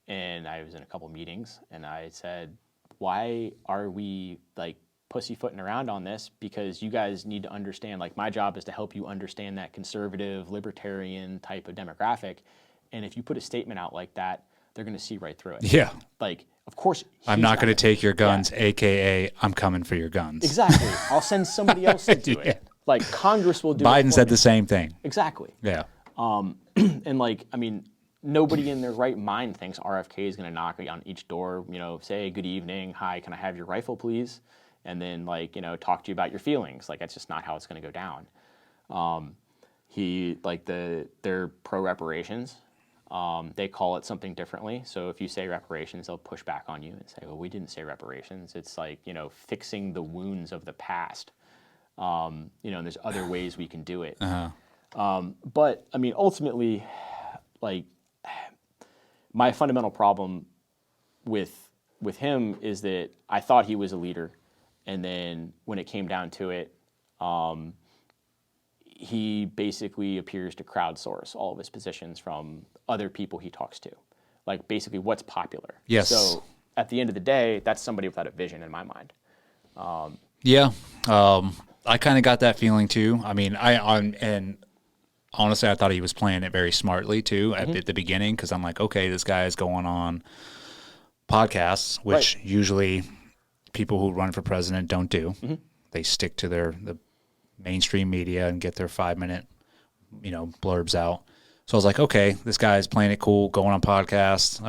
And I was in a couple meetings, and I said, why are we pussyfooting around on this? Because you guys need to understand, my job is to help you understand that conservative, libertarian type of demographic. And if you put a statement out like that, they're going to see right through it. Yeah. Of course, I'm not going to take your guns, AKA I'm coming for your guns. Exactly. I'll send somebody else to do it. Congress will do it. Biden said the same thing. Exactly. Yeah. And nobody in their right mind thinks RFK is going to knock on each door, say, good evening, hi, can I have your rifle, please? And then, talk to you about your feelings. That's just not how it's going to go down. They're pro-reparations. They call it something differently. So if you say reparations, they'll push back on you and say, well, we didn't say reparations. It's fixing the wounds of the past. And there's other ways we can do it. But, ultimately, my fundamental problem with him is that I thought he was a leader, and then when it came down to it, he basically appears to crowdsource all of his positions from other people he talks to, basically what's popular. Yes. So at the end of the day, that's somebody without a vision in my mind. Yeah. I kind of got that feeling too. And honestly, I thought he was playing it very smartly too at the beginning, because I'm like, okay, this guy is going on podcasts, which usually people who run for president don't do. They stick to the mainstream media and get their 5-minute, blurbs out. So I was like, okay, this guy is playing it cool, going on podcasts.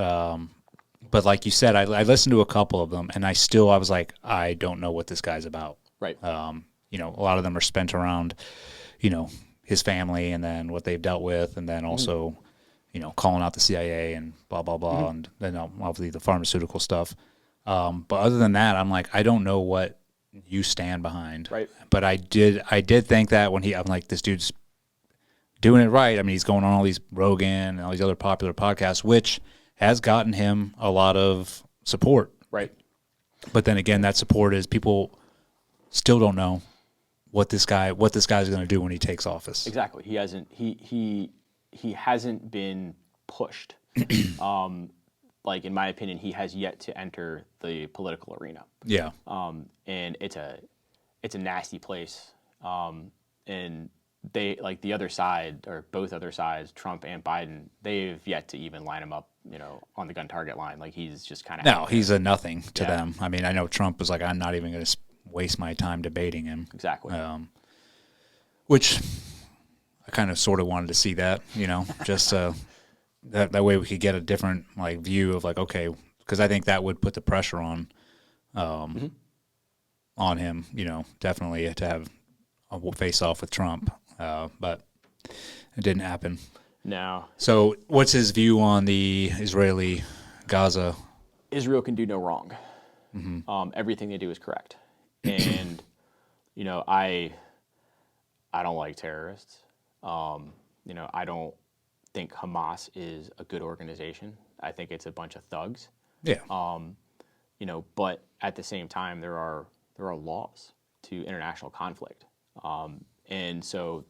But like you said, I listened to a couple of them, and I was like, I don't know what this guy's about. Right. A lot of them are spent around, his family and then what they've dealt with, and then also, calling out the CIA and blah, blah, blah, and then obviously the pharmaceutical stuff. But other than that, I'm like, I don't know what you stand behind. Right. But I did think that when I'm like, this dude's doing it right. I mean, he's going on all these Rogan and all these other popular podcasts, which has gotten him a lot of support. Right. But then again, that support is people still don't know what this guy's going to do when he takes office. Exactly. He hasn't been pushed. Like in my opinion, he has yet to enter the political arena. Yeah. And it's a nasty place. And they, like the other side, or both other sides, Trump and Biden, they've yet to even line him up, on the gun target line. Like he's just kind of. No, he's a nothing to Yeah. them. I mean, I know Trump was like, I'm not even going to waste my time debating him. Exactly. Which I kind of sort of wanted to see that, just that way we could get a different like view of like, okay, because I think that would put the pressure on him, definitely to have a face off with Trump, but it didn't happen. No. So what's his view on the Israeli Gaza? Israel can do no wrong. Everything they do is correct. And, I don't like terrorists. I don't think Hamas is a good organization. I think it's a bunch of thugs. Yeah. But at the same time, there are laws to international conflict. And so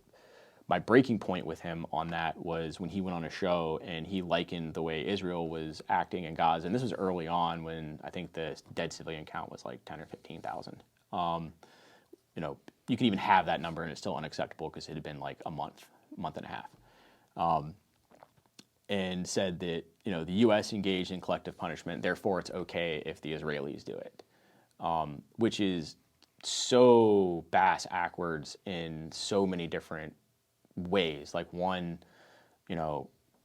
my breaking point with him on that was when he went on a show and he likened the way Israel was acting in Gaza. And this was early on when I think the dead civilian count was like 10 or 15,000. You could even have that number and it's still unacceptable because it had been like a month and a half. And said that, the U.S. engaged in collective punishment, therefore it's okay if the Israelis do it, which is so bass-ackwards in so many different ways. Like one,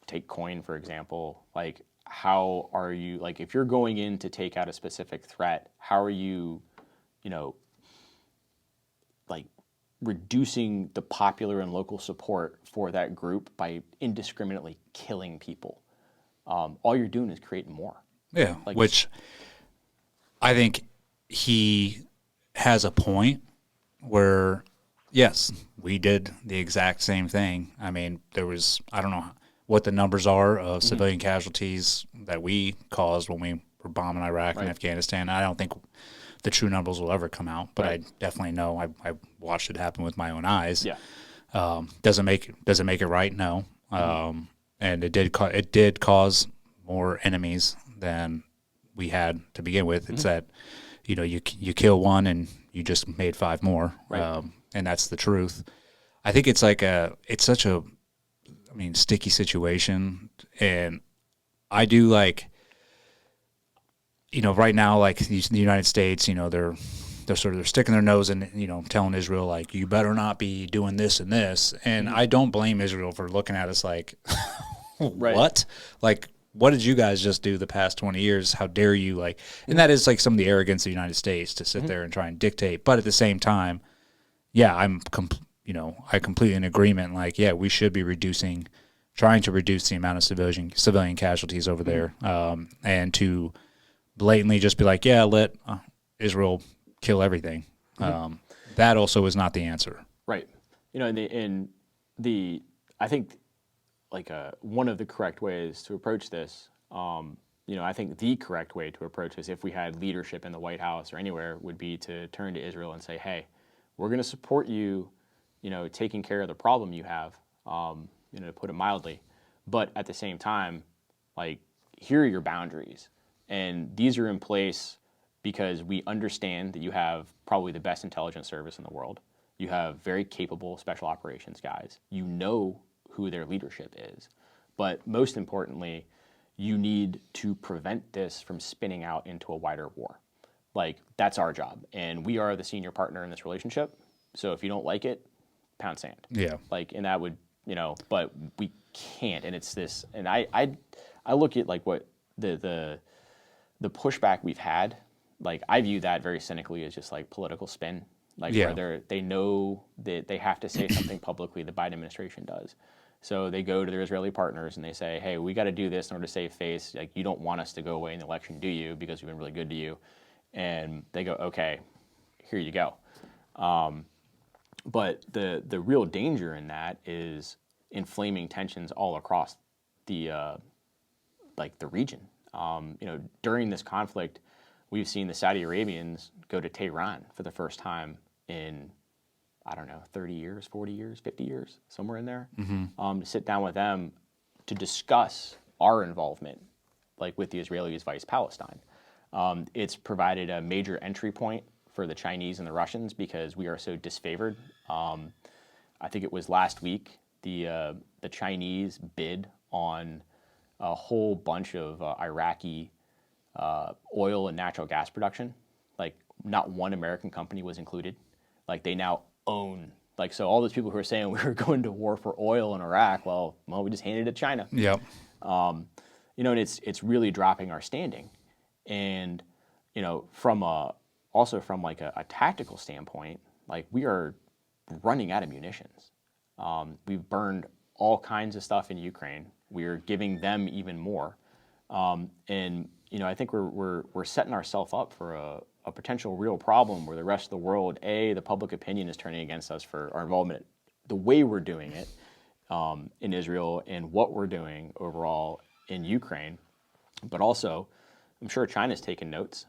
take coin, for example. Like, how are you, like, if you're going in to take out a specific threat, how are you, like, reducing the popular and local support for that group by indiscriminately killing people? All you're doing is creating more. Yeah, which I think he has a point where, yes, we did the exact same thing. I mean, there was, I don't know what the numbers are of civilian casualties that we caused when we were bombing Iraq and Afghanistan. I don't think the true numbers will ever come out, but I definitely know I watched it happen with my own eyes. Yeah. Does it make it right? No. And it did cause more enemies than we had to begin with. It's that, you kill one and you just made 5 more. Right. And that's the truth. I think it's like it's such a, sticky situation. And I do like, right now, like the United States, they're sticking their nose in, telling Israel, like, you better not be doing this and this. And I don't blame Israel for looking at us like, what? Like, what did you guys just do the past 20 years? How dare you? Like, and that is like some of the arrogance of the United States to sit there and try and dictate. But at the same time, yeah, I completely in agreement. Like, yeah, we should be trying to reduce the amount of civilian casualties over there, and to blatantly just be like, yeah, let Israel kill everything. That also is not the answer. Right. I think like one of the correct ways to approach this, I think the correct way to approach this, if we had leadership in the White House or anywhere, would be to turn to Israel and say, hey, we're going to support you, taking care of the problem you have, to put it mildly. But at the same time, like, here are your boundaries. And these are in place because we understand that you have probably the best intelligence service in the world. You have very capable special operations guys. You know who their leadership is. But most importantly, you need to prevent this from spinning out into a wider war. Like, that's our job. And we are the senior partner in this relationship. So if you don't like it, pound sand. Yeah. Like, and that would, but we can't. And it's this, and I look at like what the pushback we've had, like, I view that very cynically as just like political spin. Like, where they know that they have to say something publicly, the Biden administration does. So they go to their Israeli partners and they say, hey, we got to do this in order to save face. Like, you don't want us to go away in the election, do you? Because we've been really good to you. And they go, okay, here you go. But the real danger in that is inflaming tensions all across the the region. During this conflict, we've seen the Saudi Arabians go to Tehran for the first time in, I don't know, 30 years, 40 years, 50 years, somewhere in there, to sit down with them to discuss our involvement, like with the Israelis vice Palestine. It's provided a major entry point for the Chinese and the Russians because we are so disfavored. I think it was last week the Chinese bid on a whole bunch of Iraqi oil and natural gas production. Like not one American company was included. Like they now own. Like so, all those people who are saying we were going to war for oil in Iraq, well, we just handed it to China. Yep. And it's really dropping our standing. And from a tactical standpoint, like we are running out of munitions. We've burned all kinds of stuff in Ukraine. We're giving them even more, and I think we're setting ourselves up for a potential real problem where the rest of the world, the public opinion is turning against us for our involvement, the way we're doing it in Israel and what we're doing overall in Ukraine, but also I'm sure China's taking notes.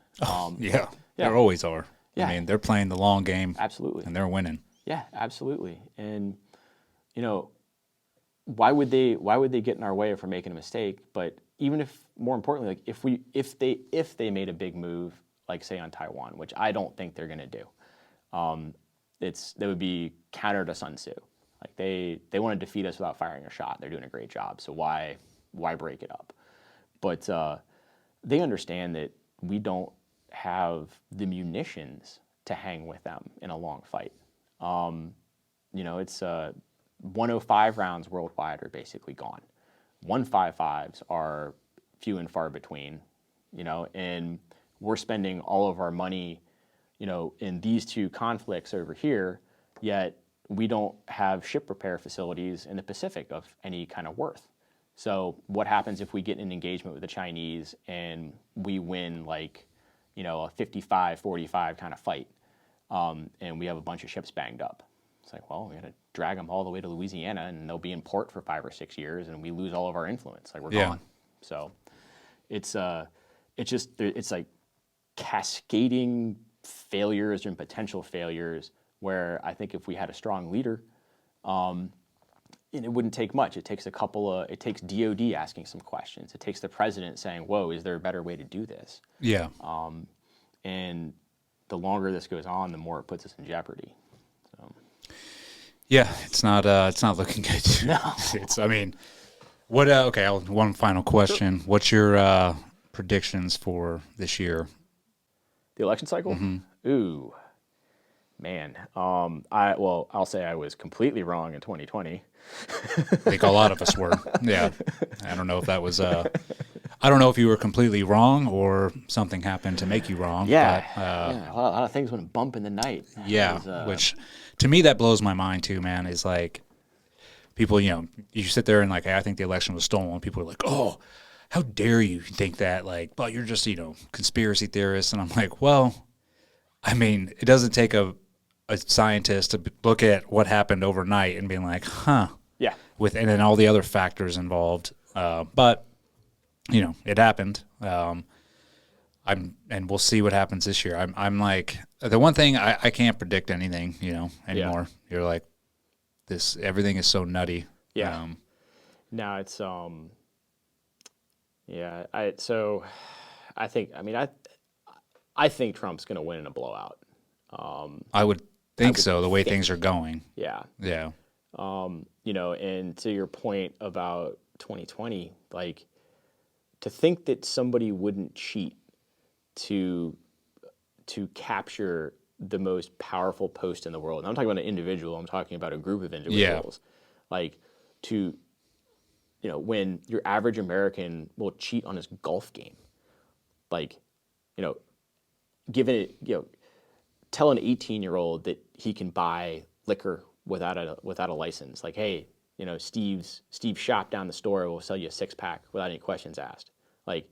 Yeah, there always are. Yeah. I mean, they're playing the long game. Absolutely. And they're winning. Yeah, absolutely. And why would they get in our way if we're making a mistake? But even if, more importantly, like if they made a big move, like say on Taiwan, which I don't think they're going to do, that would be counter to Sun Tzu. Like they want to defeat us without firing a shot. They're doing a great job. So why break it up? But they understand that we don't have the munitions to hang with them in a long fight. It's 105 rounds worldwide are basically gone. 155s are few and far between, and we're spending all of our money, in these two conflicts over here, yet we don't have ship repair facilities in the Pacific of any kind of worth. So what happens if we get in an engagement with the Chinese and we win a 55-45 kind of fight, and we have a bunch of ships banged up? It's like, well, we got to drag them all the way to Louisiana, and they'll be in port for 5 or 6 years, and we lose all of our influence. Like we're gone. So it's like cascading failures and potential failures. Where I think if we had a strong leader, it wouldn't take much. It takes it takes DOD asking some questions. It takes the president saying, "Whoa, is there a better way to do this?" Yeah. And the longer this goes on, the more it puts us in jeopardy. So. Yeah, it's not looking good. No. Okay, one final question. Sure. What's your predictions for this year? The election cycle? Mm-hmm. Ooh, man. I'll say I was completely wrong in 2020. I think a lot of us were. Yeah. I don't know if that was I don't know if you were completely wrong or something happened to make you wrong. Yeah. But, a lot of things went bump in the night. Yeah. Which to me that blows my mind too, man, is like people, you sit there and like, hey, I think the election was stolen. People are like, oh, how dare you think that? Like, well, you're just, conspiracy theorists. And I'm like, well, I mean, it doesn't take a scientist to look at what happened overnight and being like, huh. Yeah. And then all the other factors involved. But, it happened. And we'll see what happens this year. I'm like, the one thing I can't predict anything, anymore. Yeah. You're like, everything is so nutty. Yeah. Now it's, yeah. I think Trump's going to win in a blowout. I would think so, the way things are going. Yeah. Yeah. And to your point about 2020, like to think that somebody wouldn't cheat to capture the most powerful post in the world. And I'm talking about an individual. I'm talking about a group of individuals. Yeah. Like when your average American will cheat on his golf game, like, tell an 18-year-old that he can buy liquor without a license. Like, hey, Steve's shop down the store will sell you a 6-pack without any questions asked. Like,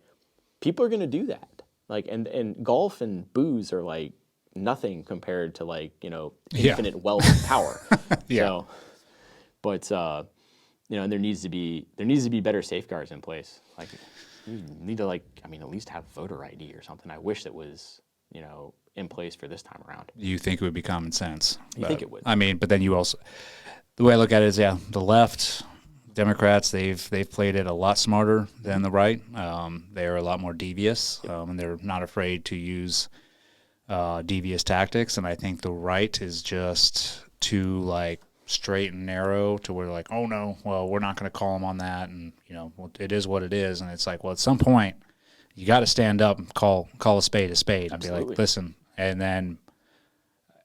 people are going to do that. Like, and golf and booze are like nothing compared to infinite wealth and power. Yeah. So, but and there needs to be better safeguards in place. Like, you need to at least have voter ID or something. I wish that was, in place for this time around. You think it would be common sense? You think it would? I mean, but then you also, the way I look at it is, the left, Democrats, they've played it a lot smarter than the right. They are a lot more devious, and they're not afraid to use devious tactics. And I think the right is just too straight and narrow to where oh no, well, we're not going to call them on that, and it is what it is. And it's well, at some point you got to stand up and call a spade and Absolutely. be listen. And then,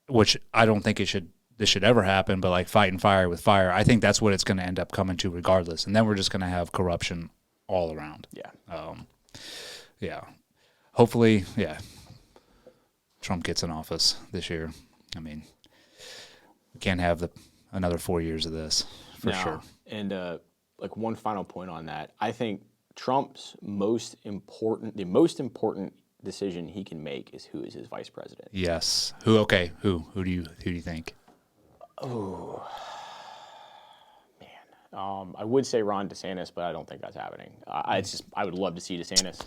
which I don't think this should ever happen, but fighting fire with fire, I think that's what it's going to end up coming to regardless. And then we're just going to have corruption all around. Yeah. Hopefully, Trump gets in office this year. I mean, we can't have another 4 years of this for sure. And one final point on that, I think Trump's most important decision he can make is who is his vice president. Yes. Who? Okay. Who do you think? Oh, man. I would say Ron DeSantis, but I don't think that's happening. I would love to see DeSantis,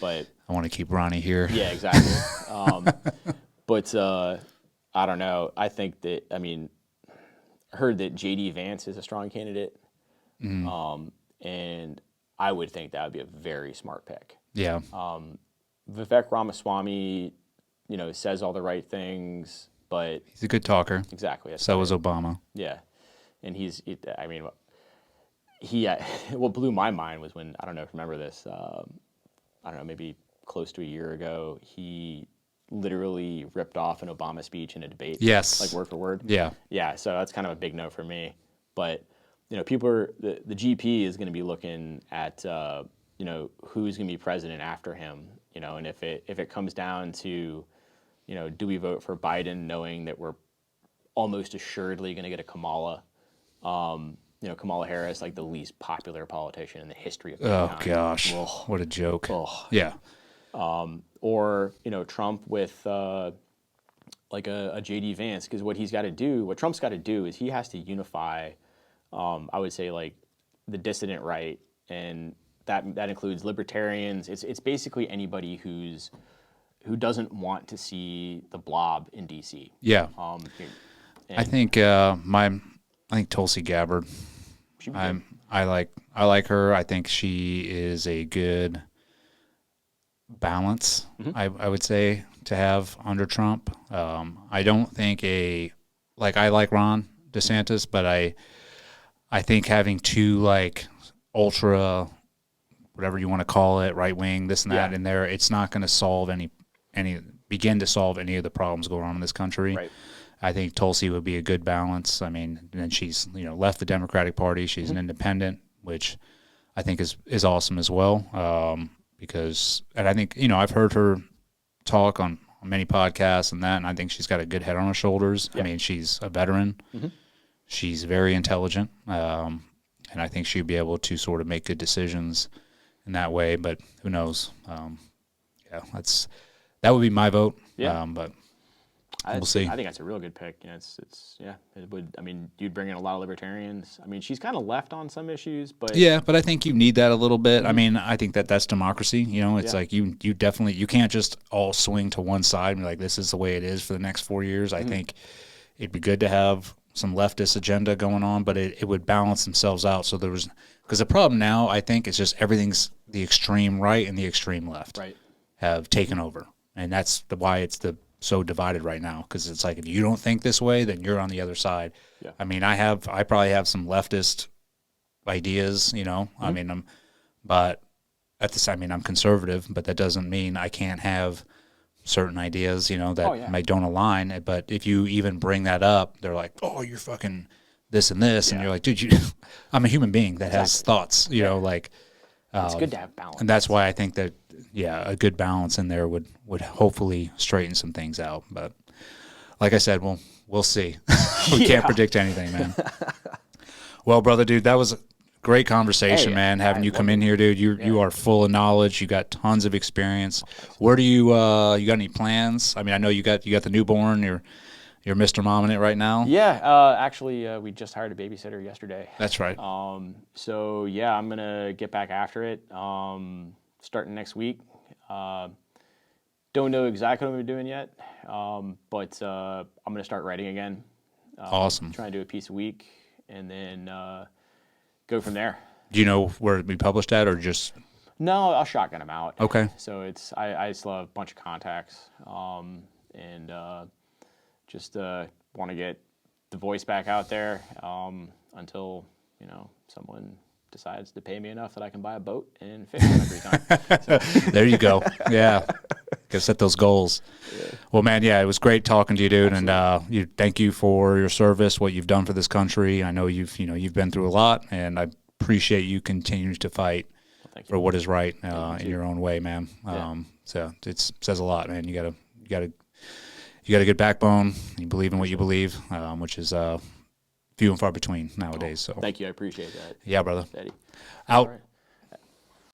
but I want to keep Ronnie here. Yeah, exactly. But I don't know. I think that I heard that J.D. Vance is a strong candidate, and I would think that would be a very smart pick. Yeah. Vivek Ramaswamy, says all the right things, but he's a good talker. Exactly. So was Obama. Yeah, and what blew my mind was when, I don't know if you remember this, I don't know, maybe close to a year ago, he literally ripped off an Obama speech in a debate. Yes. Word for word. Yeah. Yeah, so that's kind of a big no for me. But, people are, the GP is going to be looking at, who's going to be president after him, and if it comes down to, do we vote for Biden knowing that we're almost assuredly going to get a Kamala, Kamala Harris, the least popular politician in the history of mankind. Oh gosh, what a joke. Yeah. Or, Trump with a J.D. Vance, because what Trump's got to do is he has to unify, I would say, the dissident right, and that includes libertarians. It's basically anybody who doesn't want to see the blob in D.C. Yeah. I think Tulsi Gabbard. I like her. I think she is a good balance. I would say to have under Trump. I don't think I like Ron DeSantis, but I think having two ultra, whatever you want to call it, right wing, this and that in there, it's not going to solve begin to solve any of the problems going on in this country. Right. I think Tulsi would be a good balance. I mean, then she's left the Democratic Party. She's an independent, which I think is awesome as well. And I think I've heard her talk on many podcasts and I think she's got a good head on her shoulders. Yeah. I mean, she's a veteran. She's very intelligent, and I think she'd be able to sort of make good decisions in that way. But who knows? That would be my vote. Yeah. But we'll see. I think that's a real good pick. It would. I mean, you'd bring in a lot of libertarians. I mean, she's kind of left on some issues, but but I think you need that a little bit. I mean, I think that's democracy. It's you definitely, you can't just all swing to one side and be this is the way it is for the next 4 years. I think it'd be good to have some leftist agenda going on, but it would balance themselves out. So because the problem now, I think, is just everything's the extreme right and the extreme left have taken over, and that's why it's so divided right now, because it's if you don't think this way, then you're on the other side. Yeah. I mean, I probably have some leftist ideas, I mean, but at the same, I'm conservative, but that doesn't mean I can't have certain ideas, that don't align. But if you even bring that up, they're like, oh, you're fucking this and this. And you're like, dude, I'm a human being that has thoughts, it's good to have balance. And that's why I think that, a good balance in there would hopefully straighten some things out. But like I said, we'll see. We can't predict anything, man. Well, brother, dude, that was a great conversation, man. Having you come in here, dude. You are full of knowledge. You got tons of experience. Where do you got any plans? I mean, I know you got the newborn. You're You're Mr. Momming it right now? Yeah, actually, we just hired a babysitter yesterday. That's right. So yeah, I'm gonna get back after it. Starting next week. Don't know exactly what I'm doing yet, but I'm gonna start writing again. Awesome. Trying to do a piece a week, and then go from there. Do you know where it'd be published at, or just? No, I'll shotgun them out. Okay. So I still have a bunch of contacts, and just want to get the voice back out there until someone decides to pay me enough that I can buy a boat and fish every time. So. There you go. Yeah. Gotta set those goals. Yeah. Well, man, yeah, it was great talking to you, dude. Absolutely. And thank you for your service, what you've done for this country. I know you've been through a lot, and I appreciate you continuing to fight for what is right in your own way, man. Yeah. So it says a lot, man. You got a good backbone. You believe in what you believe, which is few and far between nowadays. So thank you. I appreciate that. Yeah, brother. Eddie. Out.